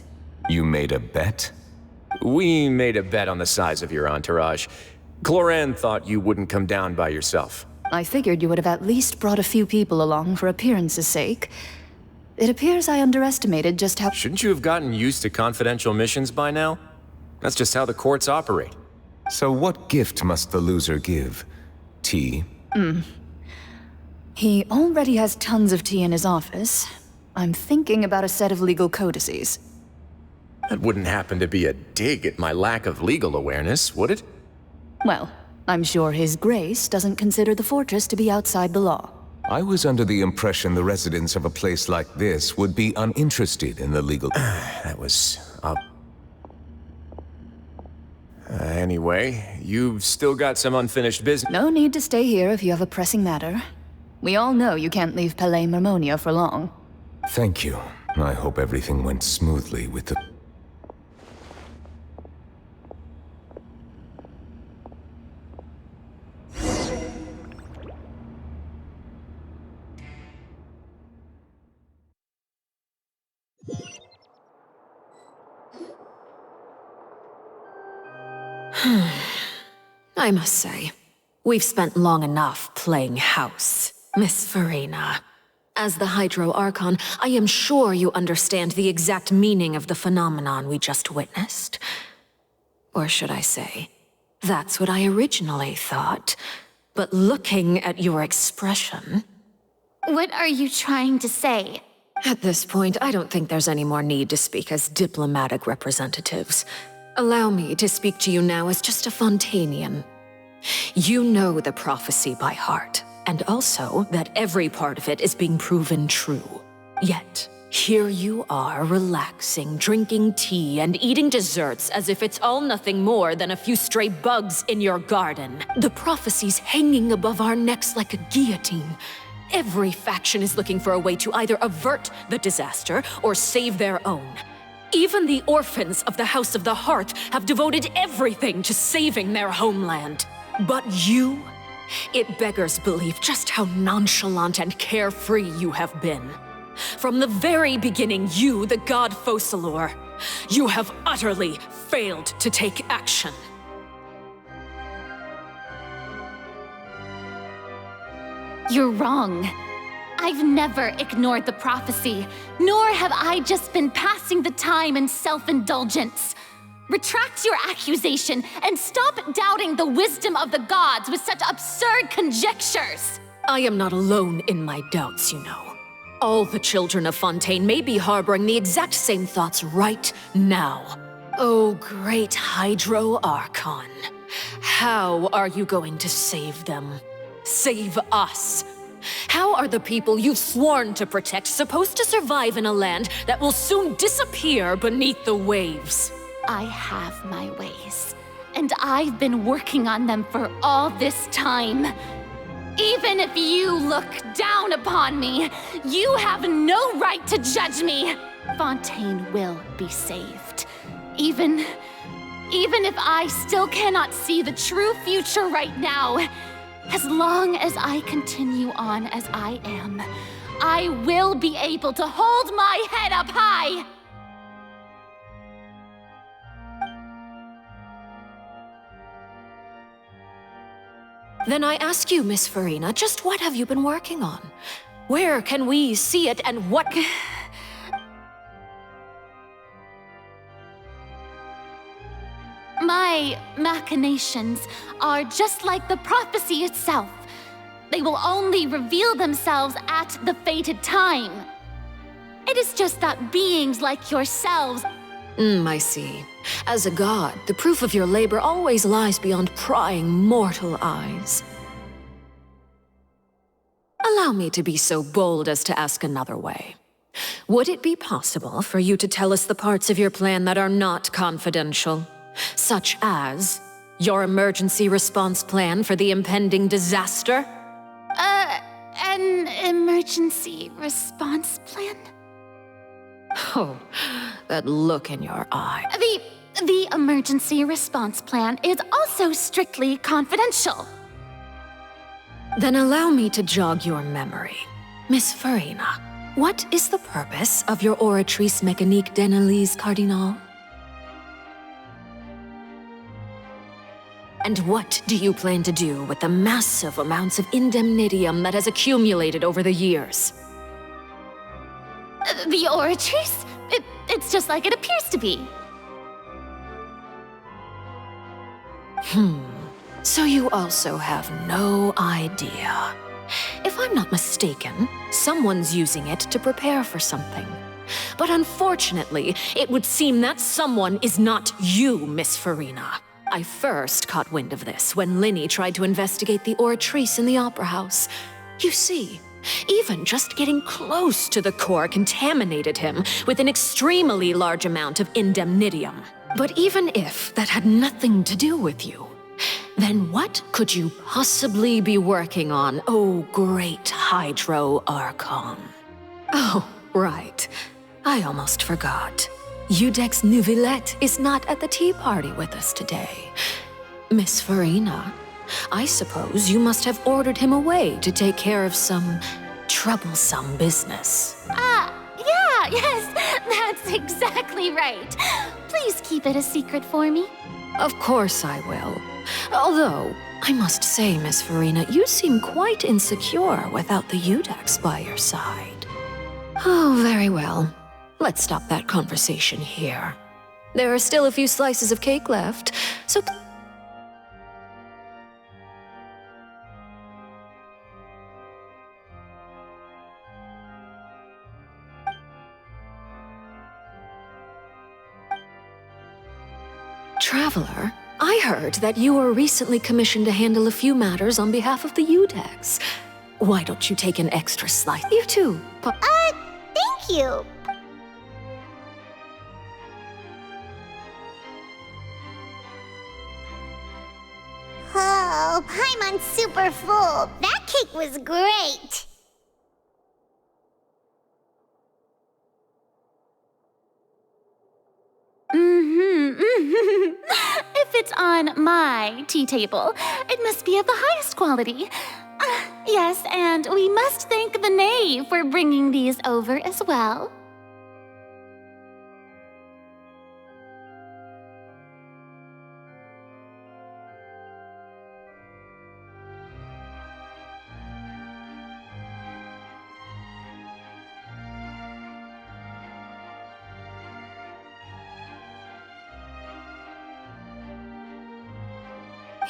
You made a bet? We made a bet on the size of your entourage. Cloran thought you wouldn't come down by yourself. I figured you would have at least brought a few people along for appearance's sake. It appears I underestimated just how— Shouldn't you have gotten used to confidential missions by now? That's just how the courts operate. So what gift must the loser give? Tea? He already has tons of tea in his office. I'm thinking about a set of legal codices. That wouldn't happen to be a dig at my lack of legal awareness, would it? Well, I'm sure His Grace doesn't consider the fortress to be outside the law. I was under the impression the residents of a place like this would be uninterested in the legal— That was— Anyway, you've still got some unfinished business. No need to stay here if you have a pressing matter. We all know you can't leave Palais Mermonia for long. Thank you. I hope everything went smoothly with the— I must say, we've spent long enough playing house, Miss Farina. As the Hydro Archon, I am sure you understand the exact meaning of the phenomenon we just witnessed. Or should I say, that's what I originally thought. But looking at your expression— What are you trying to say? At this point, I don't think there's any more need to speak as diplomatic representatives. Allow me to speak to you now as just a Fontainian. You know the prophecy by heart, and also that every part of it is being proven true. Yet, here you are, relaxing, drinking tea, and eating desserts as if it's all nothing more than a few stray bugs in your garden. The prophecy's hanging above our necks like a guillotine. Every faction is looking for a way to either avert the disaster or save their own. Even the orphans of the House of the Heart have devoted everything to saving their homeland. But you? It beggars belief just how nonchalant and carefree you have been. From the very beginning, you, the god Focalor, you have utterly failed to take action. You're wrong. I've never ignored the prophecy, nor have I just been passing the time in self-indulgence. Retract your accusation and stop doubting the wisdom of the gods with such absurd conjectures. I am not alone in my doubts, you know. All the children of Fontaine may be harboring the exact same thoughts right now. Oh, great Hydro Archon. How are you going to save them? Save us? How are the people you've sworn to protect supposed to survive in a land that will soon disappear beneath the waves? I have my ways, and I've been working on them for all this time. Even if you look down upon me, you have no right to judge me. Fontaine will be saved. Even if I still cannot see the true future right now, as long as I continue on as I am, I will be able to hold my head up high. Then I ask you, Miss Farina, just what have you been working on? Where can we see it, and what... My machinations are just like the prophecy itself. They will only reveal themselves at the fated time. It is just that beings like yourselves... I see. As a god, the proof of your labor always lies beyond prying mortal eyes. Allow me to be so bold as to ask another way. Would it be possible for you to tell us the parts of your plan that are not confidential? Such as your emergency response plan for the impending disaster? An emergency response plan? Oh, that look in your eye. The emergency response plan is also strictly confidential. Then allow me to jog your memory. Miss Farina, what is the purpose of your Oratrice Mécanique d'Analyse Cardinal? And what do you plan to do with the massive amounts of indemnitium that has accumulated over the years? The Oratrice? It's just like it appears to be. So you also have no idea. If I'm not mistaken, someone's using it to prepare for something. But unfortunately, it would seem that someone is not you, Miss Farina. I first caught wind of this when Linny tried to investigate the Oratrice in the Opera House. You see, even just getting close to the core contaminated him with an extremely large amount of indemnitium. But even if that had nothing to do with you, then what could you possibly be working on, oh great Hydro Archon? Oh, right. I almost forgot. Udex Neuvillette is not at the tea party with us today. Miss Farina, I suppose you must have ordered him away to take care of some troublesome business. Yes, that's exactly right. Please keep it a secret for me. Of course I will. Although, I must say, Miss Farina, you seem quite insecure without the Udex by your side. Oh, very well. Let's stop that conversation here. There are still a few slices of cake left, so... Traveler, I heard that you were recently commissioned to handle a few matters on behalf of the Udex. Why don't you take an extra slice? You too. Thank you. Oh, Paimon's super full. That cake was great. If it's on my tea table, it must be of the highest quality. Yes, and we must thank the knave for bringing these over as well.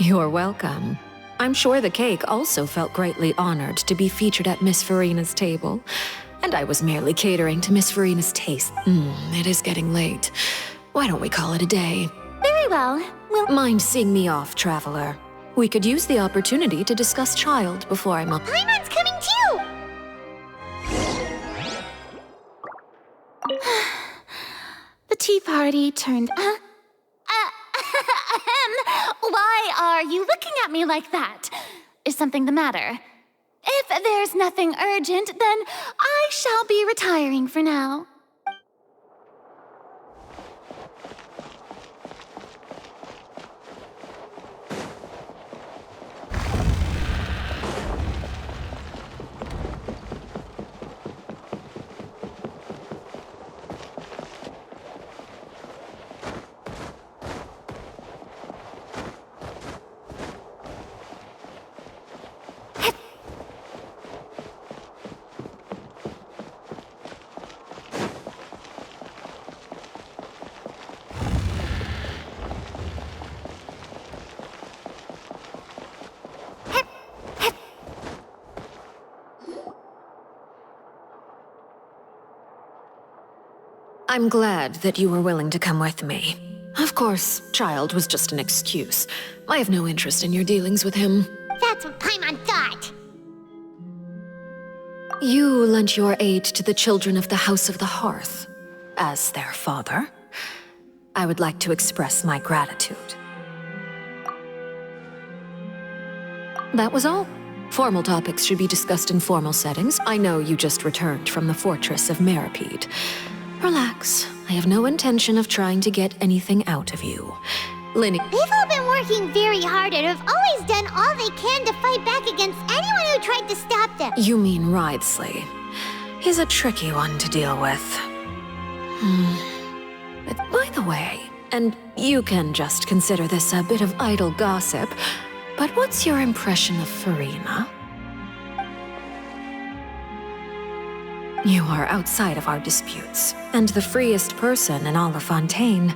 You're welcome. I'm sure the cake also felt greatly honored to be featured at Miss Farina's table. And I was merely catering to Miss Farina's taste. It is getting late. Why don't we call it a day? Very well. Mind seeing me off, Traveler? We could use the opportunity to discuss Child before I'm up. Paimon's coming too! The tea party turned... Why are you looking at me like that? Is something the matter? If there's nothing urgent, then I shall be retiring for now. I'm glad that you were willing to come with me. Of course, Child was just an excuse. I have no interest in your dealings with him. That's what Paimon thought. You lent your aid to the children of the House of the Hearth. As their father, I would like to express my gratitude. That was all. Formal topics should be discussed in formal settings. I know you just returned from the fortress of Meripede. Relax. I have no intention of trying to get anything out of you. Linny. They've all been working very hard and have always done all they can to fight back against anyone who tried to stop them. You mean Ridesley. He's a tricky one to deal with. But by the way, and you can just consider this a bit of idle gossip, but what's your impression of Farina? You are outside of our disputes, and the freest person in all of Fontaine,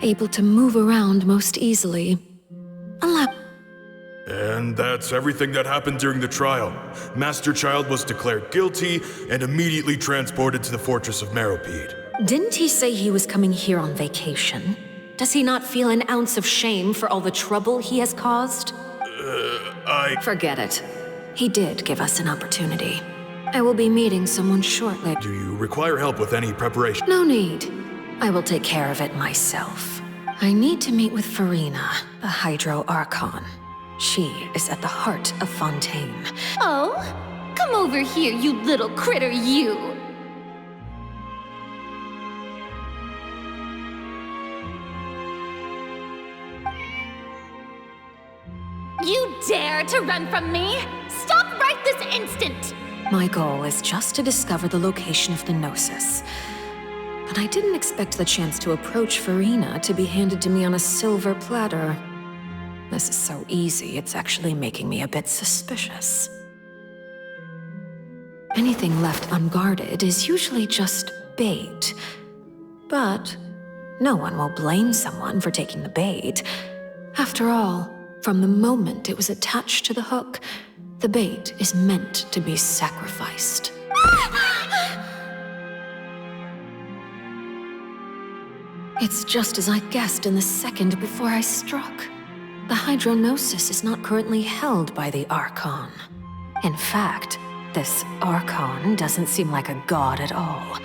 able to move around most easily. And that's everything that happened during the trial. Master Child was declared guilty and immediately transported to the fortress of Meripede. Didn't he say he was coming here on vacation? Does he not feel an ounce of shame for all the trouble he has caused? Forget it. He did give us an opportunity. I will be meeting someone shortly. Do you require help with any preparation? No need. I will take care of it myself. I need to meet with Farina, the Hydro Archon. She is at the heart of Fontaine. Oh, come over here, you little critter, you! You dare to run from me? Stop right this instant! My goal is just to discover the location of the Gnosis. But I didn't expect the chance to approach Farina to be handed to me on a silver platter. This is so easy, it's actually making me a bit suspicious. Anything left unguarded is usually just bait. But no one will blame someone for taking the bait. After all, from the moment it was attached to the hook, the bait is meant to be sacrificed. It's just as I guessed in the second before I struck. The Hydronosis is not currently held by the Archon. In fact, this Archon doesn't seem like a god at all.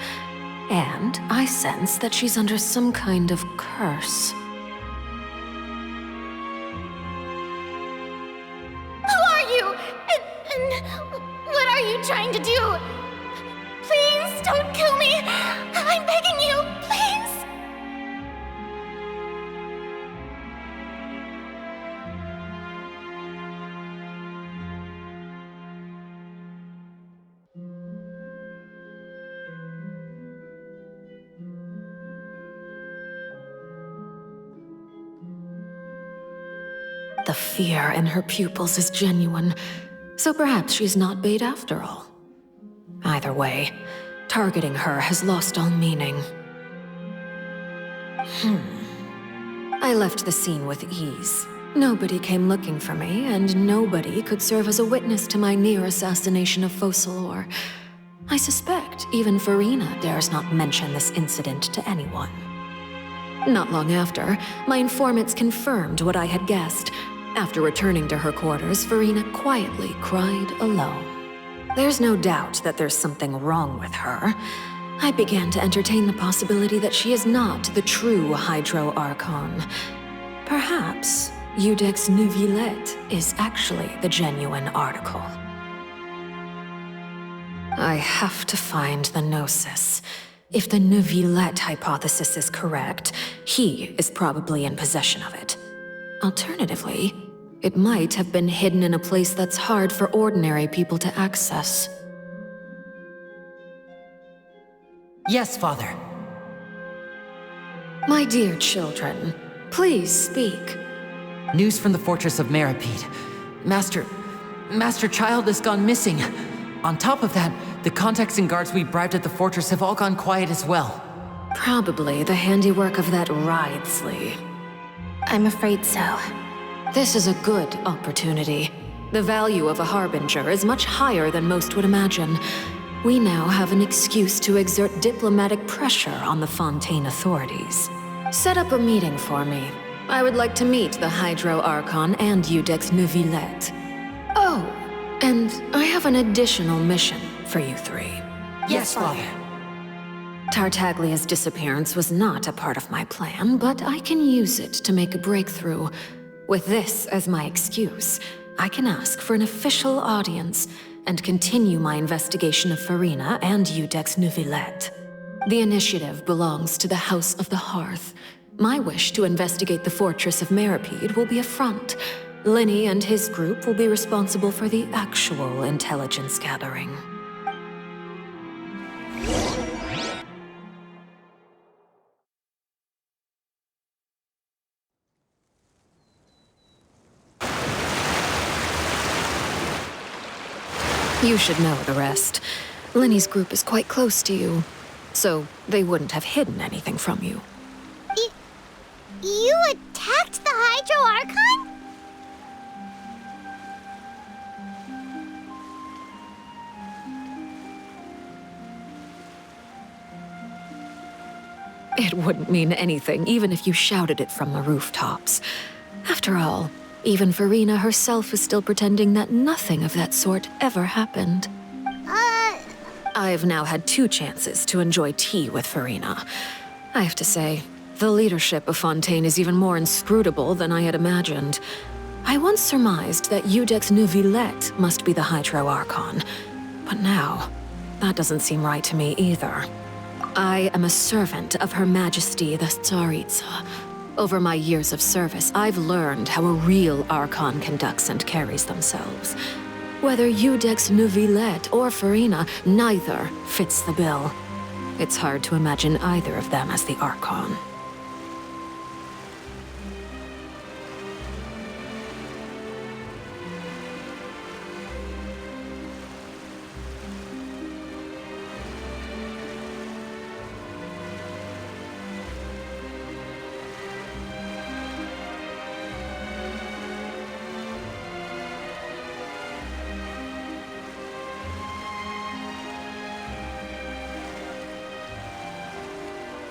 And I sense that she's under some kind of curse. Who are you? And what are you trying to do? Please don't kill me. I'm begging you, please. The fear in her pupils is genuine, so perhaps she's not bait after all. Either way, targeting her has lost all meaning. I left the scene with ease. Nobody came looking for me, and nobody could serve as a witness to my near assassination of Focalor. I suspect even Farina dares not mention this incident to anyone. Not long after, my informants confirmed what I had guessed. After returning to her quarters, Farina quietly cried alone. There's no doubt that there's something wrong with her. I began to entertain the possibility that she is not the true Hydro Archon. Perhaps Iudex Neuvillette is actually the genuine article. I have to find the Gnosis. If the Neuvillette hypothesis is correct, he is probably in possession of it. Alternatively, it might have been hidden in a place that's hard for ordinary people to access. Yes, Father. My dear children, please speak. News from the Fortress of Meripede. Master Child has gone missing. On top of that, the contacts and guards we bribed at the fortress have all gone quiet as well. Probably the handiwork of that Ridesley. I'm afraid so. This is a good opportunity. The value of a Harbinger is much higher than most would imagine. We now have an excuse to exert diplomatic pressure on the Fontaine authorities. Set up a meeting for me. I would like to meet the Hydro Archon and Iudex Neuvillette. Oh, and I have an additional mission for you three. Yes, Father. Tartaglia's disappearance was not a part of my plan, but I can use it to make a breakthrough. With this as my excuse, I can ask for an official audience and continue my investigation of Farina and Iudex Neuvillette. The initiative belongs to the House of the Hearth. My wish to investigate the Fortress of Meripede will be a front. Linny and his group will be responsible for the actual intelligence gathering. You should know the rest. Linny's group is quite close to you, so they wouldn't have hidden anything from you. You attacked the Hydro Archon? It wouldn't mean anything, even if you shouted it from the rooftops. After all, even Farina herself is still pretending that nothing of that sort ever happened. I've now had 2 chances to enjoy tea with Farina. I have to say, the leadership of Fontaine is even more inscrutable than I had imagined. I once surmised that Iudex Neuvillette must be the Hydro Archon, but now, that doesn't seem right to me either. I am a servant of Her Majesty the Tsaritsa. Over my years of service, I've learned how a real Archon conducts and carries themselves. Whether Iudex Neuvillette or Farina, neither fits the bill. It's hard to imagine either of them as the Archon.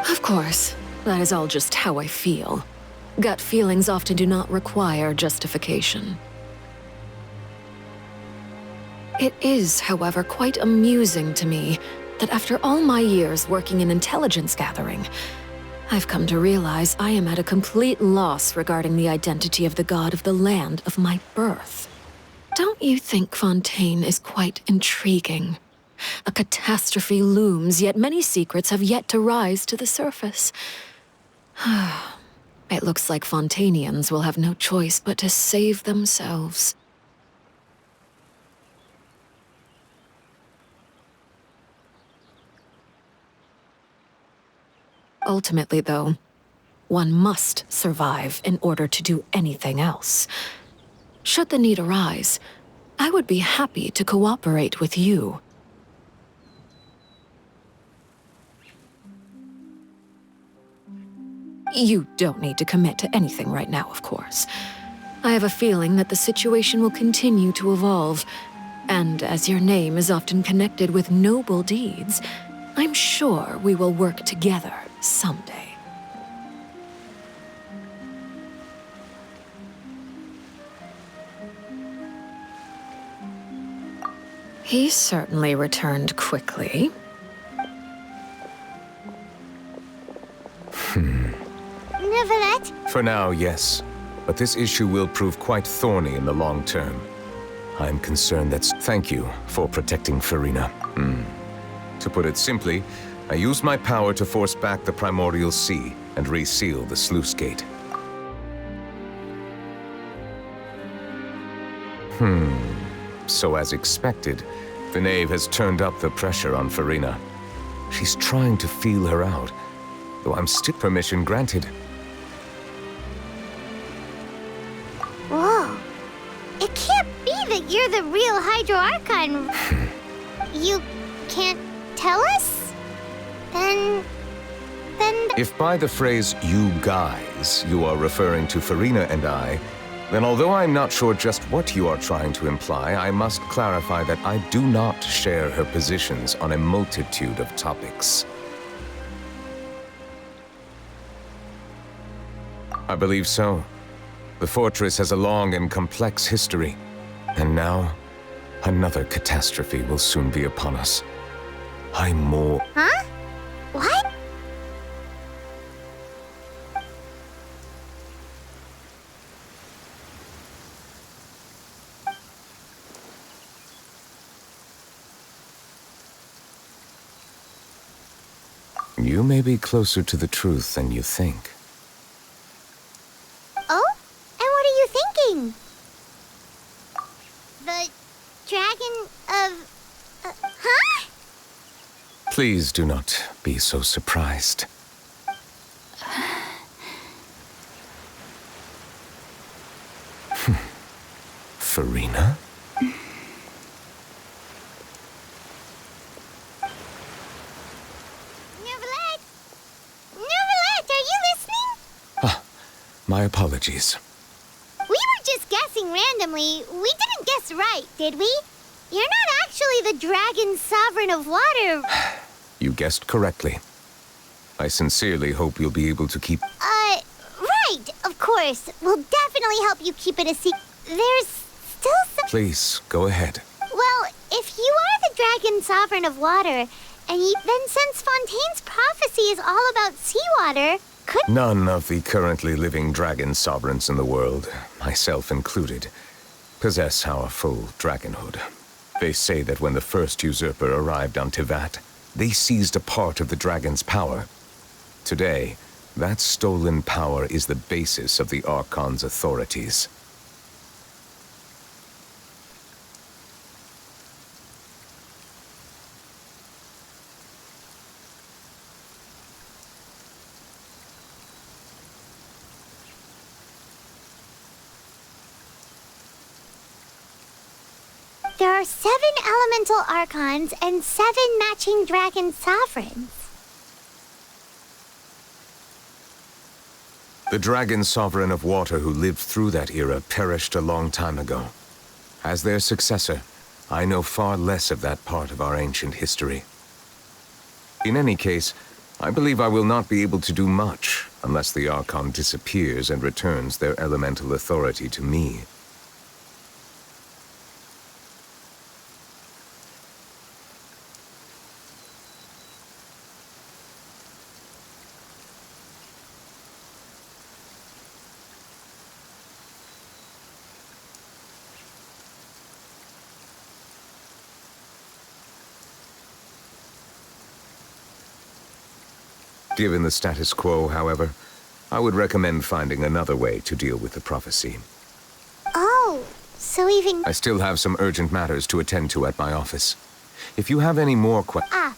Of course, That is all just how I feel. Gut feelings often do not require justification. It is, however, quite amusing to me that after all my years working in intelligence gathering, I've come to realize I am at a complete loss regarding the identity of the god of the land of my birth. Don't you think Fontaine is quite intriguing? A catastrophe looms, yet many secrets have yet to rise to the surface. It looks like Fontainians will have no choice but to save themselves. Ultimately, though, one must survive in order to do anything else. Should the need arise, I would be happy to cooperate with you. You don't need to commit to anything right now, of course. I have a feeling that the situation will continue to evolve, and as your name is often connected with noble deeds, I'm sure we will work together someday. He certainly returned quickly. Neverlet? For now, yes. But this issue will prove quite thorny in the long term. I'm concerned that's... Thank you for protecting Farina. To put it simply, I used my power to force back the primordial sea and reseal the sluice gate. So as expected, the knave has turned up the pressure on Farina. She's trying to feel her out, though I'm still permission granted. Whoa. It can't be that you're the real Hydro Archon. You can't tell us? Then... If by the phrase, you guys, you are referring to Farina and I, then although I'm not sure just what you are trying to imply, I must clarify that I do not share her positions on a multitude of topics. I believe so. The fortress has a long and complex history, and now another catastrophe will soon be upon us. I'm more... Huh? What? You may be closer to the truth than you think. Oh? And what are you thinking? The dragon of... huh? Please do not be so surprised. Farina? My apologies. We were just guessing randomly. We didn't guess right, did we? You're not actually the dragon sovereign of water. You guessed correctly. I sincerely hope you'll be able to keep... Right, of course. We'll definitely help you keep it a secret. There's still some... Please, go ahead. Well, if you are the dragon sovereign of water, then since Fontaine's prophecy is all about seawater... None of the currently living dragon sovereigns in the world, myself included, possess our full dragonhood. They say that when the first usurper arrived on Tivat, they seized a part of the dragon's power. Today, that stolen power is the basis of the Archon's authorities. There are 7 elemental archons and 7 matching dragon sovereigns. The dragon sovereign of water who lived through that era perished a long time ago. As their successor, I know far less of that part of our ancient history. In any case, I believe I will not be able to do much unless the Archon disappears and returns their elemental authority to me. Given the status quo, however, I would recommend finding another way to deal with the prophecy. Oh, so even... I still have some urgent matters to attend to at my office. If you have any more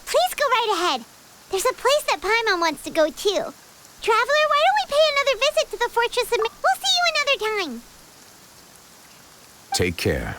please go right ahead. There's a place that Paimon wants to go too. Traveler, why don't we pay another visit to the Fortress of... We'll see you another time. Take care.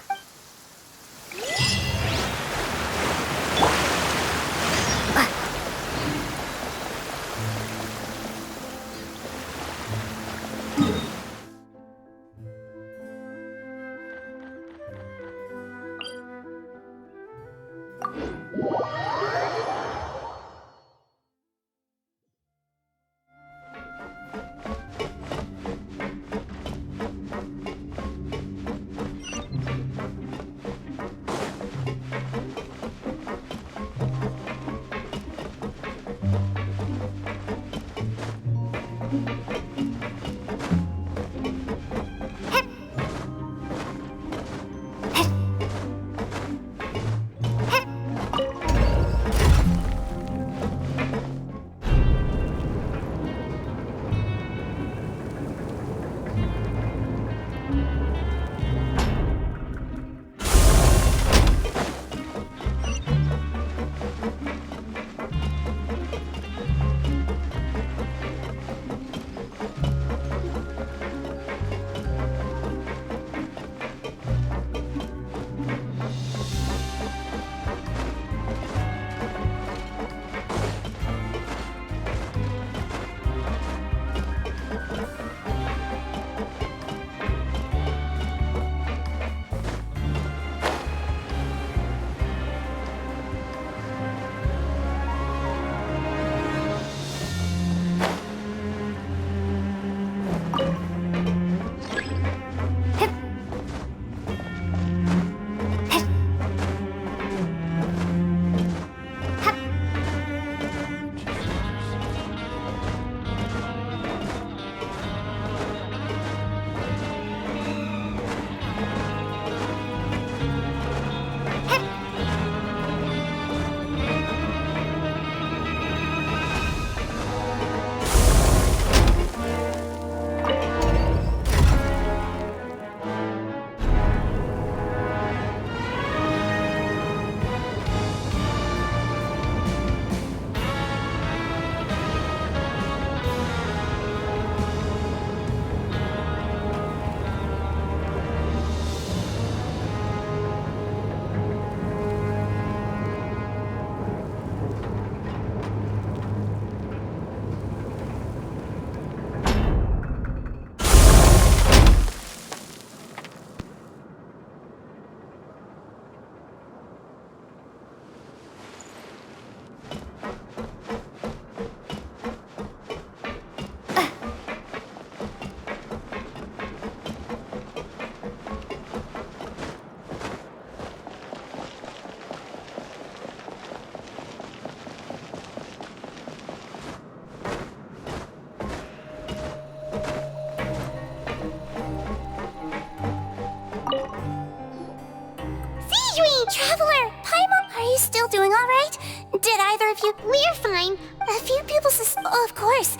Traveler! Paimon, are you still doing all right? Did either of you... We're fine. A few people Oh, of course.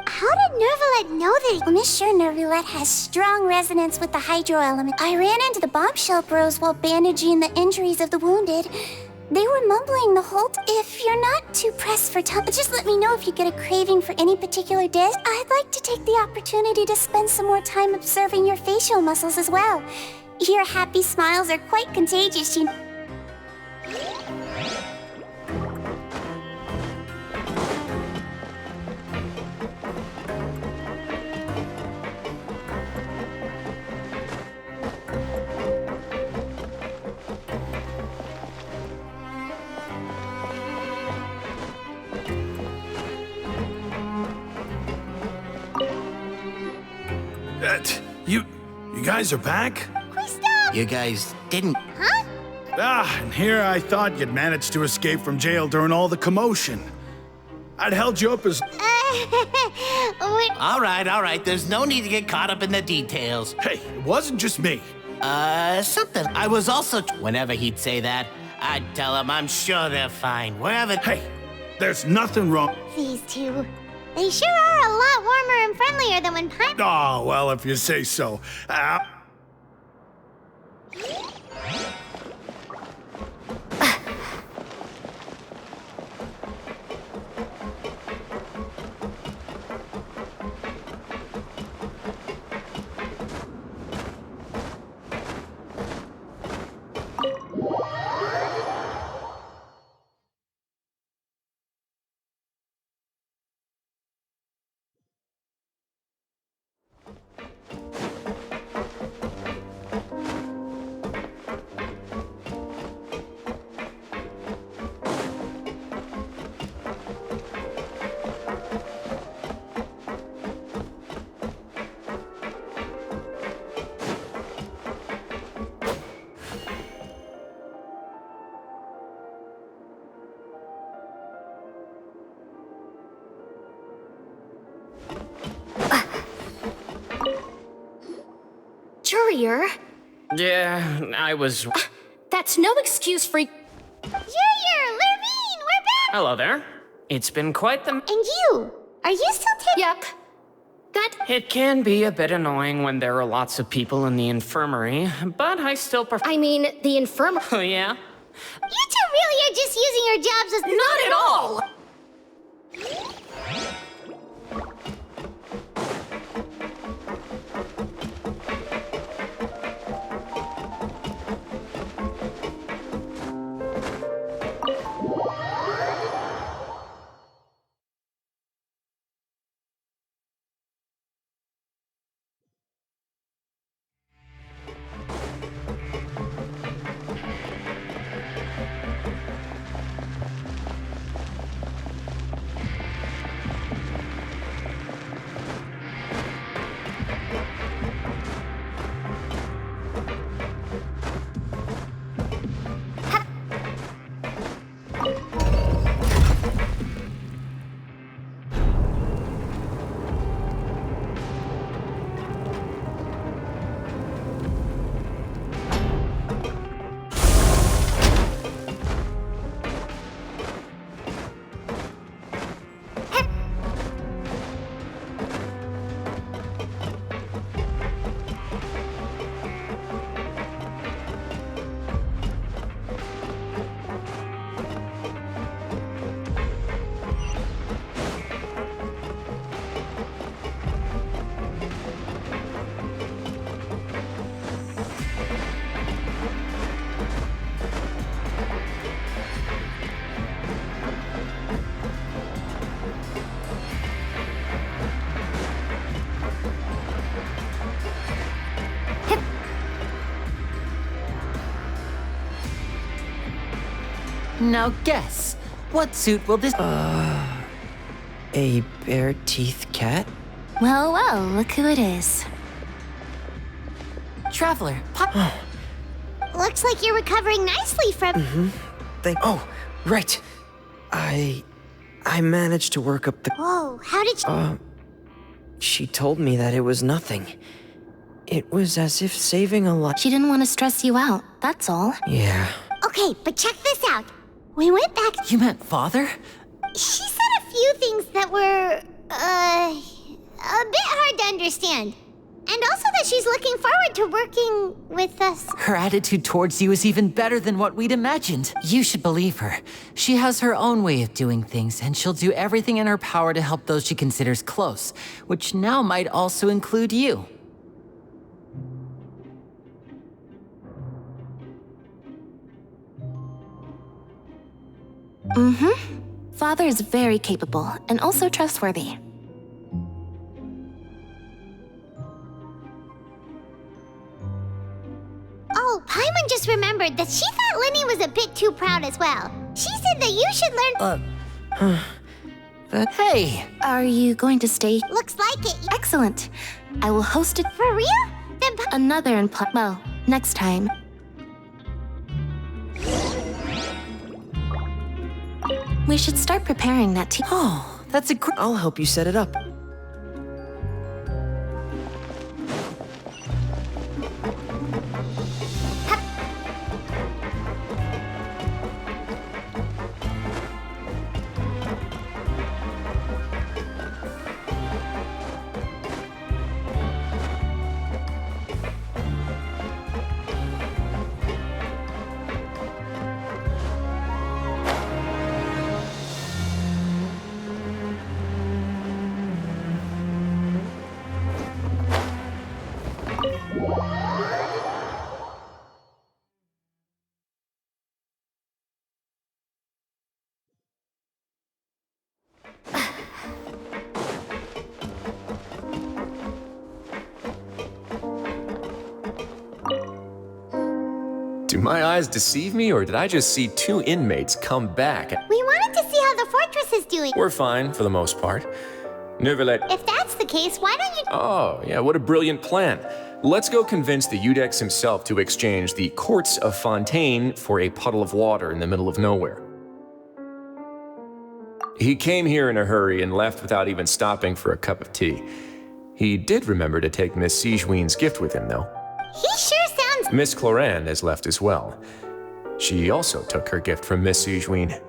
How did Nervalette know that he... Miss sure Nervalette has strong resonance with the hydro element. I ran into the bombshell bros while bandaging the injuries of the wounded. They were mumbling the whole If you're not too pressed for time, just let me know if you get a craving for any particular dish. I'd like to take the opportunity to spend some more time observing your facial muscles as well. Your happy smiles are quite contagious, you know. guys are back? You guys didn't. Huh? And here I thought you'd managed to escape from jail during all the commotion. I'd held you up as... All right. There's no need to get caught up in the details. Hey, it wasn't just me. Something. I was also... Whenever he'd say that, I'd tell him I'm sure they're fine. Wherever... Hey, there's nothing wrong. These two. They sure are a lot warmer and friendlier than when Paimon... Oh, well, if you say so. Jurier? Yeah, I was... That's no excuse for... Jurier! Lurvine! We're back! Hello there. It's been quite the... And you? Are you still taking... Yep. It can be a bit annoying when there are lots of people in the infirmary, but I still prefer... I mean, the infirmary... Oh, yeah? You two really are just using your jobs as... Not at all! Now guess, what suit will this... A bare-teeth cat? Well, look who it is. Traveler, Looks like you're recovering nicely from... Oh, right. I managed to work up the... Whoa, how did you... She told me that it was nothing. It was as if saving a life... She didn't want to stress you out, that's all. Yeah. Okay, but check this out. We went back... You meant father? She said a few things that were, a bit hard to understand. And also that she's looking forward to working with us. Her attitude towards you is even better than what we'd imagined. You should believe her. She has her own way of doing things, and she'll do everything in her power to help those she considers close, which now might also include you. Father is very capable and also trustworthy. Oh, Paimon just remembered that she thought Lenny was a bit too proud as well. She said that you should learn... Hey! Are you going to stay? Looks like it. Excellent. I will host it. For real? Then another well, next time. We should start preparing that tea. Oh, that's a great... I'll help you set it up. Do my eyes deceive me, or did I just see two inmates come back? We wanted to see how the fortress is doing. We're fine, for the most part. Neuvillette... If that's the case, why don't you... Oh, yeah, what a brilliant plan. Let's go convince the Udex himself to exchange the courts of Fontaine for a puddle of water in the middle of nowhere. He came here in a hurry and left without even stopping for a cup of tea. He did remember to take Miss Sigewinne's gift with him, though. He sure sounds... Miss Clorinde has left as well. She also took her gift from Miss Sigewinne.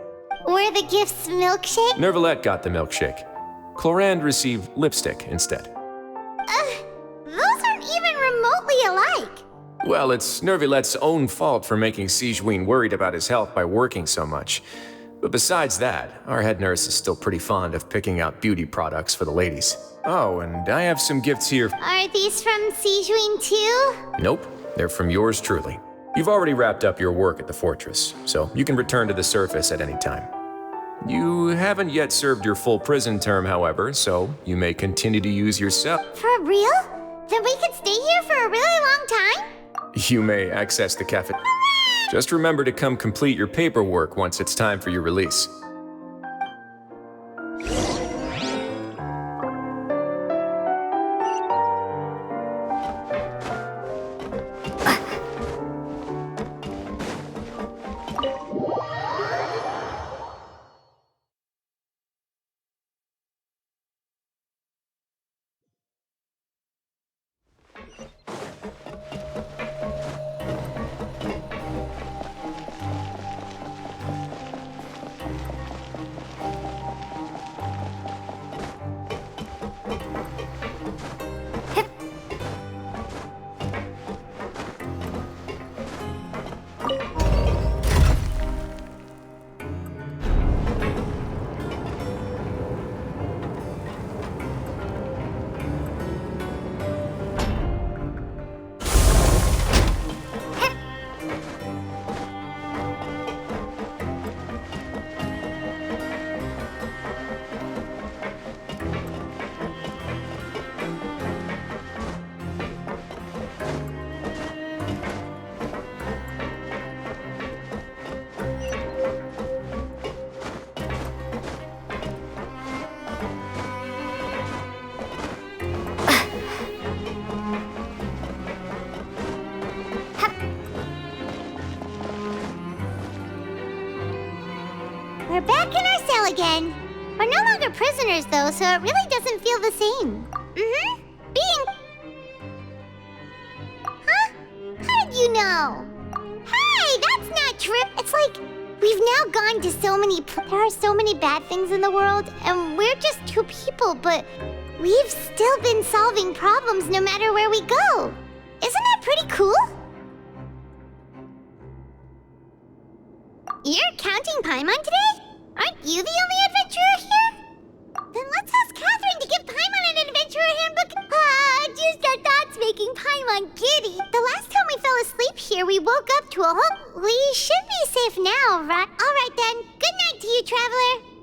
Were the gifts milkshake? Neuvillette got the milkshake. Clorinde received lipstick instead. Those aren't even remotely alike. Well, it's Neuvillette's own fault for making Sigewinne worried about his health by working so much. But besides that, our head nurse is still pretty fond of picking out beauty products for the ladies. Oh, and I have some gifts here. Are these from Sigewinne too? Nope, they're from yours truly. You've already wrapped up your work at the fortress, so you can return to the surface at any time. You haven't yet served your full prison term, however, so you may continue to use your cell. For real? Then we could stay here for a really long time? You may access the cafe. Just remember to come complete your paperwork once it's time for your release. We're back in our cell again. We're no longer prisoners, though, so it really doesn't feel the same. Huh? How did you know? Hey, that's not true! It's like, we've now gone to so many... There are so many bad things in the world, and we're just two people, but we've still been solving problems no matter where we go. Isn't that pretty cool? You're counting Paimon today? Aren't you the only adventurer here? Then let's ask Catherine to give Paimon an adventurer handbook. Just our thoughts making Paimon giddy. The last time we fell asleep here, we woke up to a whole... We should be safe now, right? All right then. Good night to you, traveler.